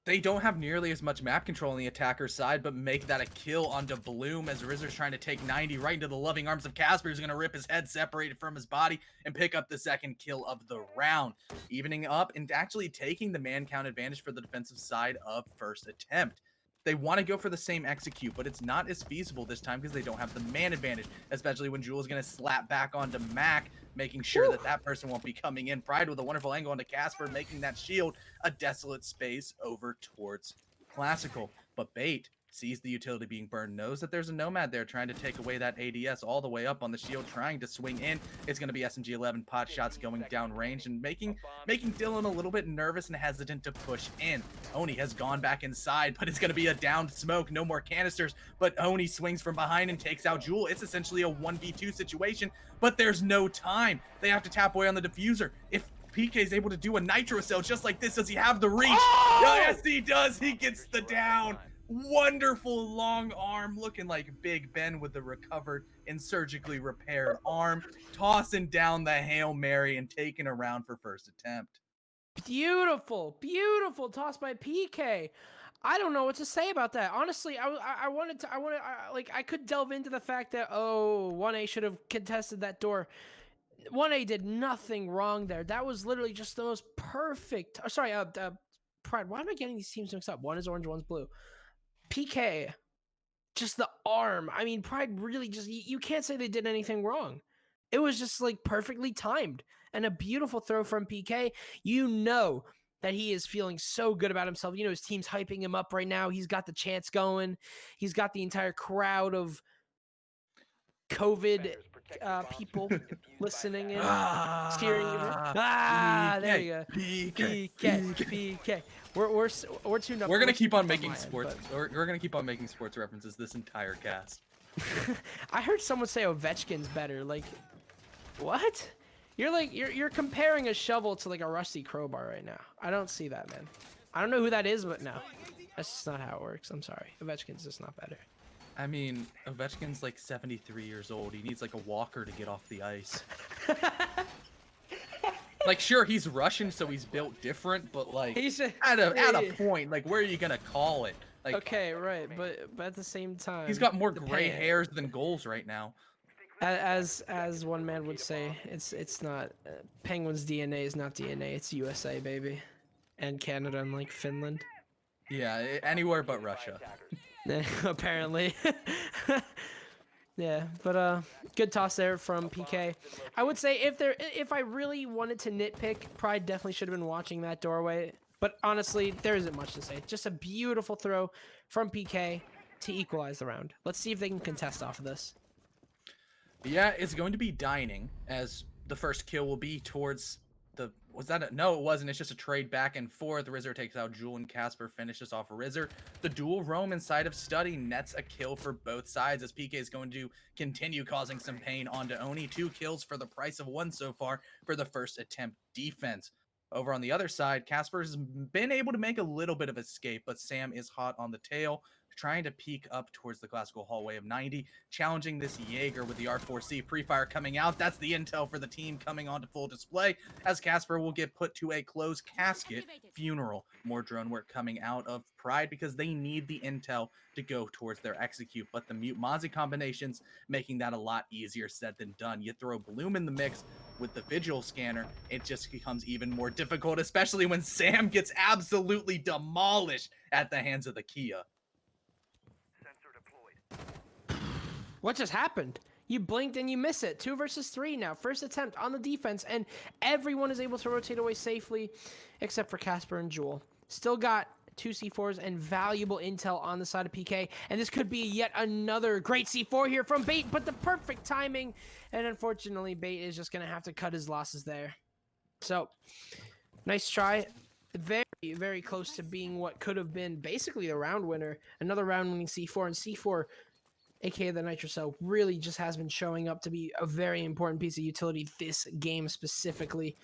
Speaker 2: they don't have nearly as much map control on the attacker's side, but make that a kill onto Bloom as Rizzer's trying to take 90 right into the loving arms of Casper, who's going to rip his head separated from his body and pick up the second kill of the round, evening up and actually taking the man count advantage for the defensive side of first attempt. They want to go for the same execute, but it's not as feasible this time because they don't have the man advantage, especially when Jewel is going to slap back onto Mac, making sure that that person won't be coming in. Pryde with a wonderful angle onto Casper, making that shield a desolate space over towards Classical. But Bait sees the utility being burned, knows that there's a Nomad there trying to take away that ADS all the way up on the shield, trying to swing in. It's going to be SMG-11 pot shots going down range and making Dylan a little bit nervous and hesitant to push in. Oni has gone back inside, but it's going to be a downed smoke. No more canisters, but Oni swings from behind and takes out Jewel. It's essentially a 1v2 situation, but there's no time. They have to tap away on the diffuser. If PK is able to do a nitro cell just like this, does he have the reach? Oh! Yes, he does. He gets the down. Wonderful long arm, looking like Big Ben with the recovered and surgically repaired arm, tossing down the Hail Mary and taking a round for first attempt.
Speaker 4: Beautiful toss by PK. I don't know what to say about that. Honestly, I could delve into the fact that 1A should have contested that door. 1A did nothing wrong there. That was literally just the most perfect. Pryde. Why am I getting these teams mixed up? One is orange, one's blue. PK, just the arm. I mean, Pryde really just, you can't say they did anything wrong. It was just like perfectly timed and a beautiful throw from PK. You know that he is feeling so good about himself. You know, his team's hyping him up right now. He's got the chants going. He's got the entire crowd of COVID people listening in, cheering. There you go. PK. We're tuned up.
Speaker 2: We're gonna keep on making sports. We're gonna keep on making sports references this entire cast.
Speaker 4: I heard someone say Ovechkin's better. Like, what? You're comparing a shovel to like a rusty crowbar right now. I don't see that, man. I don't know who that is, but no, that's just not how it works. I'm sorry. Ovechkin's just not better.
Speaker 2: I mean, Ovechkin's like 73 years old. He needs like a walker to get off the ice. Like, sure, he's Russian, so he's built different, but like, at a point, like, where are you gonna call it? Like,
Speaker 4: okay, right, but at the same time,
Speaker 2: he's got more gray hairs than goals right now.
Speaker 4: As one man would say, it's not Penguin's DNA is not DNA. It's USA, baby, and Canada and like Finland.
Speaker 2: Yeah, anywhere but Russia.
Speaker 4: Apparently. Yeah, but good toss there from PK. I would say if I really wanted to nitpick, Pryde definitely should have been watching that doorway. But honestly, there isn't much to say. Just a beautiful throw from PK to equalize the round. Let's see if they can contest off of this.
Speaker 2: Yeah, it's going to be dining, as the first kill will be towards the... No, it wasn't. It's just a trade back and forth. Rizzer takes out Jewel and Casper finishes off Rizzer. The dual roam inside of Study nets a kill for both sides, as PK is going to continue causing some pain onto Oni. 2 kills for the price of 1 so far for the first attempt defense. Over on the other side, Casper has been able to make a little bit of escape, but Sam is hot on the tail. trying to peek up towards the classical hallway of 90, challenging this Jaeger with the R4C pre-fire coming out. That's the intel for the team coming onto full display, as Casper will get put to a closed casket funeral. More drone work coming out of Pryde because they need the intel to go towards their execute, but the Mute Mozzie combinations making that a lot easier said than done. You throw Bloom in the mix with the Vigil scanner, it just becomes even more difficult, especially when Sam gets absolutely demolished at the hands of the Kia.
Speaker 4: What just happened? You blinked and you miss it. 2 versus 3 now. First attempt on the defense, and everyone is able to rotate away safely, except for Casper and Jewel. Still got 2 C4s and valuable intel on the side of PK, and this could be yet another great C4 here from Bait, but the perfect timing, and unfortunately, Bait is just going to have to cut his losses there. So, nice try. Very, very close to being what could have been basically a round winner. Another round winning C4, and C4, aka the Nitro Cell, really just has been showing up to be a very important piece of utility this game specifically.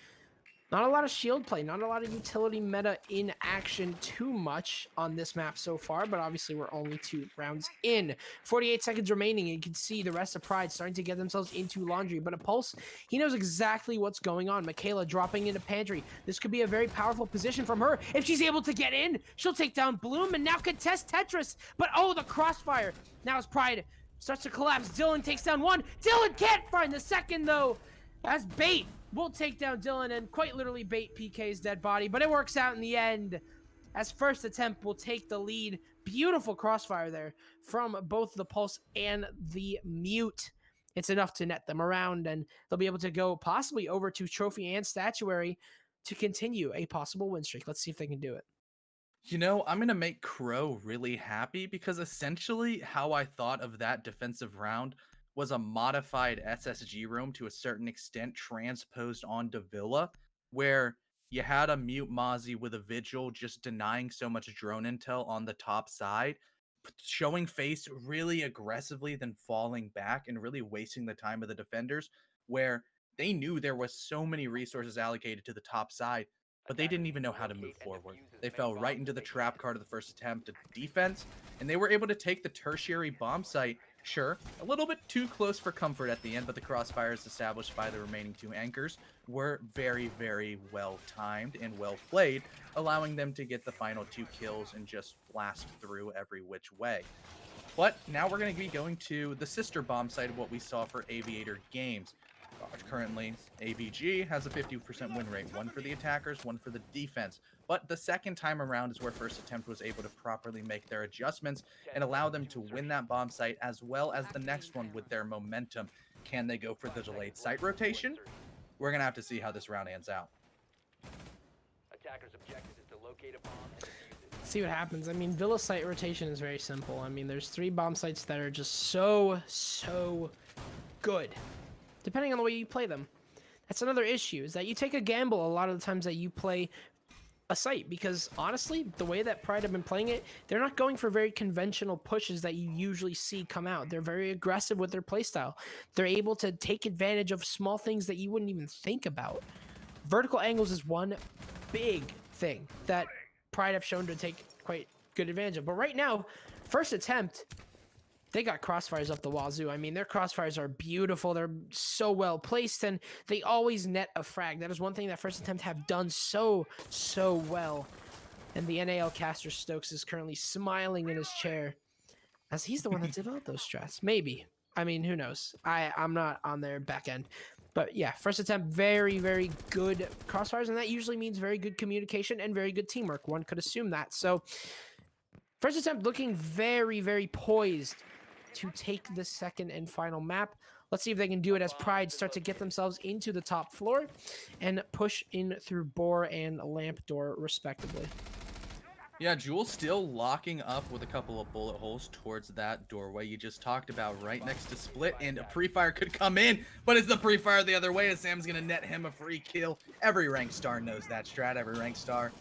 Speaker 4: Not a lot of shield play, not a lot of utility meta in action too much on this map so far, but obviously we're only 2 rounds in. 48 seconds remaining, and you can see the rest of Pryde starting to get themselves into laundry, but a Pulse, he knows exactly what's going on. Michaela dropping into Pantry. This could be a very powerful position from her. If she's able to get in, she'll take down Bloom and now contest Tetris, but oh, the crossfire. Now as Pryde starts to collapse, Dylan takes down one. Dylan can't find the second though, as Bait will take down Dylan and quite literally Bait PK's dead body, but it works out in the end as first attempt will take the lead. Beautiful crossfire there from both the Pulse and the Mute. It's enough to net them around, and they'll be able to go possibly over to Trophy and Statuary to continue a possible win streak. Let's see if they can do it.
Speaker 2: You know, I'm going to make Crow really happy because essentially how I thought of that defensive round was a modified SSG room to a certain extent transposed onto Villa, where you had a Mute Mozzie with a Vigil just denying so much drone intel on the top side, showing face really aggressively, then falling back and really wasting the time of the defenders, where they knew there was so many resources allocated to the top side, but they didn't even know how to move forward. They fell right into the trap card of the first attempt at defense, and they were able to take the tertiary bomb site. Sure, a little bit too close for comfort at the end, but the crossfires established by the remaining 2 anchors were very, very well timed and well played, allowing them to get the final 2 kills and just blast through every which way. But now we're going to be going to the sister bomb site of what we saw for Aviator Games. Currently, AVG has a 50% win rate, 1 for the attackers, 1 for the defense. But the second time around is where first attempt was able to properly make their adjustments and allow them to win that bomb site as well as the next one with their momentum. Can they go for the delayed site rotation? We're going to have to see how this round ends out.
Speaker 5: Attacker's objective is to locate a bomb and defuse it.
Speaker 4: See what happens. I mean, Villa site rotation is very simple. I mean, there's 3 bomb sites that are just so good, depending on the way you play them. That's another issue, is that you take a gamble a lot of the times that you play a site, because honestly, the way that Pryde have been playing it, they're not going for very conventional pushes that you usually see come out. They're very aggressive with their playstyle. They're able to take advantage of small things that you wouldn't even think about. Vertical angles is one big thing that Pryde have shown to take quite good advantage of. But right now, first attempt, they got crossfires up the wazoo. I mean, their crossfires are beautiful. They're so well placed, and they always net a frag. That is one thing that first attempt have done so well. And the NAL caster Stokes is currently smiling in his chair, as he's the one that developed those strats. Maybe. I mean, who knows? I'm not on their back end. But yeah, first attempt, very good crossfires, and that usually means very good communication and very good teamwork. One could assume that. So first attempt looking very poised to take the second and final map. Let's see if they can do it as Pryde start to get themselves into the top floor and push in through Boar and Lamp Door respectively.
Speaker 2: Yeah, Jewel still locking up with a couple of bullet holes towards that doorway you just talked about, right next to Split, and a pre-fire could come in, but it's the pre-fire the other way, as Sam's gonna net him a free kill. Every ranked star knows that strat. Every ranked star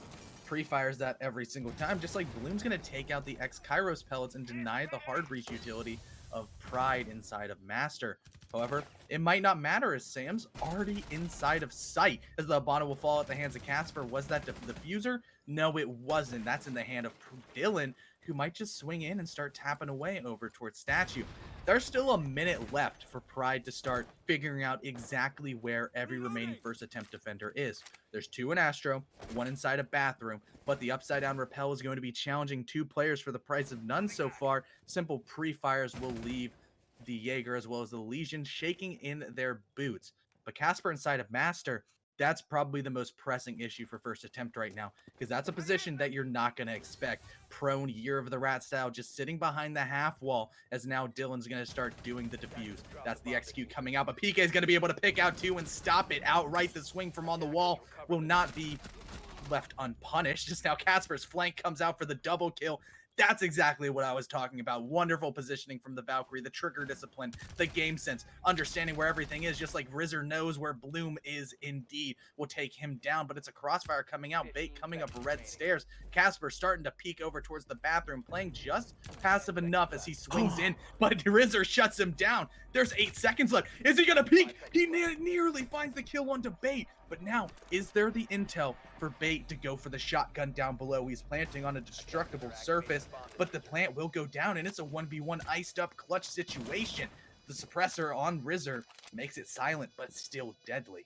Speaker 2: pre-fires that every single time, just like Bloom's gonna take out the X Kairos pellets and deny the hard breach utility of Pryde inside of Master. However, it might not matter as Sam's already inside of sight. As the Abana will fall at the hands of Casper. Was that the diffuser? No, it wasn't. That's in the hand of Dylan, who might just swing in and start tapping away over towards Statue. There's still a minute left for Pryde to start figuring out exactly where every remaining first attempt defender is. There's 2 in Astro, 1 inside a bathroom, but the upside down rappel is going to be challenging 2 players for the price of none so far. Simple pre-fires will leave the Jaeger as well as the Legion shaking in their boots. But Casper inside of Master, that's probably the most pressing issue for first attempt right now, because that's a position that you're not going to expect. Prone Year of the Rat style, just sitting behind the half wall, as now Dylan's going to start doing the defuse. That's the execute coming out, but PK is going to be able to pick out 2 and stop it outright. The swing from on the wall will not be left unpunished. Just now Casper's flank comes out for the double kill. That's exactly what I was talking about. Wonderful positioning from the Valkyrie, the trigger discipline, the game sense, understanding where everything is, just like Rizzer knows where Bloom is indeed. Will take him down, but it's a crossfire coming out. Bait coming up red stairs. Casper starting to peek over towards the bathroom, playing just passive enough as he swings in, but Rizzer shuts him down. There's 8 seconds left. Is he gonna peek? He nearly finds the kill onto Bait, but now, is there the intel for Bait to go for the shotgun down below? He's planting on a destructible surface, but the plant will go down, and it's a 1v1 iced up clutch situation. The suppressor on Rizzer makes it silent, but still deadly.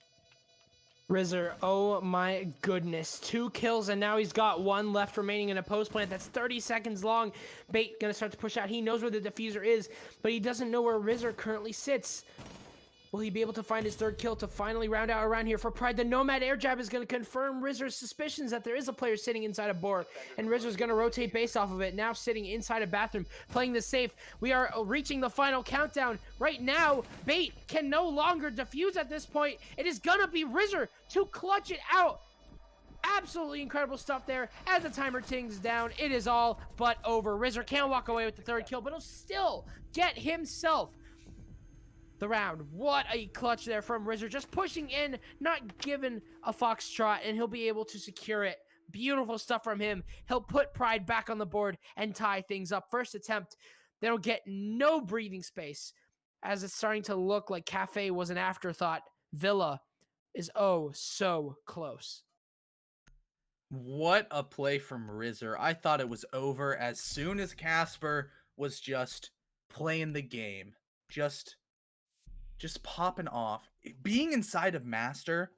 Speaker 4: Rizzer, oh my goodness. 2 kills, and now he's got 1 left remaining in a post plant that's 30 seconds long. Bait gonna start to push out. He knows where the diffuser is, but he doesn't know where Rizzer currently sits. Will he be able to find his 3rd kill to finally round out around here for Pryde? The Nomad air jab is going to confirm Rizzer's suspicions that there is a player sitting inside a board, and Rizzer's going to rotate based off of it, now sitting inside a bathroom, playing the safe. We are reaching the final countdown. Right now, Bait can no longer defuse at this point. It is going to be Rizzer to clutch it out. Absolutely incredible stuff there. As the timer tings down, it is all but over. Rizzer can't walk away with the 3rd kill, but he'll still get himself the round. What a clutch there from Rizzer, just pushing in, not giving a foxtrot, and he'll be able to secure it. Beautiful stuff from him. He'll put Pryde back on the board and tie things up. First attempt, they'll get no breathing space, as it's starting to look like Kafe was an afterthought. Villa is oh so close.
Speaker 2: What a play from Rizzer. I thought it was over as soon as Casper was just playing the game. Just popping off. Being inside of Master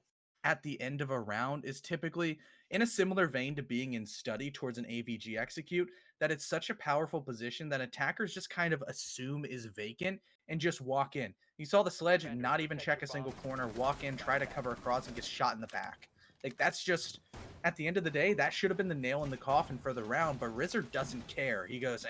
Speaker 2: at the end of a round is typically in a similar vein to being in study towards an AVG execute, that it's such a powerful position that attackers just kind of assume is vacant and just walk in. You saw the Sledge not even check a single corner, walk in, try to cover across, and get shot in the back. Like, that's just, at the end of the day, that should have been the nail in the coffin for the round, but Rizzer doesn't care. He goes,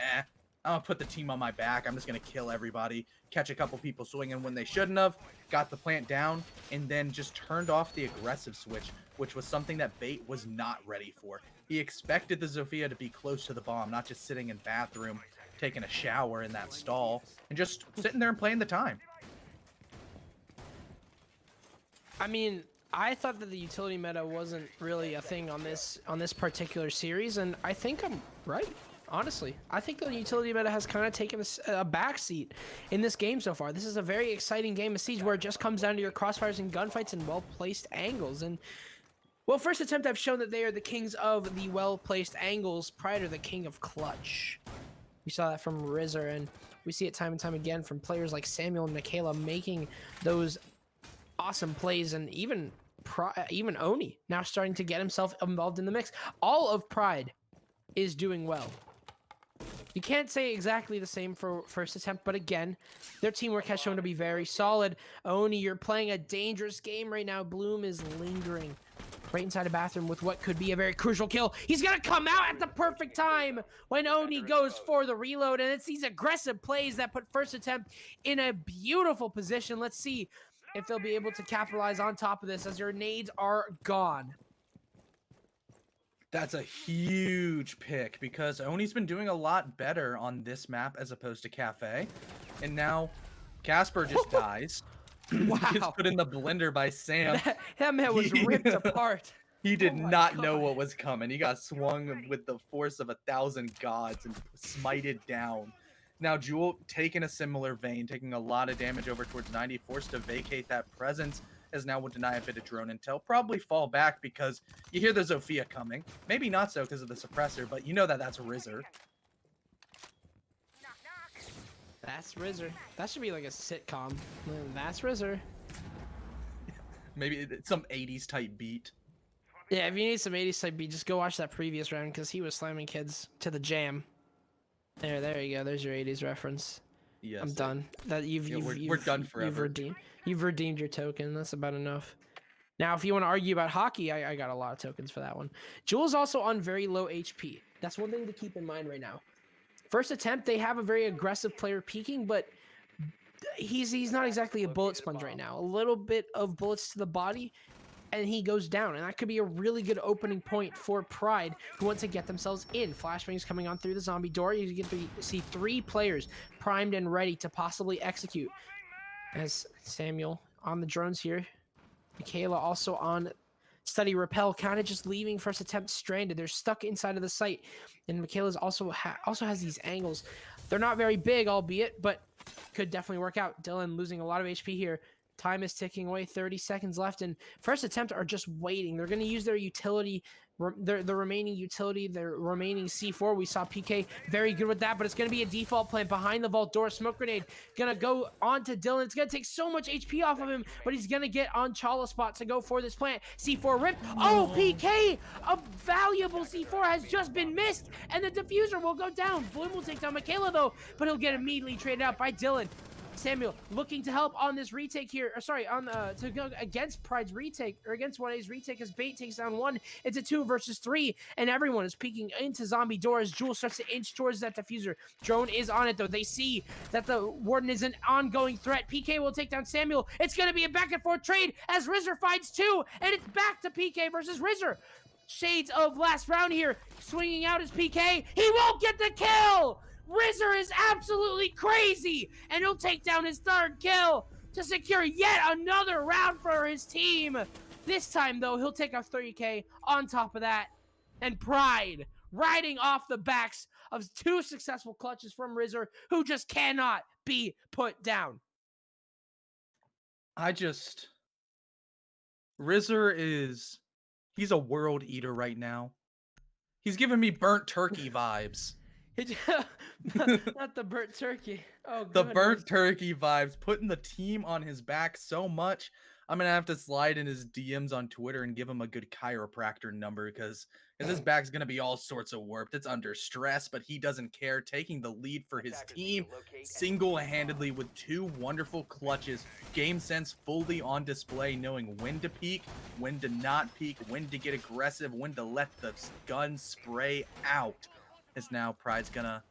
Speaker 2: I'm gonna put the team on my back. I'm just gonna kill everybody, catch a couple people swinging when they shouldn't have, got the plant down, and then just turned off the aggressive switch, which was something that Bait was not ready for. He expected the Zofia to be close to the bomb, not just sitting in bathroom, taking a shower in that stall, and just sitting there and playing the time.
Speaker 4: I mean, I thought that the utility meta wasn't really a thing on this particular series, and I think I'm right. Honestly, I think the utility meta has kind of taken a backseat in this game so far. This is a very exciting game of Siege where it just comes down to your crossfires and gunfights and well-placed angles. And, well, first attempt, I've shown that they are the kings of the well-placed angles. Pryde are the king of clutch. We saw that from Rizzer, and we see it time and time again from players like Samuel and Michaela making those awesome plays, and even Oni now starting to get himself involved in the mix. All of Pryde is doing well. You can't say exactly the same for first attempt, but again, their teamwork has shown to be very solid. Oni, you're playing a dangerous game right now. Bloom is lingering right inside a bathroom with what could be a very crucial kill. He's gonna come out at the perfect time when Oni goes for the reload, and it's these aggressive plays that put first attempt in a beautiful position. Let's see if they'll be able to capitalize on top of this as your nades are gone.
Speaker 2: That's a huge pick because Oni's been doing a lot better on this map as opposed to Kafe. And now Casper just dies.
Speaker 4: Wow.
Speaker 2: Gets put in the blender by Sam.
Speaker 4: That man was ripped apart.
Speaker 2: He did
Speaker 4: Oh my
Speaker 2: not know
Speaker 4: God.
Speaker 2: what was coming. He got swung with the force of 1,000 gods and smited down. Now, Jewel taking a similar vein, taking a lot of damage over towards 90, forced to vacate that presence, as now will deny a bit of drone intel. Probably fall back because you hear the Zofia coming. Maybe not so because of the suppressor, but you know that that's Rizzer.
Speaker 4: That's Rizzer. That should be like a sitcom. That's Rizzer.
Speaker 2: Maybe it's some 80s type beat.
Speaker 4: Yeah, if you need some 80s type beat, just go watch that previous round because he was slamming kids to the jam. There you go. There's your 80s reference.
Speaker 2: Yes,
Speaker 4: I'm done. That
Speaker 2: we're done forever.
Speaker 4: You've redeemed your token. That's about enough. Now, if you want to argue about hockey, I got a lot of tokens for that one. Jewel's also on very low HP. That's one thing to keep in mind right now. First attempt, they have a very aggressive player peeking, but he's not exactly a bullet sponge right now. A little bit of bullets to the body, and he goes down. And that could be a really good opening point for Pryde, who want to get themselves in. Flashbangs coming on through the zombie door. You get to see 3 players primed and ready to possibly execute. As Samuel on the drones here. Michaela also on study repel, kind of just leaving first attempt stranded. They're stuck inside of the site. And Michaela's also has these angles. They're not very big, albeit, but could definitely work out. Dylan losing a lot of HP here. Time is ticking away, 30 seconds left, and first attempt are just waiting. They're going to use their utility, the remaining utility, their remaining C4. We saw PK very good with that, but it's going to be a default plant behind the vault door. Smoke grenade going to go on to Dylan. It's going to take so much HP off of him, but he's going to get on Chala spot to go for this plant. C4 ripped. Oh, PK! A valuable C4 has just been missed, and the diffuser will go down. Bloom will take down Michaela, though, but he'll get immediately traded out by Dylan. Samuel looking to help on this retake here, or sorry, on to go against Pryde's retake, or against 1A's retake, as Bait takes down 1. It's a 2 versus 3, and everyone is peeking into zombie door as Jewel starts to inch towards that diffuser. Drone is on it, though. They see that the Warden is an ongoing threat. PK will take down Samuel. It's going to be a back and forth trade as Rizzer finds 2, and it's back to PK versus Rizzer. Shades of last round here. Swinging out is PK. He won't get the kill! Rizzer is absolutely crazy, and he'll take down his 3rd kill to secure yet another round for his team. This time, though, he'll take a 30K on top of that. And Pryde, riding off the backs of 2 successful clutches from Rizzer, who just cannot be put down.
Speaker 2: Rizzer he's a world eater right now. He's giving me burnt turkey vibes.
Speaker 4: Not the burnt turkey. Oh,
Speaker 2: the burnt turkey vibes, putting the team on his back so much. I'm gonna have to slide in his DMs on Twitter and give him a good chiropractor number because his back's gonna be all sorts of warped. It's under stress, but he doesn't care. Taking the lead for his team single-handedly with 2 wonderful clutches. Game sense fully on display, knowing when to peek, when to not peek, when to get aggressive, when to let the gun spray out. Is now Pryde's gonna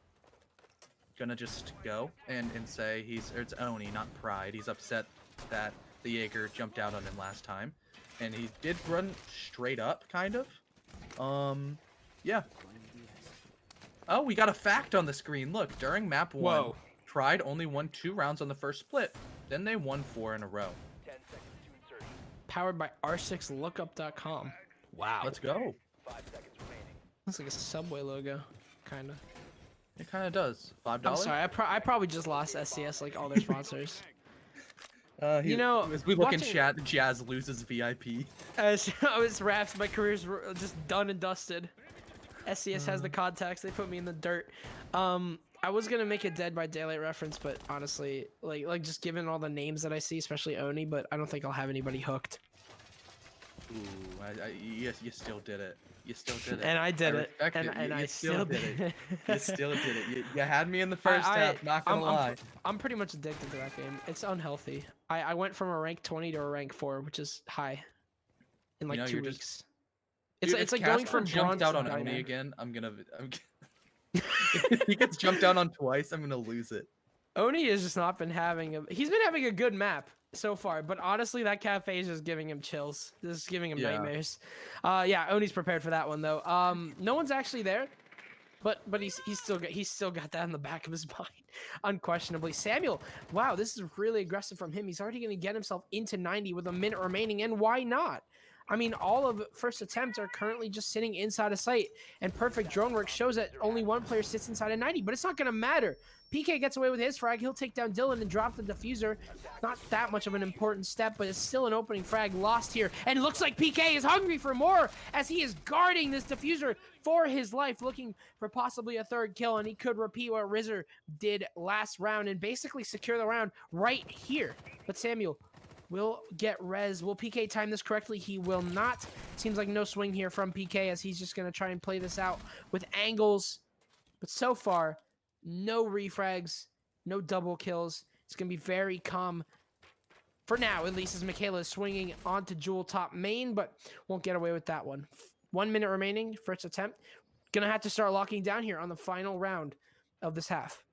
Speaker 2: just go and say it's Oni, not Pryde. He's upset that the Jaeger jumped out on him last time, and he did run straight up, kind of. Yeah. Oh, we got a fact on the screen. Look, during map 1, Pryde only won 2 rounds on the first split. Then they won 4 in a row.
Speaker 5: 10 seconds to insertion.
Speaker 4: Powered by r6lookup.com. Wow.
Speaker 2: Let's go.
Speaker 5: 5 seconds remaining.
Speaker 4: Looks like a Subway logo, kind of.
Speaker 2: It kind of does. $5.
Speaker 4: I'm sorry, I probably just lost SCS like all their sponsors.
Speaker 2: You know, as we look in chat, Jazz loses VIP.
Speaker 4: As raps, my career's just done and dusted. SCS has the contacts. They put me in the dirt. I was gonna make a Dead by Daylight reference, but honestly, like just given all the names that I see, especially Oni, but I don't think I'll have anybody hooked.
Speaker 2: Ooh, you still did it. You still did it.
Speaker 4: And I did it.
Speaker 2: And I still did it. You still did it. You had me in the first half, not gonna lie.
Speaker 4: I'm pretty much addicted to that game. It's unhealthy. I went from a rank 20 to a rank 4, which is high, in like 2 weeks. It's like going from
Speaker 2: jumped out on Oni again. If he gets jumped out on twice, I'm gonna lose it.
Speaker 4: Oni has just not been having he's been having a good map so far, but honestly, that Kafe is just giving him chills. This is giving him nightmares. Yeah, Oni's prepared for that one though. No one's actually there, but he's still got that in the back of his mind, unquestionably. Samuel, wow, this is really aggressive from him. He's already going to get himself into 90 with a minute remaining, and why not? I mean, all of first attempt are currently just sitting inside of sight, and perfect drone work shows that only one player sits inside of 90, but it's not going to matter. PK gets away with his frag. He'll take down Dylan and drop the diffuser. Not that much of an important step, but it's still an opening frag lost here. And it looks like PK is hungry for more as he is guarding this diffuser for his life, looking for possibly a third kill, and he could repeat what Rizzer did last round and basically secure the round right here. But Samuel will get res. Will PK time this correctly? He will not. Seems like no swing here from PK as he's just going to try and play this out with angles. But so far, no refrags, no double kills. It's going to be very calm for now, at least, as Michaela is swinging onto Jewel top main, but won't get away with that one. 1 minute remaining, first attempt. Going to have to start locking down here on the final round of this half.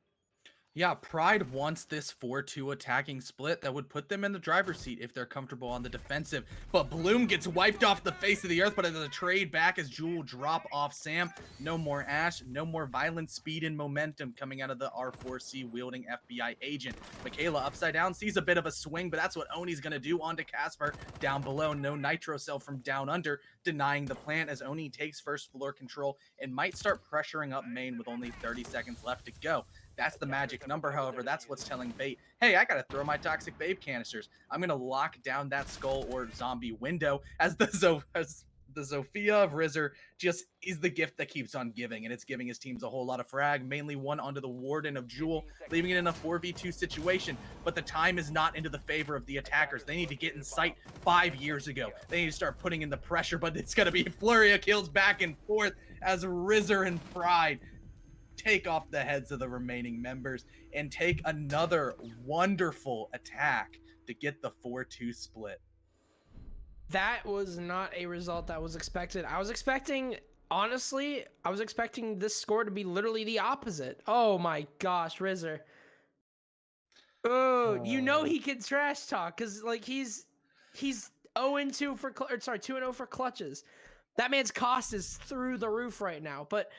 Speaker 2: Yeah, Pryde wants this 4-2 attacking split that would put them in the driver's seat if they're comfortable on the defensive. But Bloom gets wiped off the face of the earth, but as a trade back as Jewel drop off Sam. No more Ash, no more violent speed and momentum coming out of the R4C wielding FBI agent. Michaela upside down sees a bit of a swing, but that's what Oni's going to do onto Casper down below. No nitro cell from down under, denying the plant as Oni takes first floor control and might start pressuring up main with only 30 seconds left to go. That's the magic number, however. That's what's telling Bait, hey, I gotta throw my toxic babe canisters. I'm gonna lock down that skull or zombie window as the Zofia of Rizzer just is the gift that keeps on giving, and it's giving his teams a whole lot of frag, mainly one onto the Warden of Jewel, leaving it in a 4v2 situation. But the time is not into the favor of the attackers. They need to get in sight 5 years ago. They need to start putting in the pressure, but it's gonna be flurry of kills back and forth as Rizzer and Pryde take off the heads of the remaining members and take another wonderful attack to get the 4-2 split.
Speaker 4: That was not a result that was expected. Honestly, I was expecting this score to be literally the opposite. Oh my gosh, Rizzer. Oh, you know he can trash talk because like he's 0-2 for 2-0 for clutches. That man's cost is through the roof right now. But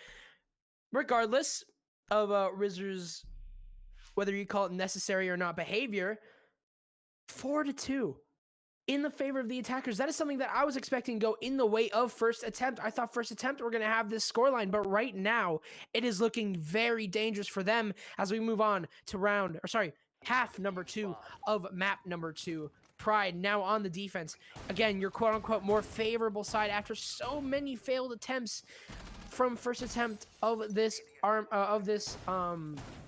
Speaker 4: regardless of Rizzer's, whether you call it necessary or not behavior, 4-2 in the favor of the attackers. That is something that I was expecting to go in the way of first attempt. I thought first attempt we're going to have this scoreline, but right now it is looking very dangerous for them as we move on to half number 2 of map number 2. Pryde now on the defense. Again, your quote-unquote more favorable side after so many failed attempts from first attempt of this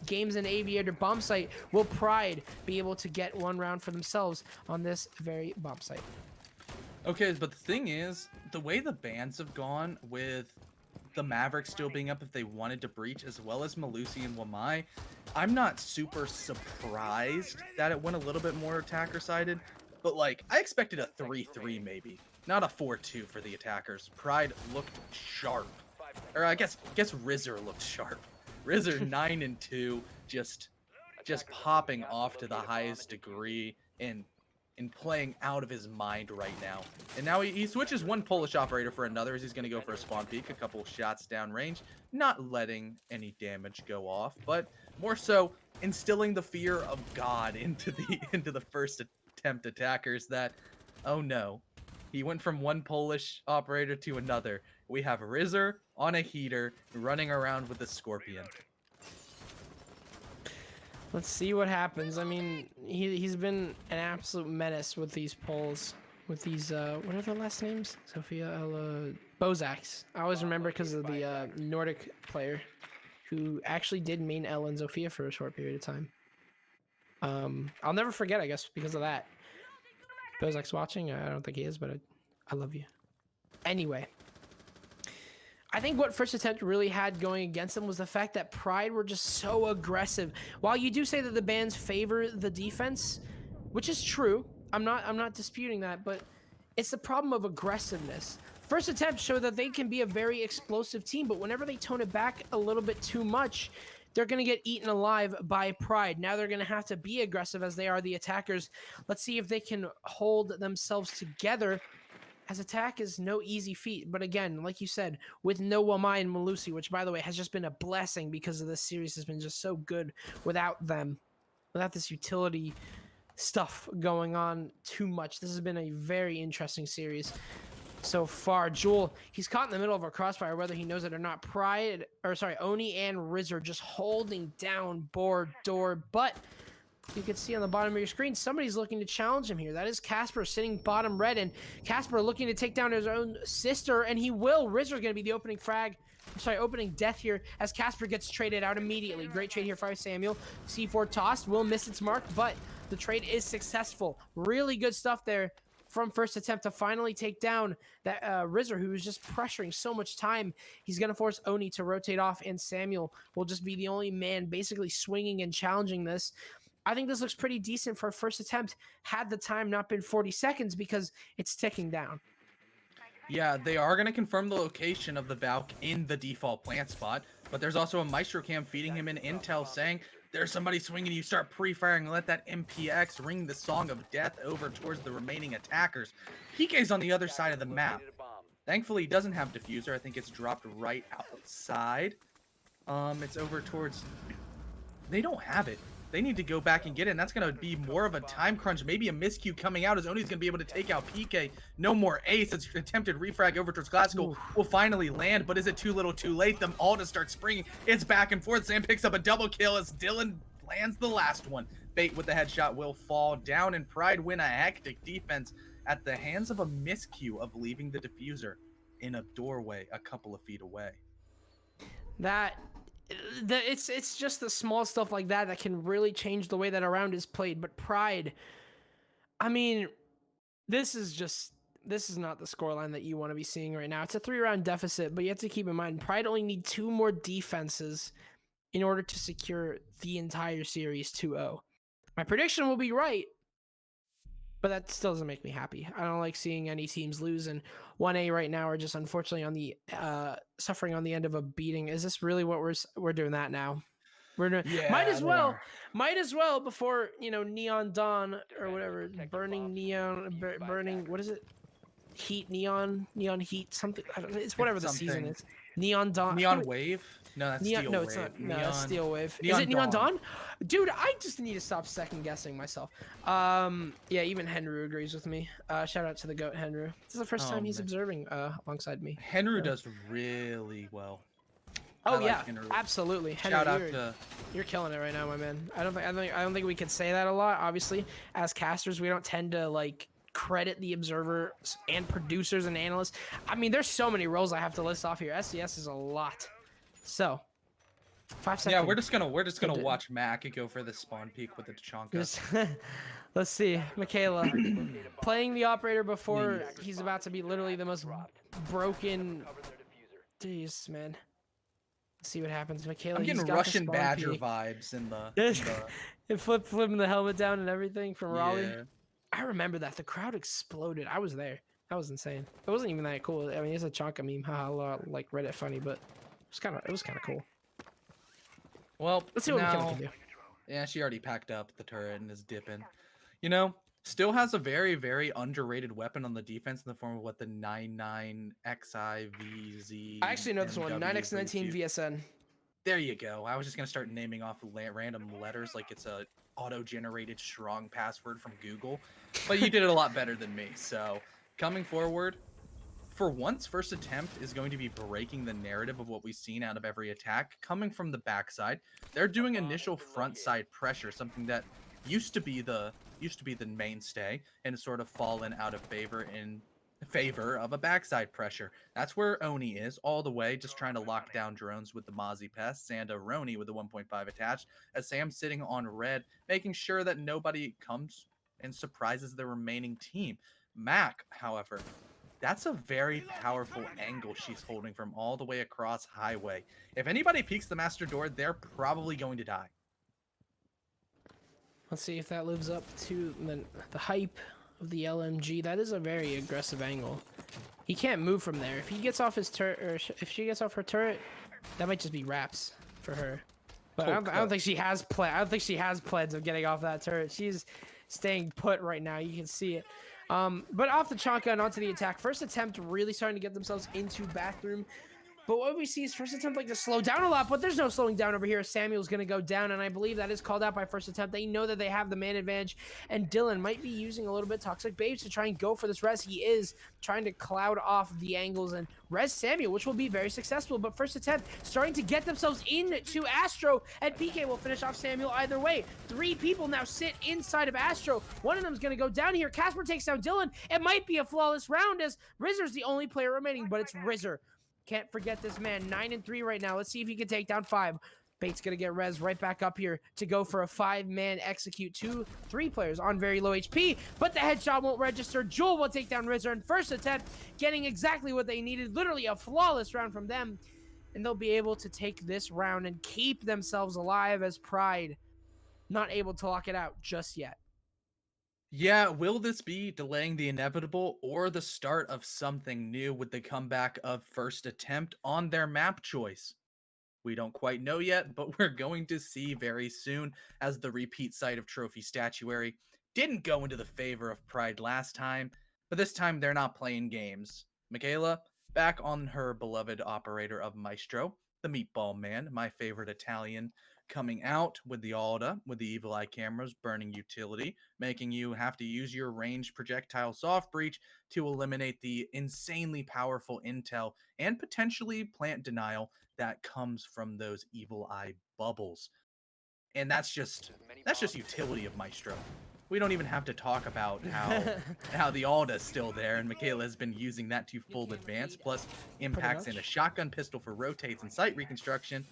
Speaker 4: Games and Aviator bomb site. Will Pryde be able to get one round for themselves on this very bomb site?
Speaker 2: Okay, but the thing is, the way the bans have gone with the Mavericks still being up if they wanted to breach, as well as Malusi and Wamai, I'm not super surprised that it went a little bit more attacker sided, but like I expected a 3-3 maybe, not a 4-2 for the attackers. Pryde looked sharp. Or I guess Rizzer looked sharp. Rizzer 9-2, just popping off to the highest degree and playing out of his mind right now. And now he switches one Polish operator for another as he's going to go for a spawn peek, a couple shots down range, not letting any damage go off, but more so instilling the fear of God into the first attempt attackers that, oh no, he went from one Polish operator to another. We have Rizzer on a heater running around with a Scorpion.
Speaker 4: Let's see what happens. I mean, he's been an absolute menace with these polls. With these, what are the last names? Sophia, Bozaks. I always remember because of the Nordic player who actually did main L and Zofia for a short period of time. I'll never forget, I guess, because of that. Bozak's watching. I don't think he is, but I love you. Anyway. I think what first attempt really had going against them was the fact that Pryde were just so aggressive. While you do say that the bans favor the defense, which is true, I'm not disputing that, but it's the problem of aggressiveness. First attempt showed that they can be a very explosive team, but whenever they tone it back a little bit too much, they're going to get eaten alive by Pryde. Now they're going to have to be aggressive as they are the attackers. Let's see if they can hold themselves together, as attack is no easy feat. But again, like you said, with no Wamai and Malusi, which by the way has just been a blessing because of this series has been just so good without them, without this utility stuff going on too much. This has been a very interesting series. so far. Jewel, he's caught in the middle of a crossfire, whether he knows it or not. Oni and Rizzer just holding down board door, but you can see on the bottom of your screen, somebody's looking to challenge him here. That is Casper sitting bottom red, and Casper looking to take down his own sister, and he will. Rizzer's going to be the opening opening death here as Casper gets traded out immediately. Great trade here for Samuel. C4 tossed, will miss its mark, but the trade is successful. Really good stuff there from first attempt to finally take down that Rizzer, who was just pressuring so much time. He's going to force Oni to rotate off, and Samuel will just be the only man basically swinging and challenging this. I think this looks pretty decent for a first attempt, had the time not been 40 seconds, because it's ticking down.
Speaker 2: Yeah, they are going to confirm the location of the Valk in the default plant spot, but there's also a Maestro Cam feeding him an intel saying, there's somebody swinging, you start pre-firing and let that MPX ring the song of death over towards the remaining attackers. PK's on the other side of the map. Thankfully, he doesn't have diffuser. I think it's dropped right outside. It's over towards... They don't have it. They need to go back and get it, and that's going to be more of a time crunch. Maybe a miscue coming out as Oni's going to be able to take out PK. No more ace. It's attempted refrag over towards Classical. Will finally land, but is it too little too late? Them all to start springing. It's back and forth. Sam picks up a double kill as Dylan lands the last one. Bait with the headshot will fall down, and Pryde win a hectic defense at the hands of a miscue of leaving the diffuser in a doorway a couple of feet away.
Speaker 4: It's just the small stuff like that that can really change the way that a round is played. But Pryde, I mean, this is not the scoreline that you want to be seeing right now. It's a 3-round deficit, but you have to keep in mind Pryde only need 2 more defenses in order to secure the entire series 2-0. My prediction will be right, but that still doesn't make me happy. I don't like seeing any teams lose, and 1A right now are just unfortunately on the suffering on the end of a beating. Is this really what we're doing that now? We're doing might as well before, you know, Neon Dawn or whatever, burning what is it? Neon heat something. I don't know, it's whatever the season is. Neon Dawn.
Speaker 2: Neon Wave? No, that's
Speaker 4: Neon,
Speaker 2: Steel
Speaker 4: no,
Speaker 2: Wave.
Speaker 4: it's not. No,
Speaker 2: Neon,
Speaker 4: that's Steel Wave.
Speaker 2: Neon
Speaker 4: Is it Neon
Speaker 2: Dawn?
Speaker 4: Dawn? Dude, I just need to stop second guessing myself. Yeah, even Henry agrees with me. Shout out to the GOAT, Henry. This is the first time he's
Speaker 2: man.
Speaker 4: observing alongside me.
Speaker 2: Henry does really well.
Speaker 4: Oh
Speaker 2: I
Speaker 4: yeah,
Speaker 2: like Henry.
Speaker 4: absolutely. Henry,
Speaker 2: Shout out to
Speaker 4: you're killing it right now, my man. I don't think we could say that a lot. Obviously, as casters, we don't tend to like credit the observers and producers and analysts. I mean, there's so many roles I have to list off here. SCS is a lot. So, 5 seconds.
Speaker 2: Yeah, we're just gonna watch Mac go for the spawn peek with the Tachanka.
Speaker 4: Let's see, Michaela playing the operator before he's about to be literally the most broken. Jeez, man. Let's see what happens, Michaela.
Speaker 2: I'm getting Russian Badger vibes in the
Speaker 4: and flipping the helmet down and everything from Raleigh.
Speaker 2: Yeah.
Speaker 4: I remember that the crowd exploded. I was there. That was insane. It wasn't even that cool. I mean, it's a Chanka meme, haha, like Reddit funny, but it was kind of cool.
Speaker 2: Well,
Speaker 4: let's see what Michaela can do.
Speaker 2: Yeah, she already packed up the turret and is dipping. You know, still has a very, very underrated weapon on the defense in the form of what the 99XIVZ.
Speaker 4: I actually know this one, 9x19 VSN.
Speaker 2: There you go. I was just gonna start naming off random letters like it's a auto-generated strong password from Google, but you did it a lot better than me. So coming forward, for once, first attempt is going to be breaking the narrative of what we've seen out of every attack coming from the backside. They're doing initial front side pressure, something that used to be the mainstay, and it's sort of fallen out of favor in favor of a backside pressure. That's where Oni is all the way, just trying to lock down drones with the Mozzie Pest, and Roni with the 1.5 attached, as Sam's sitting on red, making sure that nobody comes and surprises the remaining team. Mac, however, that's a very powerful angle she's holding from all the way across highway. If anybody peeks the master door, they're probably going to die.
Speaker 4: Let's see if that lives up to the hype of the LMG. That is a very aggressive angle. He can't move from there. If he gets off his turret, or if she gets off her turret, that might just be wraps for her. But I don't think she has plans of getting off that turret. She's staying put right now. You can see it. But off the Chanka and onto the attack. First attempt really starting to get themselves into bathroom. But what we see is first attempt like to slow down a lot, but there's no slowing down over here. Samuel's going to go down, and I believe that is called out by first attempt. They know that they have the man advantage, and Dylan might be using a little bit Toxic Babes to try and go for this res. He is trying to cloud off the angles and res Samuel, which will be very successful. But first attempt starting to get themselves into Astro, and PK will finish off Samuel either way. 3 people now sit inside of Astro. One of them is going to go down here. Casper takes down Dylan. It might be a flawless round as Rizzer's the only player remaining, but it's Rizzer. Can't forget this man. 9-3 right now. Let's see if he can take down 5. Bait's gonna get res right back up here to go for a 5-man execute. 3 players on very low HP, but the headshot won't register. Jewel will take down Rizzer in first attempt, getting exactly what they needed. Literally a flawless round from them, and they'll be able to take this round and keep themselves alive as Pryde not able to lock it out just yet.
Speaker 2: Yeah, will this be delaying the inevitable or the start of something new with the comeback of first attempt on their map choice? We don't quite know yet, but we're going to see very soon, as the repeat site of Trophy Statuary didn't go into the favor of Pryde last time, but this time they're not playing games. Michaela, back on her beloved operator of Maestro, the Meatball Man, my favorite Italian, coming out with the Alda, with the Evil Eye cameras, burning utility, making you have to use your ranged projectile soft breach to eliminate the insanely powerful intel and potentially plant denial that comes from those Evil Eye bubbles. And that's just utility of Maestro. We don't even have to talk about how the Alda's still there, and Michaela has been using that to full advance, plus impacts and a shotgun pistol for rotates and site reconstruction.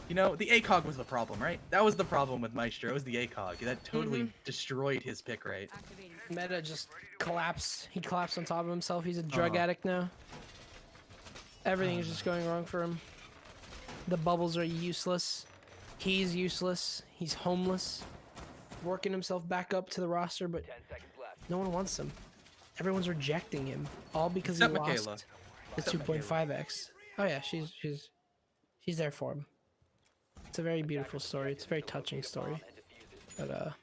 Speaker 2: You know, the ACOG was the problem, right? That was the problem with Maestro, it was the ACOG. That totally destroyed his pick rate.
Speaker 4: Meta just collapsed. He collapsed on top of himself. He's a drug addict now. Everything is just going wrong for him. The bubbles are useless. He's useless. He's homeless. Working himself back up to the roster, but
Speaker 5: 10 seconds left.
Speaker 4: no one wants him. Everyone's rejecting him, all because
Speaker 2: Except
Speaker 4: he
Speaker 2: Michaela.
Speaker 4: lost the
Speaker 2: Except
Speaker 4: 2.5x. Oh yeah, she's there for him. It's a very beautiful story. It's a very touching story. But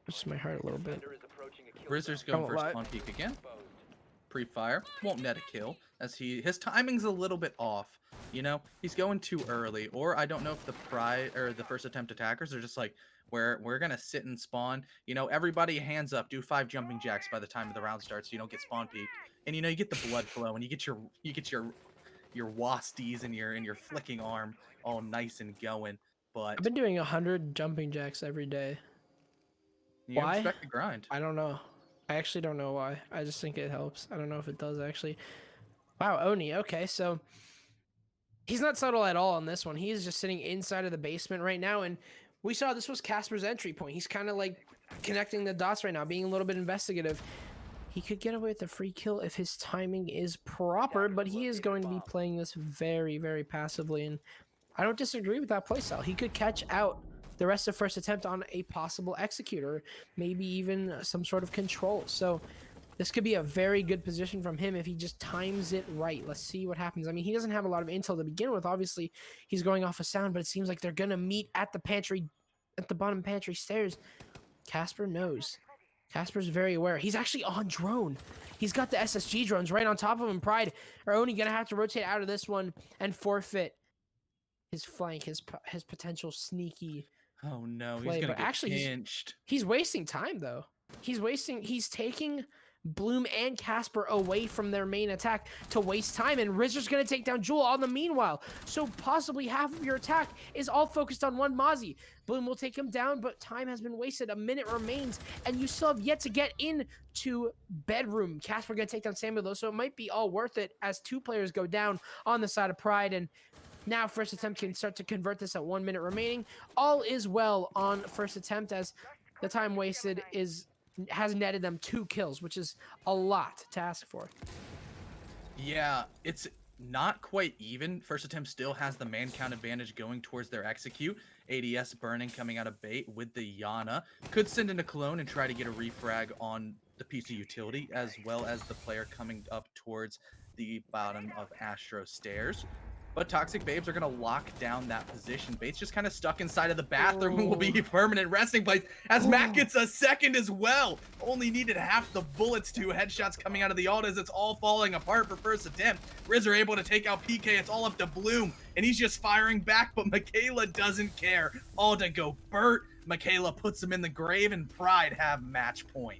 Speaker 4: just my heart a little bit.
Speaker 2: Rizzer's going
Speaker 4: Don't
Speaker 2: for
Speaker 4: lie.
Speaker 2: spawn peek again. Pre-fire, won't net a kill, as his timing's a little bit off. You know, he's going too early, or I don't know if the Pryde or the first attempt attackers are just like, we're gonna sit and spawn. You know, everybody hands up, do 5 jumping jacks by the time the round starts, so you don't get spawn peeked. And you know, you get the blood flow, and you get your wasties and your flicking arm all nice and going. But
Speaker 4: I've been doing 100 jumping jacks every day.
Speaker 2: you
Speaker 4: Why?
Speaker 2: expect the grind.
Speaker 4: I don't know. I actually don't know why. I just think it helps. I don't know if it does actually. Wow, Oni. Okay, so he's not subtle at all on this one. He is just sitting inside of the basement right now, and we saw this was Casper's entry point. He's kind of like connecting the dots right now, being a little bit investigative. He could get away with a free kill if his timing is proper, but he is going to be playing this very, very passively, and I don't disagree with that playstyle. He could catch out the rest of first attempt on a possible executor, maybe even some sort of control. So this could be a very good position from him if he just times it right. Let's see what happens. I mean, he doesn't have a lot of intel to begin with. Obviously, he's going off a sound, but it seems like they're going to meet at the pantry, at the bottom pantry stairs. Casper knows. Casper's very aware. He's actually on drone. He's got the SSG drones right on top of him. Pryde are only going to have to rotate out of this one and forfeit his flank, his potential sneaky
Speaker 2: Oh no,
Speaker 4: play,
Speaker 2: he's gonna
Speaker 4: but
Speaker 2: get
Speaker 4: actually
Speaker 2: pinched.
Speaker 4: he's wasting time though. He's taking Bloom and Casper away from their main attack to waste time, and Rizzer's gonna take down Jewel on the meanwhile. So possibly half of your attack is all focused on one Mozzie. Bloom will take him down, but time has been wasted. A minute remains, and you still have yet to get into bedroom. Casper gonna take down Samuel though, so it might be all worth it as 2 players go down on the side of Pryde, and now first attempt can start to convert this at 1 minute remaining. All is well on first attempt as the time wasted has netted them 2 kills, which is a lot to ask for.
Speaker 2: Yeah, it's not quite even. First attempt still has the man count advantage going towards their execute. ADS burning coming out of bait with the Yana. Could send in a clone and try to get a refrag on the piece of utility, as well as the player coming up towards the bottom of Astro stairs. but Toxic Babes are going to lock down that position. Bates just kind of stuck inside of the bathroom and will be permanent resting place as Matt gets a second as well. Only needed half the bullets, 2 headshots coming out of the ult as it's all falling apart for first attempt. Riz are able to take out PK. It's all up to Bloom, and he's just firing back, but Michaela doesn't care. All to go Burt. Michaela puts him in the grave, and Pryde have match point.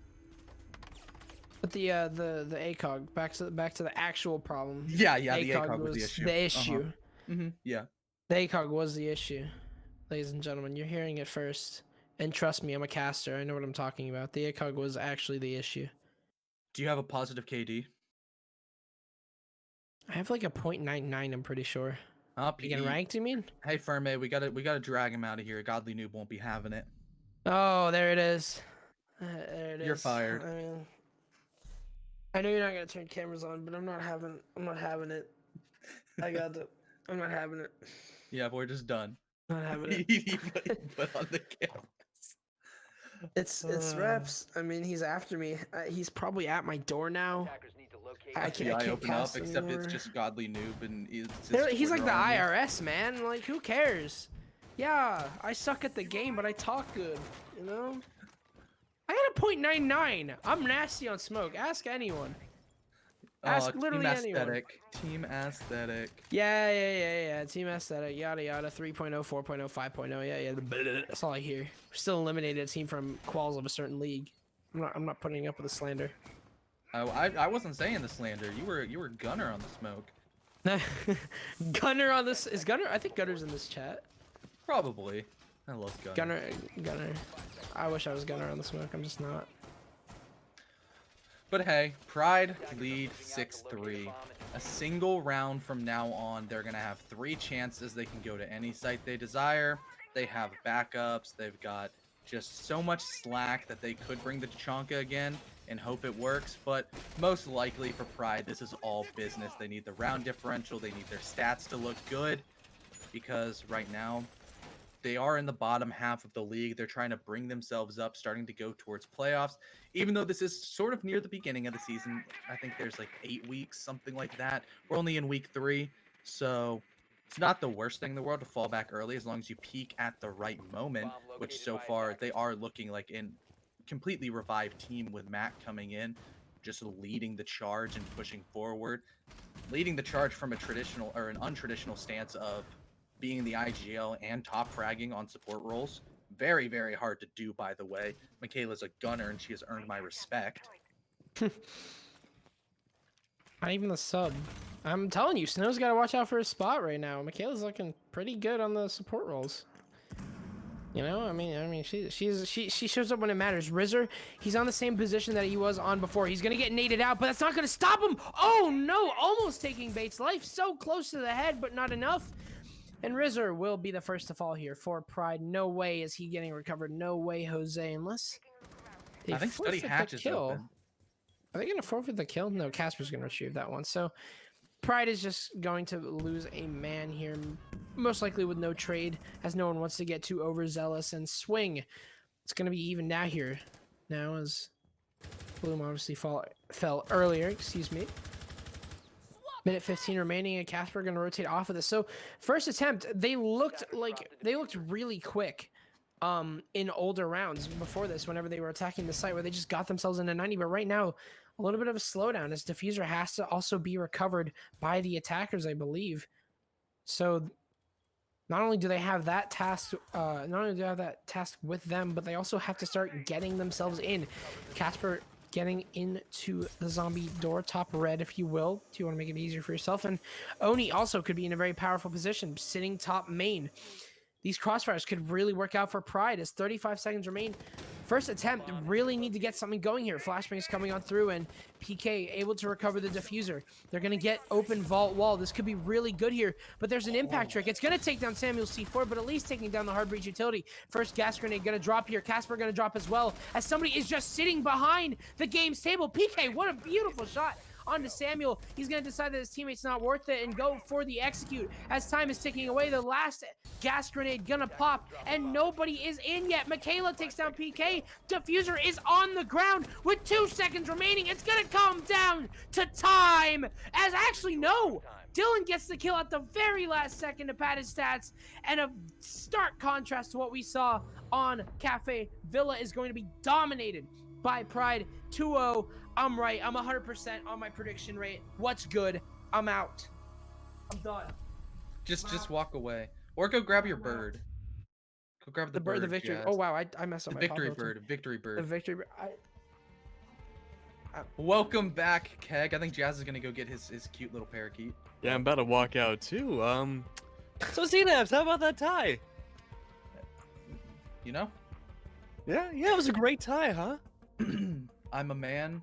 Speaker 4: But the ACOG, back to the actual problem.
Speaker 2: Yeah, the ACOG was the issue.
Speaker 4: The issue.
Speaker 2: Yeah.
Speaker 4: The ACOG was the issue. Ladies and gentlemen, you're hearing it first. And trust me, I'm a caster. I know what I'm talking about. The ACOG was actually the issue.
Speaker 2: Do you have a positive KD?
Speaker 4: I have like a 0.99, I'm pretty sure. You getting ranked, you mean?
Speaker 2: Hey, Ferme, we gotta drag him out of here. Godly Noob won't be having it.
Speaker 4: Oh, there it is. There it is.
Speaker 2: You're fired.
Speaker 4: I mean, I know you're not gonna turn cameras on, but I'm not having it. I'm not having it. I'm not having it.
Speaker 2: Yeah, we're just done.
Speaker 4: Not having it.
Speaker 2: He put on the cameras.
Speaker 4: It's reps. I mean, he's after me. He's probably at my door now.
Speaker 5: Attackers need to locate
Speaker 4: I can't
Speaker 2: open
Speaker 4: cast
Speaker 2: up, except
Speaker 4: anymore.
Speaker 2: it's just Godly Noob and
Speaker 4: He's like the IRS, man. Like, who cares? Yeah, I suck at the game, but I talk good. You know. I got a 0.99. I'm nasty on smoke. Ask anyone. Ask literally anyone.
Speaker 2: Team aesthetic.
Speaker 4: Yeah. Team aesthetic. Yada yada. 3.0, 4.0, 5.0. Yeah. That's all I hear. We're still eliminated a team from quals of a certain league. I'm not putting up with the slander.
Speaker 2: I wasn't saying the slander. You were Gunner on the smoke.
Speaker 4: Gunner on this is Gunner. I think Gunner's in this chat.
Speaker 2: Probably. I love Gunner.
Speaker 4: Gunner. I wish I was Gunner on the smoke. I'm just not.
Speaker 2: But hey, Pryde lead 6-3. A single round from now on, they're going to have 3 chances. They can go to any site they desire. They have backups. They've got just so much slack that they could bring the Tachanka again and hope it works. But most likely for Pryde, this is all business. They need the round differential. They need their stats to look good because right now, they are in the bottom half of the league. They're trying to bring themselves up, starting to go towards playoffs. Even though this is sort of near the beginning of the season, I think there's like 8 weeks, something like that. We're only in week 3, so it's not the worst thing in the world to fall back early as long as you peak at the right moment, which so far they are looking like a completely revived team with Matt coming in, just leading the charge and pushing forward. Leading the charge from a traditional or an untraditional stance of being the IGL and top fragging on support roles. Very, very hard to do, by the way. Michaela's a gunner, and she has earned my respect.
Speaker 4: Not even the sub. I'm telling you, Snow's got to watch out for his spot right now. Michaela's looking pretty good on the support roles. You know, I mean, she shows up when it matters. Rizzer, he's on the same position that he was on before. He's gonna get naded out, but that's not gonna stop him. Oh no! Almost taking Bates' life. So close to the head, but not enough. And Rizzer will be the first to fall here for Pryde. No way is he getting recovered. No way, Jose, unless they
Speaker 2: I think Study
Speaker 4: forfeit
Speaker 2: Hatch
Speaker 4: the
Speaker 2: is
Speaker 4: kill.
Speaker 2: open.
Speaker 4: Are they going to forfeit the kill? No, Casper's going to retrieve that one. So Pryde is just going to lose a man here, most likely with no trade, as no one wants to get too overzealous and swing. It's going to be even now here. Now as Bloom obviously fell earlier, excuse me. Minute 15 remaining, and Casper going to rotate off of this. So first attempt, they looked really quick in older rounds before this, whenever they were attacking the site, where they just got themselves into 90. But right now, a little bit of a slowdown as Diffuser has to also be recovered by the attackers, I believe. So not only do they have that task, with them, but they also have to start getting themselves in. Casper getting into the zombie door, top red, if you will. Do you want to make it easier for yourself? And Oni also could be in a very powerful position, sitting top main. These crossfires could really work out for Pryde as 35 seconds remain. First attempt, really need to get something going here. Flashbang is coming on through, and PK able to recover the diffuser. They're going to get open vault wall. This could be really good here, but there's an impact trick. It's going to take down Samuel C4, but at least taking down the hard breach utility. First gas grenade going to drop here. Casper going to drop as well, as somebody is just sitting behind the game's table. PK, what a beautiful shot onto Samuel. He's going to decide that his teammate's not worth it and go for the execute. As time is ticking away, the last gas grenade gonna pop, and nobody is in yet. Michaela takes down PK. Diffuser is on the ground with 2 seconds remaining. It's gonna come down to time. As actually, no. Dylan gets the kill at the very last second to pad his stats, and a stark contrast to what we saw on Kafe. Villa is going to be dominated by Pryde 2-0. I'm right. I'm 100% on my prediction rate. What's good? I'm out. I'm done.
Speaker 2: Just walk away. Or go grab your bird. Go grab the bird.
Speaker 4: The victory.
Speaker 2: Jazz.
Speaker 4: Oh, wow. I messed up
Speaker 2: The
Speaker 4: my
Speaker 2: victory
Speaker 4: pop filter.
Speaker 2: bird. Victory
Speaker 4: The
Speaker 2: bird.
Speaker 4: victory bird.
Speaker 2: Welcome back, Keg. I think Jazz is gonna go get his cute little parakeet.
Speaker 1: Yeah, I'm about to walk out too. So CNAPs, how about that tie?
Speaker 2: You know?
Speaker 1: Yeah, it was a great tie, huh?
Speaker 2: I'm a man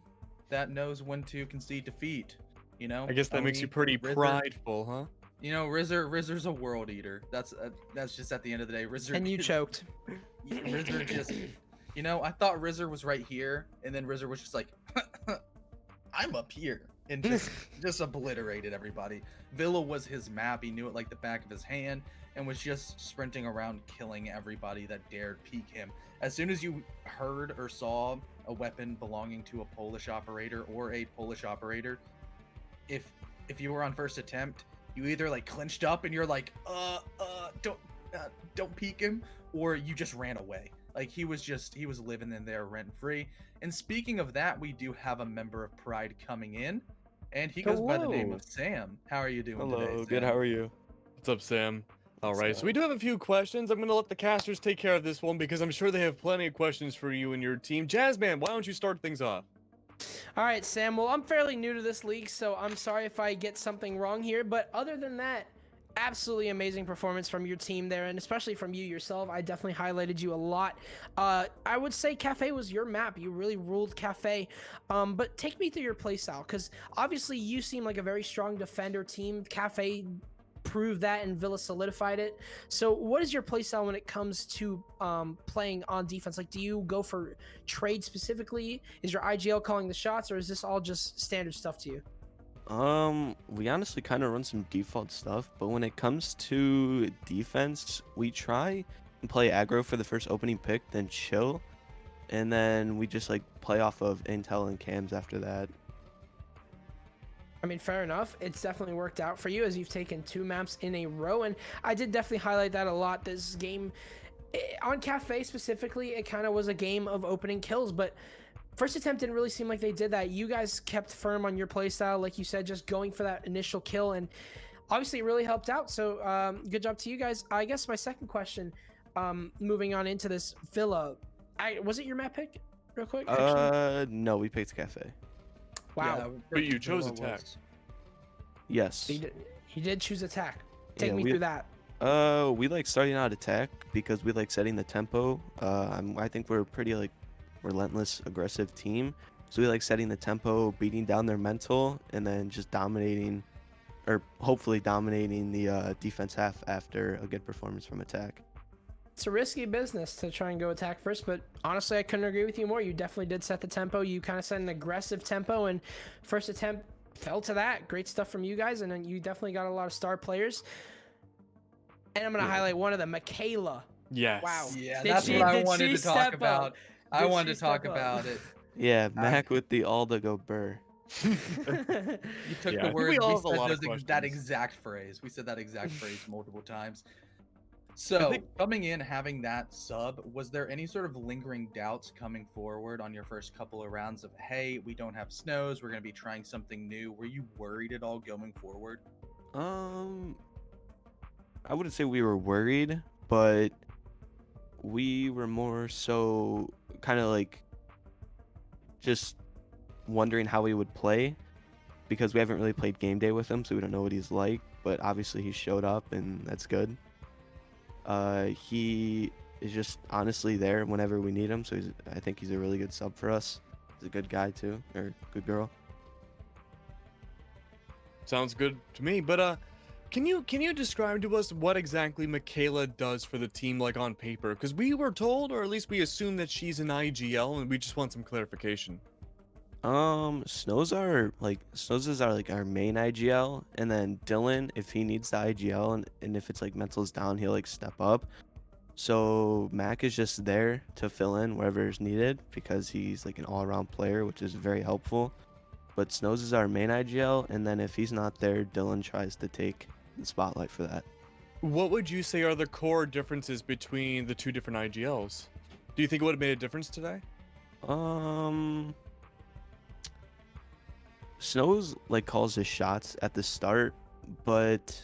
Speaker 2: that knows when to concede defeat. You know?
Speaker 1: I guess that makes you pretty
Speaker 2: Rizzer-
Speaker 1: prideful, huh?
Speaker 2: You know, Rizzer's a world eater. That's just at the end of the day. Rizzer
Speaker 4: And you choked.
Speaker 2: Rizzer just, you know, I thought Rizzer was right here, and then Rizzer was just like, I'm up here, and just obliterated everybody. Villa was his map. He knew it like the back of his hand, and was just sprinting around killing everybody that dared peek him. As soon as you heard or saw a weapon belonging to a Polish operator or a Polish operator, if you were on first attempt, you either like clinched up and you're like, don't peek him, or you just ran away. Like he was living in there rent free. And speaking of that, we do have a member of Pryde coming in, and he goes by the name
Speaker 1: Hello.
Speaker 2: of Sam. How are you doing today?
Speaker 1: Hello,
Speaker 2: Sam?
Speaker 1: good. How are you? What's up, Sam? All
Speaker 2: What's
Speaker 1: right, so
Speaker 2: up?
Speaker 1: we do have a few questions. I'm gonna let the casters take care of this one because I'm sure they have plenty of questions for you and your team. Jazzman, why don't you start things off?
Speaker 4: All right, Sam. Well, I'm fairly new to this league, so I'm sorry if I get something wrong here. But other than that, absolutely amazing performance from your team there, and especially from you yourself. I definitely highlighted you a lot. I would say Kafe was your map. You really ruled Kafe. But take me through your playstyle, because obviously you seem like a very strong defender team. Kafe proved that, and Villa solidified it. So what is your playstyle when it comes to playing on defense? Like, do you go for trade specifically? Is your IGL calling the shots, or is this all just standard stuff to you?
Speaker 8: We honestly kind of run some default stuff, but when it comes to defense, we try and play aggro for the first opening pick, then chill, and then we just like play off of intel and cams after that.
Speaker 4: I mean, fair enough. It's definitely worked out for you as you've taken 2 maps in a row, and I did definitely highlight that a lot this game. On Kafe specifically, it kind of was a game of opening kills, but first attempt didn't really seem like they did that. You guys kept firm on your playstyle, like you said, just going for that initial kill, and obviously it really helped out. So good job to you guys. I guess my second question, moving on into this Villa, was it your map pick, real quick? Actually?
Speaker 8: No, we picked Kafe.
Speaker 4: Wow.
Speaker 2: Yeah,
Speaker 1: But you chose
Speaker 2: Villa
Speaker 1: attack.
Speaker 2: was.
Speaker 8: Yes.
Speaker 4: He did choose attack. Take
Speaker 8: Yeah,
Speaker 4: me through that.
Speaker 8: We like starting out attack because we like setting the tempo. I think we're a pretty like relentless, aggressive team. So we like setting the tempo, beating down their mental, and then just dominating, or hopefully dominating the defense half after a good performance from attack.
Speaker 4: It's a risky business to try and go attack first, but honestly, I couldn't agree with you more. You definitely did set the tempo. You kind of set an aggressive tempo, and first attempt fell to that. Great stuff from you guys, and then you definitely got a lot of star players. And I'm going to highlight one of them, Michaela.
Speaker 1: Yes.
Speaker 4: Wow.
Speaker 2: Yeah,
Speaker 4: Did
Speaker 2: that's
Speaker 4: she-
Speaker 2: what I
Speaker 4: did
Speaker 2: wanted
Speaker 4: she
Speaker 2: to talk
Speaker 4: step up?
Speaker 2: about. I
Speaker 4: Did
Speaker 2: wanted
Speaker 4: she
Speaker 2: to talk
Speaker 4: step up?
Speaker 2: about it.
Speaker 8: Yeah, Mac with the all to go burr.
Speaker 2: You took
Speaker 1: Yeah, I
Speaker 2: the
Speaker 1: think
Speaker 2: words.
Speaker 1: we
Speaker 2: We,
Speaker 1: all have a
Speaker 2: said
Speaker 1: lot of
Speaker 2: that
Speaker 1: questions.
Speaker 2: exact phrase. We said that exact phrase multiple times. So
Speaker 1: think-
Speaker 2: coming in, having that sub, was there any sort of lingering doubts coming forward on your first couple of rounds of, hey, we don't have snows, we're going to be trying something new? Were you worried at all going forward?
Speaker 8: I wouldn't say we were worried, but we were more so kind of like just wondering how he would play because we haven't really played game day with him, so we don't know what he's like. But obviously he showed up, and that's good. He is just honestly there whenever we need him, so I think he's a really good sub for us. He's a good guy too, or good girl.
Speaker 1: Sounds good to me. But can you describe to us what exactly Michaela does for the team, like on paper? Because we were told, or at least we assume, that she's an IGL, and we just want some clarification.
Speaker 8: Snows is our main IGL, and then Dylan, if he needs the IGL and if it's like mental's down, he'll like step up. So Mac is just there to fill in wherever is needed because he's like an all-around player, which is very helpful. But Snows is our main IGL, and then if he's not there, Dylan tries to take the spotlight for that.
Speaker 1: What would you say are the core differences between the two different IGLs? Do you think it would have made a difference today?
Speaker 8: Um, Snows like calls his shots at the start, but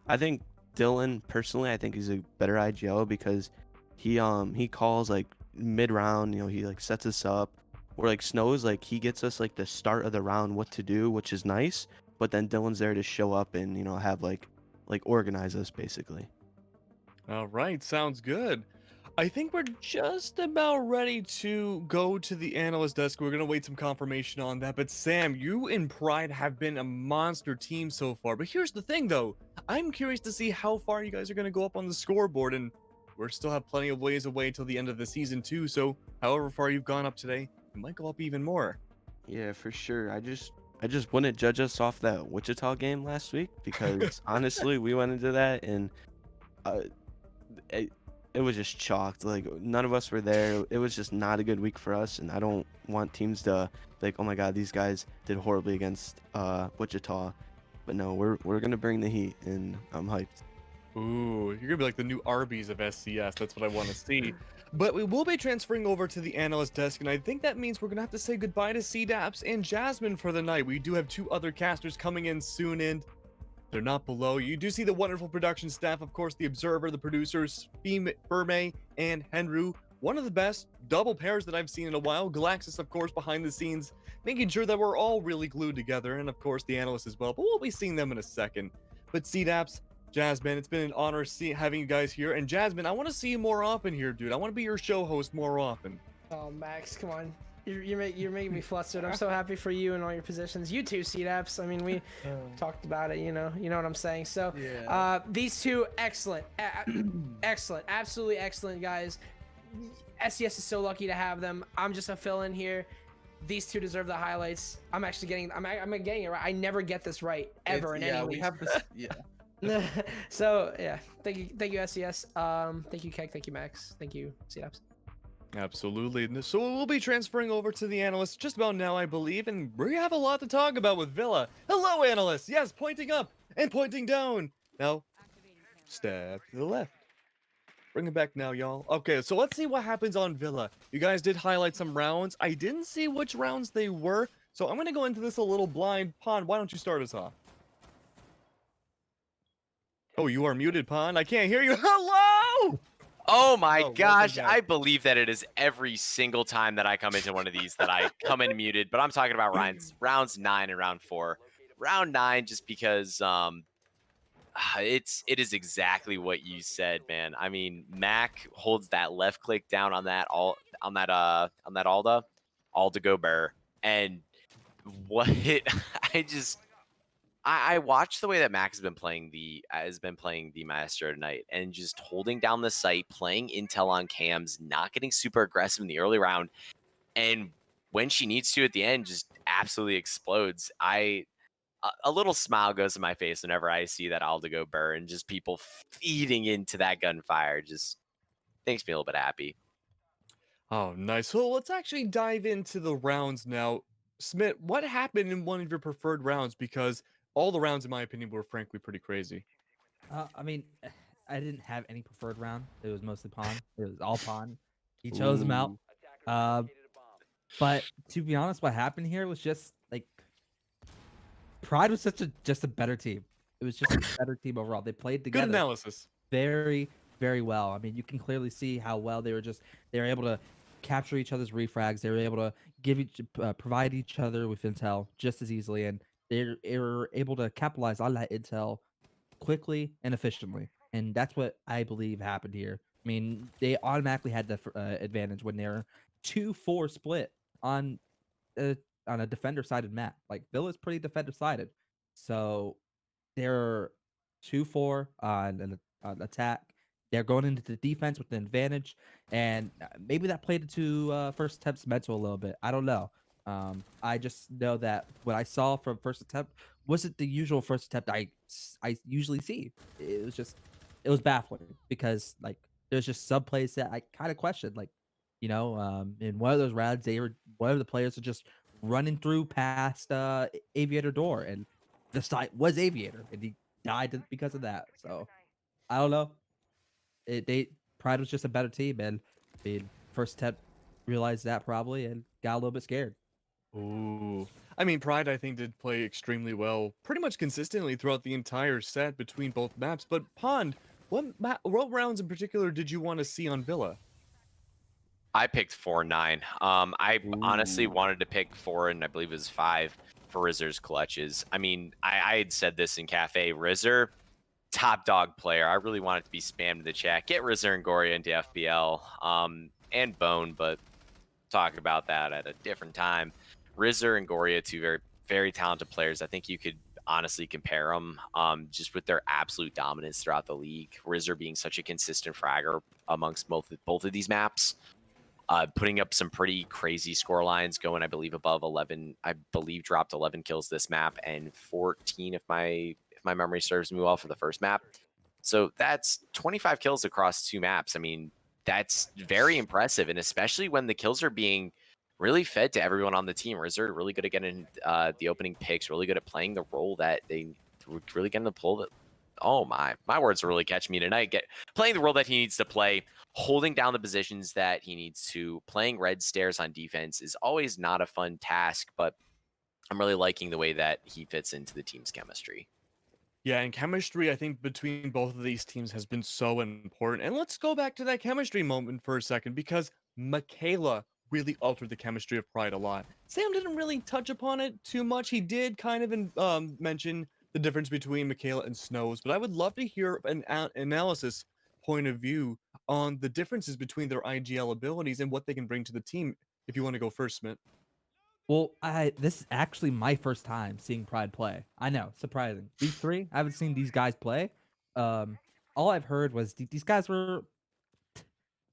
Speaker 8: I think Dylan personally, I think he's a better IGL because he calls like mid round, he like sets us up. Where like Snows, like he gets us like the start of the round what to do, which is nice, but then Dylan's there to show up and have like organize us basically.
Speaker 1: All right, sounds good. I think we're just about ready to go to the analyst desk. We're gonna wait some confirmation on that. But Sam, you and Pryde have been a monster team so far. But here's the thing, though. I'm curious to see how far you guys are gonna go up on the scoreboard, and we still have plenty of ways away till the end of the season too. So, however far you've gone up today, you might go up even more.
Speaker 8: Yeah, for sure. I just wouldn't judge us off that Wichita game last week because honestly, we went into that and uh, it was just chalked. Like none of us were there. It was just not a good week for us, and I don't want teams to be like, oh my god, these guys did horribly against Wichita. But no, we're gonna bring the heat, and I'm hyped.
Speaker 1: Ooh, you're gonna be like the new Arby's of SCS. That's what I want to see. But we will be transferring over to the analyst desk, and I think that means we're gonna have to say goodbye to CDAPS and Jasmine for the night. We do have two other casters coming in soon, and they're not below. You do see the wonderful production staff, of course, the Observer, the producers, Ferme, and Henru. One of the best double pairs that I've seen in a while. Galaxis, of course, behind the scenes, making sure that we're all really glued together, and of course, the analysts as well. But we'll be seeing them in a second. But CDAPS, Jasmine, it's been an honor having you guys here. And Jasmine, I want to see you more often here, dude. I want to be your show host more often.
Speaker 4: Oh, Max, come on. You're making me flustered. I'm so happy for you and all your positions. You too, CDAPS. I mean, we talked about it, you know what I'm saying. So,
Speaker 2: Yeah.
Speaker 4: these two, excellent, excellent, absolutely excellent guys. SCS is so lucky to have them. I'm just a fill-in here. These two deserve the highlights. I'm actually getting, I'm getting it right. I never get this right ever in any
Speaker 2: Yeah,
Speaker 4: league.
Speaker 2: we have this. Yeah.
Speaker 4: So yeah, thank you SCS. Thank you Keg, thank you Max, thank you CDAPS.
Speaker 1: Absolutely. So we'll be transferring over to the analysts just about now, I believe, and we have a lot to talk about with Villa. Hello, analysts. Yes, pointing up and pointing down. Now, step to the left. Bring it back now, y'all. Okay, so let's see what happens on Villa. You guys did highlight some rounds. I didn't see which rounds they were, so I'm going to go into this a little blind. Pond, why don't you start us off? Oh, you are muted, Pond. I can't hear you. Hello!
Speaker 6: Oh my
Speaker 1: welcome
Speaker 6: gosh,
Speaker 1: back.
Speaker 6: I believe that it is every single time that I come into one of these that I come in muted, but I'm talking about rounds 9 and round 4. Round 9 just because it is exactly what you said, man. I mean, Mac holds that left click down on that Alda Gobert, and what I watched the way that Mac has been playing the Maestro tonight, and just holding down the site, playing intel on cams, not getting super aggressive in the early round, and when she needs to at the end, just absolutely explodes. A little smile goes to my face whenever I see that Aldigo burr and just people feeding into that gunfire. Just makes me a little bit happy.
Speaker 1: Oh, nice. So let's actually dive into the rounds now. Smith, what happened in one of your preferred rounds? Because all the rounds, in my opinion, were frankly pretty crazy.
Speaker 7: I mean, I didn't have any preferred round. It was mostly pawn. It was all pawn. He chose them out. But to be honest, what happened here was just like Pryde was just a better team. It was just a better team overall. They played together.
Speaker 1: Good analysis.
Speaker 7: Very, very well. I mean, you can clearly see how well they were able to capture each other's refrags. They were able to provide each other with intel just as easily, and they were able to capitalize on that intel quickly and efficiently. And that's what I believe happened here. I mean, they automatically had the advantage when they're 2-4 split on a defender-sided map. Like Villa's pretty defender-sided, so they're 2-4 on an attack. They're going into the defense with an advantage, and maybe that played into first attempt's mental a little bit. I don't know. I just know that what I saw from first attempt wasn't the usual first attempt I usually see. It was baffling because like there's just some plays that I kind of questioned. Like, in one of those rounds, one of the players were just running through past Aviator door, and the site was Aviator, and he died because of that. So I don't know. Pride was just a better team, and first attempt realized that probably and got a little bit scared.
Speaker 1: Ooh. I mean, Pride, I think, did play extremely well, pretty much consistently throughout the entire set between both maps. But Pond, what rounds in particular did you want to see on Villa?
Speaker 6: I picked 4-9. I honestly
Speaker 3: Ooh.
Speaker 6: wanted to pick 4 and I believe it was 5 for Rizzer's clutches. I mean, I had said this in Kafe. Rizzer, top dog player. I really want it to be spammed in the chat. Get Rizzer and Goria into FBL, and Bone, but talk about that at a different time. Rizzer and Goria, two very, very talented players. I think you could honestly compare them just with their absolute dominance throughout the league. Rizzer being such a consistent fragger amongst both of these maps. Putting up some pretty crazy score lines, going, I believe, above 11. I believe dropped 11 kills this map and 14 if my memory serves me well for the first map. So that's 25 kills across 2 maps. I mean, that's very impressive, and especially when the kills are being really fed to everyone on the team. Rizzer really good at getting the opening picks, really good at playing the role that they were really getting to pull. That, oh my words are really catching me tonight. Playing the role that he needs to play, holding down the positions that he needs to. Playing red stairs on defense is always not a fun task, but I'm really liking the way that he fits into the team's chemistry.
Speaker 1: Yeah, and chemistry, I think, between both of these teams has been so important. And let's go back to that chemistry moment for a second, because Michaela really altered the chemistry of Pride a lot. Sam didn't really touch upon it too much. He did kind of mention the difference between Michaela and Snows, but I would love to hear an analysis point of view on the differences between their IGL abilities and what they can bring to the team. If you want to go first, Smith.
Speaker 7: Well, this is actually my first time seeing Pride play. I know, surprising. Week 3, I haven't seen these guys play. All I've heard was these guys were,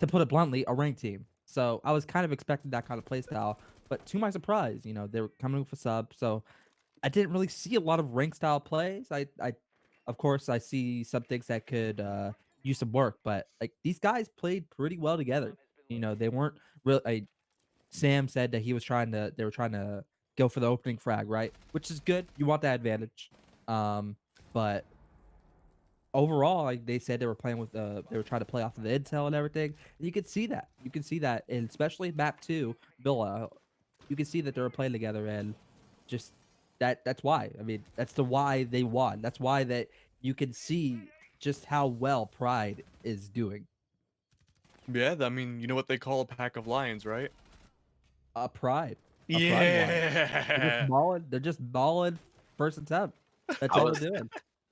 Speaker 7: to put it bluntly, a ranked team. So I was kind of expecting that kind of play style, but to my surprise, they were coming with a sub. So I didn't really see a lot of rank style plays. Of course, I see some things that could use some work, but like these guys played pretty well together. They weren't really. Sam said that they were trying to go for the opening frag, right? Which is good. You want that advantage. But overall, like they said, they were playing with they were trying to play off of the intel and everything. And you could see that. You can see that, and especially map 2, Villa, you can see that they were playing together, and just that's why. I mean, that's the why they won. That's why that you can see just how well Pride is doing.
Speaker 1: Yeah, I mean, you know what they call a pack of lions, right?
Speaker 7: Pride. A Pride
Speaker 1: Yeah.
Speaker 7: one. They're just balling first attempt. That's
Speaker 6: I
Speaker 7: all
Speaker 6: was
Speaker 7: they're doing.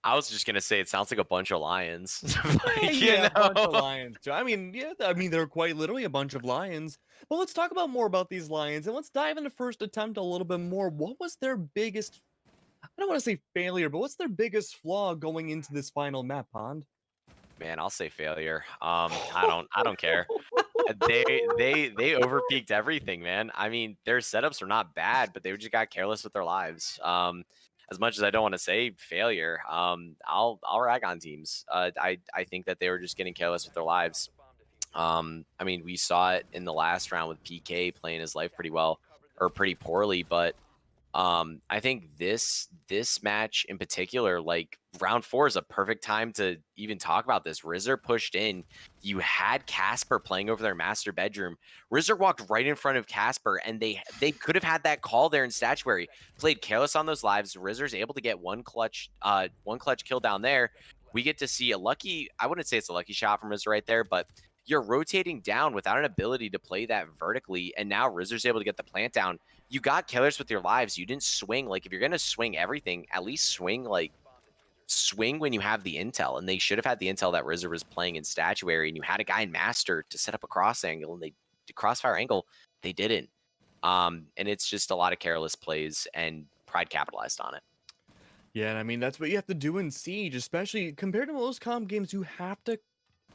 Speaker 6: I was just gonna say it sounds like a bunch of lions. Like,
Speaker 1: Yeah, a bunch of lions. I mean, yeah, I mean, they're quite literally a bunch of lions. But let's talk about more about these lions, and let's dive into first attempt a little bit more. What was their biggest, I don't want to say failure, but what's their biggest flaw going into this final map, Pond?
Speaker 6: Man, I'll say failure. I don't care. They overpeaked everything, man. I mean, their setups were not bad, but they just got careless with their lives. As much as I don't want to say failure, I'll rag on teams. I think that they were just getting careless with their lives. I mean, we saw it in the last round with PK playing his life pretty well or pretty poorly, but I think this match in particular, like round 4 is a perfect time to even talk about this. Rizzer pushed in. You had Casper playing over their master bedroom. Rizzer walked right in front of Casper, and they could have had that call there in statuary. Played careless on those lives. Rizzer's able to get one clutch kill down there. We get to see a lucky, I wouldn't say it's a lucky shot from Rizzer right there, but you're rotating down without an ability to play that vertically, and now Rizzer's able to get the plant down. You got killers with your lives. You didn't swing. Like, if you're gonna swing everything, at least swing when you have the intel. And they should have had the intel that Rizzer was playing in statuary, and you had a guy in master to set up a cross angle, and they crossfire angle. They didn't. And it's just a lot of careless plays, and Pride capitalized on it.
Speaker 1: Yeah, and I mean, that's what you have to do in Siege, especially compared to most comp games. You have to,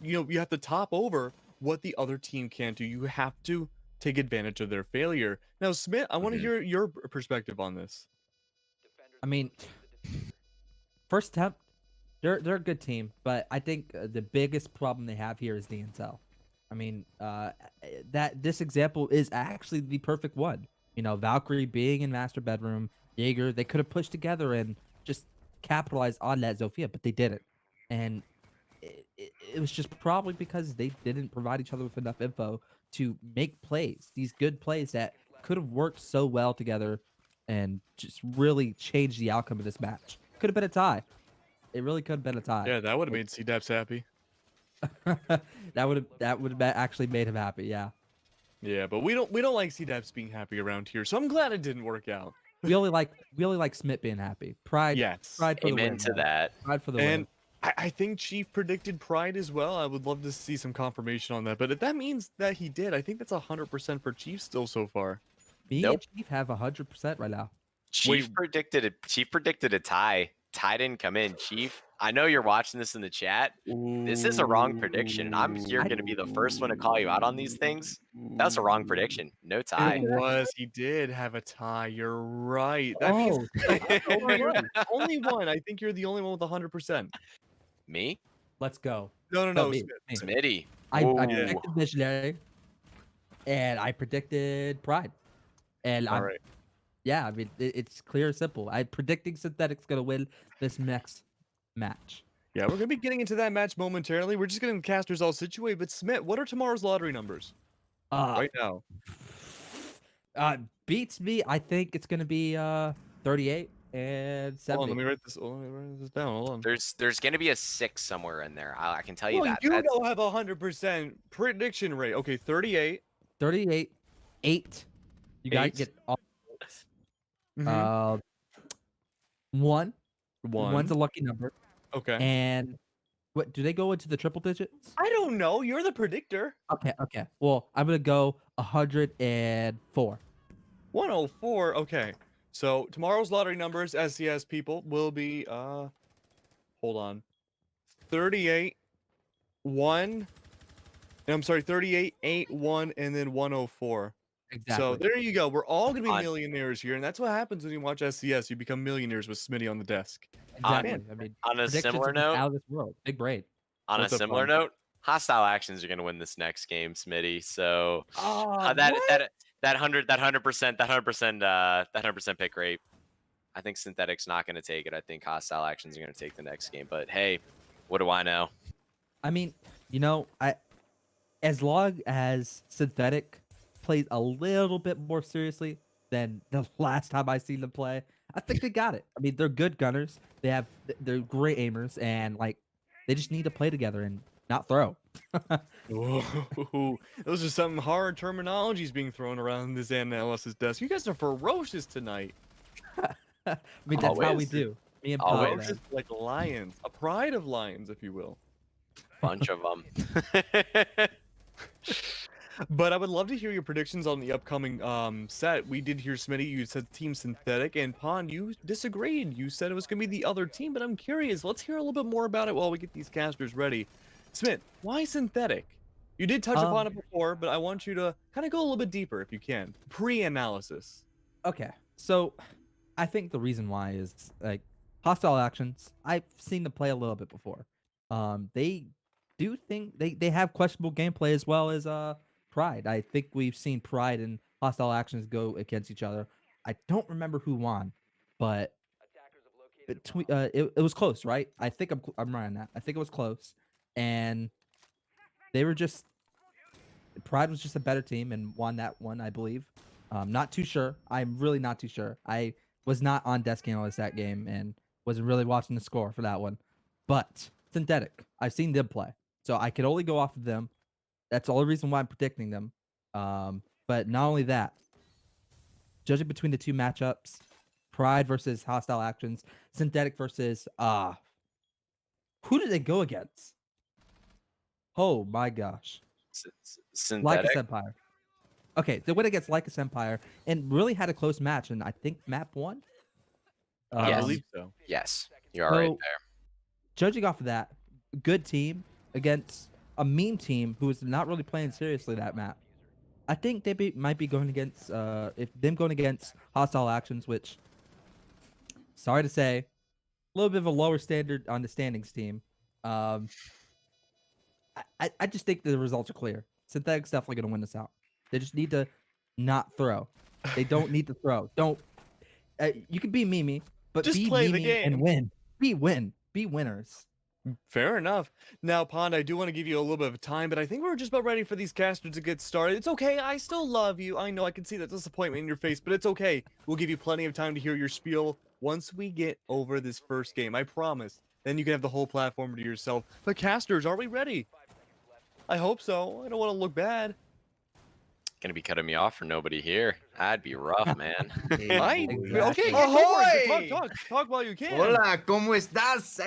Speaker 1: you have to top over what the other team can do. You have to take advantage of their failure. Now, Smith, I want to
Speaker 8: Mhm.
Speaker 1: hear your perspective on this.
Speaker 7: I mean, first attempt, they're a good team, but I think the biggest problem they have here is the intel. I mean, that this example is actually the perfect one. You know, Valkyrie being in master bedroom, Jaeger, they could have pushed together and just capitalized on that Zofia, but they didn't. And it was just probably because they didn't provide each other with enough info to make plays, these good plays that could have worked so well together and just really changed the outcome of this match. Could have been a tie. It really could have been a tie.
Speaker 1: Yeah, that would have made C-Dubs happy.
Speaker 7: That would have actually made him happy. Yeah.
Speaker 1: Yeah, but we don't like C-Dubs being happy around here, so I'm glad it didn't work out.
Speaker 7: We only like Smith being happy. Pride.
Speaker 1: Yes.
Speaker 7: Pride for the
Speaker 6: Amen
Speaker 7: win.
Speaker 6: to
Speaker 7: man.
Speaker 6: that.
Speaker 7: Pride for the
Speaker 1: And
Speaker 7: win.
Speaker 1: I think Chief predicted Pryde as well. I would love to see some confirmation on that. But if that means that he did, I think that's 100% for Chief still so far.
Speaker 7: Me
Speaker 6: Nope.
Speaker 7: and Chief have 100% right now.
Speaker 6: Chief predicted it. Chief predicted a tie. Tie didn't come in. Chief, I know you're watching this in the chat. This is a wrong prediction, and I'm here going to be the first one to call you out on these things. That was a wrong prediction. No tie.
Speaker 1: It was. He did have a tie. You're right. That means only one. I think you're the only one with 100%.
Speaker 6: Me?
Speaker 7: Let's go.
Speaker 1: No,
Speaker 7: me,
Speaker 1: Smith.
Speaker 7: me.
Speaker 6: Smitty.
Speaker 7: I
Speaker 6: Ooh.
Speaker 7: predicted Visionary, and I predicted Pride, and
Speaker 1: All right.
Speaker 7: yeah, I mean it's clear and simple. I'm predicting Synthetic's gonna win this next match.
Speaker 1: Yeah, we're gonna be getting into that match momentarily. We're just getting the casters all situated. But Smith, what are tomorrow's lottery numbers right now?
Speaker 7: Beats me. I think it's gonna be 38 and 70.
Speaker 1: Hold on, let me write this down. Hold on.
Speaker 6: There's going to be a 6 somewhere in there. I can tell you
Speaker 1: Well,
Speaker 6: that.
Speaker 1: you
Speaker 6: That's-
Speaker 1: don't have 100% prediction rate. Okay, 38.
Speaker 7: 38, 8. You gotta
Speaker 1: Eight.
Speaker 7: get all.
Speaker 1: Mhm.
Speaker 7: 1.
Speaker 1: One.
Speaker 7: One's a lucky number.
Speaker 1: Okay.
Speaker 7: And what do they go into the triple digits?
Speaker 1: I don't know. You're the predictor.
Speaker 7: Okay. Well, I'm gonna go 104.
Speaker 1: 104. Okay. So tomorrow's lottery numbers, SCS people, will be hold on. 38, 1. I'm sorry, 38, 8, 1, and then 104.
Speaker 7: Exactly.
Speaker 1: So there you go. We're all gonna be
Speaker 6: On-
Speaker 1: millionaires here, and that's what happens when you watch SCS. You become millionaires with Smitty on the desk.
Speaker 7: Exactly.
Speaker 1: man,
Speaker 7: I mean,
Speaker 6: on a
Speaker 7: predictions
Speaker 6: similar
Speaker 7: are just
Speaker 6: note,
Speaker 7: out of this world. Big brain.
Speaker 6: on a
Speaker 1: What's up,
Speaker 6: similar
Speaker 1: Pun?
Speaker 6: note, Hostile Actions are going to win this next game, Smitty. So
Speaker 1: Oh,
Speaker 6: that 100% pick rate. I think Synthetic's not going to take it. I think Hostile Actions are going to take the next game. But hey, what do I know?
Speaker 7: I mean, as long as Synthetic plays a little bit more seriously than the last time I seen them play, I think they got it. I mean, they're good gunners. They're great aimers, and like they just need to play together and not throw.
Speaker 1: Whoa, those are some hard terminologies being thrown around this analysis desk. You guys are ferocious tonight.
Speaker 7: I mean, that's how we
Speaker 6: Always.
Speaker 7: do. Me and
Speaker 6: Always.
Speaker 7: Pryde, man.
Speaker 1: Ferocious like lions, a pride of lions, if you will.
Speaker 6: Bunch of them.
Speaker 1: But I would love to hear your predictions on the upcoming set. We did hear Smitty, you said Team Synthetic, and Pond, you disagreed. You said it was going to be the other team, but I'm curious. Let's hear a little bit more about it while we get these casters ready. Smith, why Synthetic? You did touch upon it before, but I want you to kind of go a little bit deeper if you can. Pre-analysis.
Speaker 7: Okay, so I think the reason why is like Hostile Actions. I've seen them play a little bit before. They do think they have questionable gameplay as well as Pryde. I think we've seen Pryde and Hostile Actions go against each other. I don't remember who won, but it was close, right? I think I'm right on that. I think it was close, and they were just Pryde was just a better team and won that one, I believe. Not too sure. I'm really not too sure. I was not on Desk Analyst that game and wasn't really watching the score for that one. But Synthetic, I've seen them play, so I could only go off of them. That's the only reason why I'm predicting them. But not only that, judging between the two matchups, Pryde versus Hostile Actions, Synthetic versus who did they go against? Oh my gosh.
Speaker 6: Synthetic.
Speaker 7: Lycus Empire. Okay, they went against Lycus Empire and really had a close match, and I think Map won.
Speaker 1: I
Speaker 6: Yes.
Speaker 1: believe so.
Speaker 6: Yes, you are right
Speaker 7: So,
Speaker 6: there.
Speaker 7: Judging off of that, good team against a meme team who is not really playing seriously that map. I think they might be going against going against hostile actions, which, sorry to say, a little bit of a lower standard on the standings team. I just think the results are clear. Synthetic's definitely going to win this out. They just need to not throw. They don't need to throw. Don't. You can be Mimi, but
Speaker 1: Just
Speaker 7: be
Speaker 1: play the
Speaker 7: Mimi and
Speaker 1: game.
Speaker 7: win. Be winners.
Speaker 1: Fair enough. Now, Pond, I do want to give you a little bit of time, but I think we're just about ready for these casters to get started. It's okay. I still love you. I know I can see that disappointment in your face, but it's okay. We'll give you plenty of time to hear your spiel once we get over this first game. I promise. Then you can have the whole platform to yourself. But casters, are we ready? I hope so. I don't want to look bad.
Speaker 6: Gonna be cutting me off for nobody here. That'd be rough, man.
Speaker 1: Right?
Speaker 7: Exactly.
Speaker 1: Okay, go for it.
Speaker 9: Ahoy!
Speaker 1: Talk while you can.
Speaker 9: Hola, ¿cómo estás?